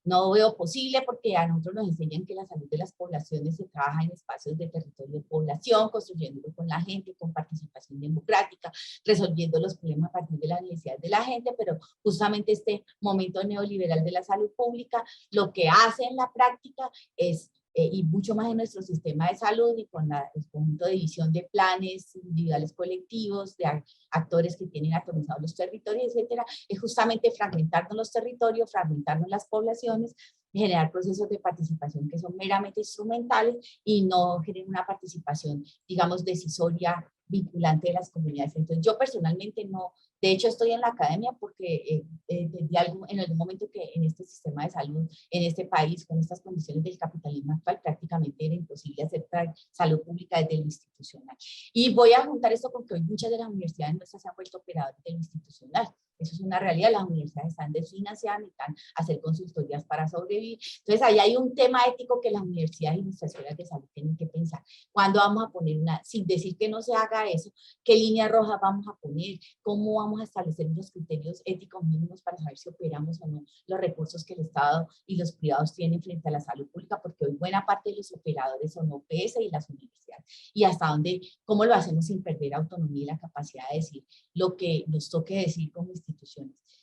No veo posible porque a nosotros nos enseñan que la salud de las poblaciones se trabaja en espacios de territorio de población, construyéndolo con la gente, con participación democrática, resolviendo los problemas a partir de las necesidades de la gente, pero justamente este momento neoliberal de la salud pública lo que hace en la práctica es y mucho más en nuestro sistema de salud y con el conjunto de división de planes individuales colectivos, de actores que tienen atomizados los territorios, etcétera, es justamente fragmentarnos los territorios, fragmentarnos las poblaciones, generar procesos de participación que son meramente instrumentales y no generan una participación, digamos, decisoria, vinculante de las comunidades. Entonces, yo personalmente no, de hecho estoy en la academia porque en algún momento que en este sistema de salud, en este país, con estas condiciones del capitalismo actual, prácticamente era imposible hacer salud pública desde lo institucional. Y voy a juntar esto con que hoy muchas de las universidades nuestras se han vuelto operadoras de lo institucional. Eso es una realidad, las universidades están desfinanciadas, necesitan hacer consultorías para sobrevivir. Entonces, ahí hay un tema ético que las universidades y nuestras escuelas de salud tienen que pensar. ¿Cuándo vamos a poner sin decir que no se haga eso, qué línea roja vamos a poner? ¿Cómo vamos a establecer unos criterios éticos mínimos para saber si operamos o no los recursos que el Estado y los privados tienen frente a la salud pública? Porque hoy buena parte de los operadores son OPS y las universidades. Y hasta dónde, cómo lo hacemos sin perder autonomía y la capacidad de decir lo que nos toque decir como instituciones.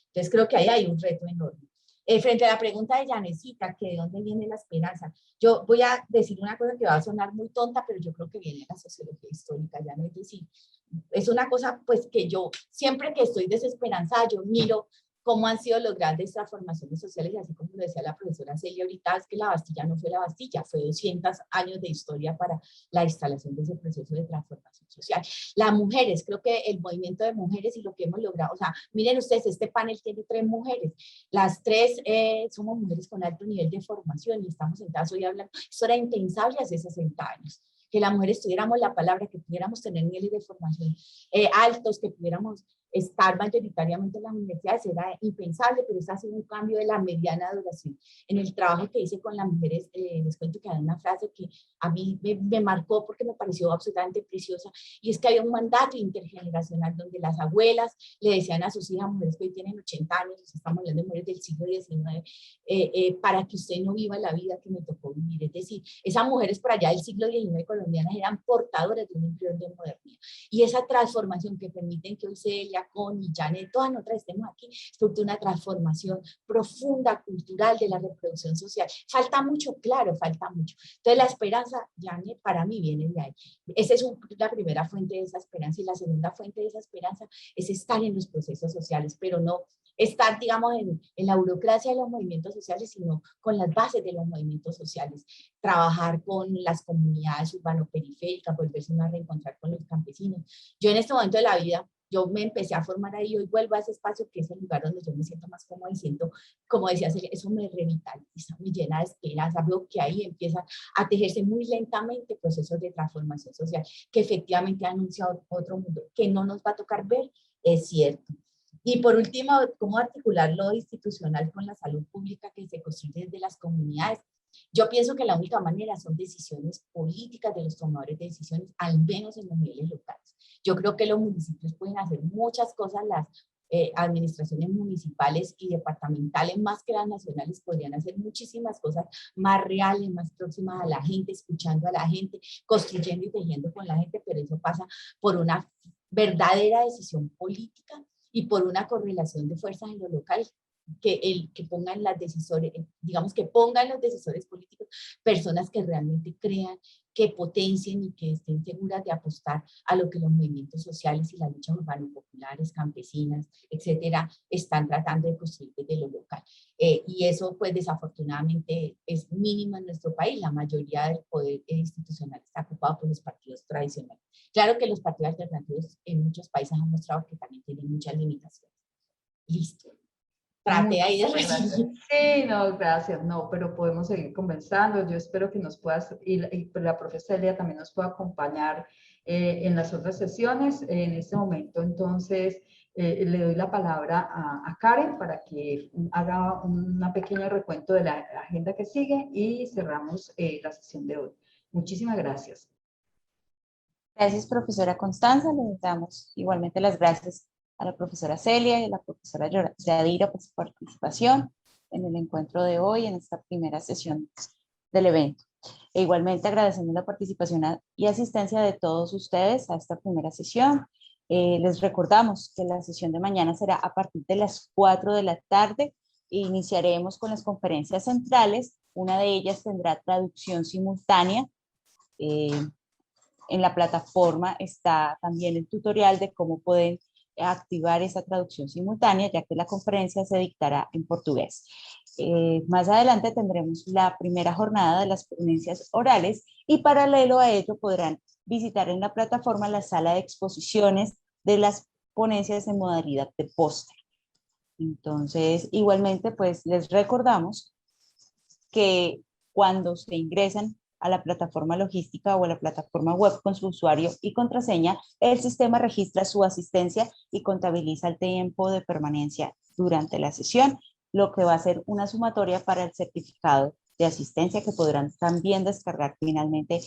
Entonces creo que ahí hay un reto enorme. Frente a la pregunta de Janecita, que de dónde viene la esperanza, yo voy a decir una cosa que va a sonar muy tonta, pero yo creo que viene de la sociología histórica, Janet, es una cosa pues que yo siempre que estoy desesperanzada, yo miro cómo han sido los grandes transformaciones sociales, y así como lo decía la profesora Celia ahorita, es que la Bastilla no fue la Bastilla, fue 200 años de historia para la instalación de ese proceso de transformación social. Las mujeres, creo que el movimiento de mujeres y lo que hemos logrado, o sea, miren ustedes, este panel tiene 3 mujeres, las 3 somos mujeres con alto nivel de formación y estamos sentadas hoy hablando, eso era impensable hace 60 años. Que las mujeres tuviéramos la palabra, que pudiéramos tener niveles de formación altos, que pudiéramos estar mayoritariamente en las universidades era impensable, pero eso ha sido un cambio de la mediana duración. En el trabajo que hice con las mujeres, les cuento que hay una frase que a mí me marcó porque me pareció absolutamente preciosa, y es que había un mandato intergeneracional donde las abuelas le decían a sus hijas, mujeres que hoy tienen 80 años, estamos hablando de mujeres del siglo XIX, para que usted no viva la vida que me tocó vivir. Es decir, esas mujeres por allá del siglo XIX colombianas eran portadoras de un embrión de modernidad. Y esa transformación que permiten que hoy Celia, Connie, Janet, todas nosotras estemos aquí, es producto de una transformación profunda, cultural, de la reproducción social. Falta mucho, claro, falta mucho. Entonces la esperanza, Janet, para mí viene de ahí. Esa es la primera fuente de esa esperanza, y la segunda fuente de esa esperanza es estar en los procesos sociales, pero no estar, digamos, en la burocracia de los movimientos sociales, sino con las bases de los movimientos sociales, trabajar con las comunidades urbano-periféricas, volverse a reencontrar con los campesinos. Yo en este momento de la vida, yo me empecé a formar ahí, hoy vuelvo a ese espacio que es el lugar donde yo me siento más cómoda y siento, como decía Celia, eso me revitaliza, me llena de esperanza, veo que ahí empiezan a tejerse muy lentamente procesos de transformación social, que efectivamente ha anunciado otro mundo, que no nos va a tocar ver, es cierto. Y por último, cómo articular lo institucional con la salud pública que se construye desde las comunidades. Yo pienso que la única manera son decisiones políticas de los tomadores de decisiones, al menos en los niveles locales. Yo creo que los municipios pueden hacer muchas cosas, las administraciones municipales y departamentales, más que las nacionales, podrían hacer muchísimas cosas más reales, más próximas a la gente, escuchando a la gente, construyendo y tejiendo con la gente, pero eso pasa por una verdadera decisión política y por una correlación de fuerzas en lo local, que pongan las decisores, digamos que pongan los decisores políticos personas que realmente crean, que potencien y que estén seguras de apostar a lo que los movimientos sociales y las luchas urbano-populares, campesinas, etcétera, están tratando de construir desde lo local. Y eso, pues, desafortunadamente es mínimo en nuestro país. La mayoría del poder institucional está ocupado por los partidos tradicionales. Claro que los partidos alternativos en muchos países han mostrado que también tienen muchas limitaciones. Listo. Traté ahí de resumir. Sí, no, gracias, no, pero podemos seguir conversando. Yo espero que nos puedas, y la profesora Celia también nos pueda acompañar en las otras sesiones. En este momento, entonces, le doy la palabra a Karen para que haga una pequeña recuento de la agenda que sigue y cerramos la sesión de hoy. Muchísimas gracias. Gracias, profesora Constanza. Le damos igualmente las gracias a la profesora Celia y a la profesora Yadira por su participación en el encuentro de hoy, en esta primera sesión del evento. E igualmente agradecemos la participación y asistencia de todos ustedes a esta primera sesión. Les recordamos que la sesión de mañana será a partir de las 4 de la tarde. Iniciaremos con las conferencias centrales. Una de ellas tendrá traducción simultánea. En la plataforma está también el tutorial de cómo pueden activar esa traducción simultánea, ya que la conferencia se dictará en portugués. Más adelante tendremos la primera jornada de las ponencias orales y paralelo a ello podrán visitar en la plataforma la sala de exposiciones de las ponencias en modalidad de póster. Entonces, igualmente, pues les recordamos que cuando se ingresan a la plataforma logística o a la plataforma web con su usuario y contraseña, el sistema registra su asistencia y contabiliza el tiempo de permanencia durante la sesión, lo que va a ser una sumatoria para el certificado de asistencia que podrán también descargar finalmente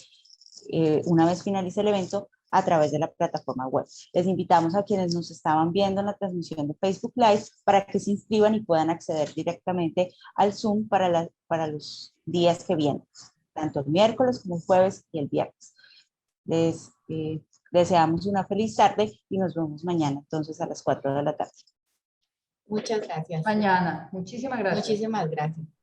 una vez finalice el evento a través de la plataforma web. Les invitamos a quienes nos estaban viendo en la transmisión de Facebook Live para que se inscriban y puedan acceder directamente al Zoom para los días que vienen, tanto el miércoles como el jueves y el viernes. Les deseamos una feliz tarde y nos vemos mañana entonces a las 4 de la tarde. Muchas gracias. Mañana. Muchísimas gracias. Muchísimas gracias.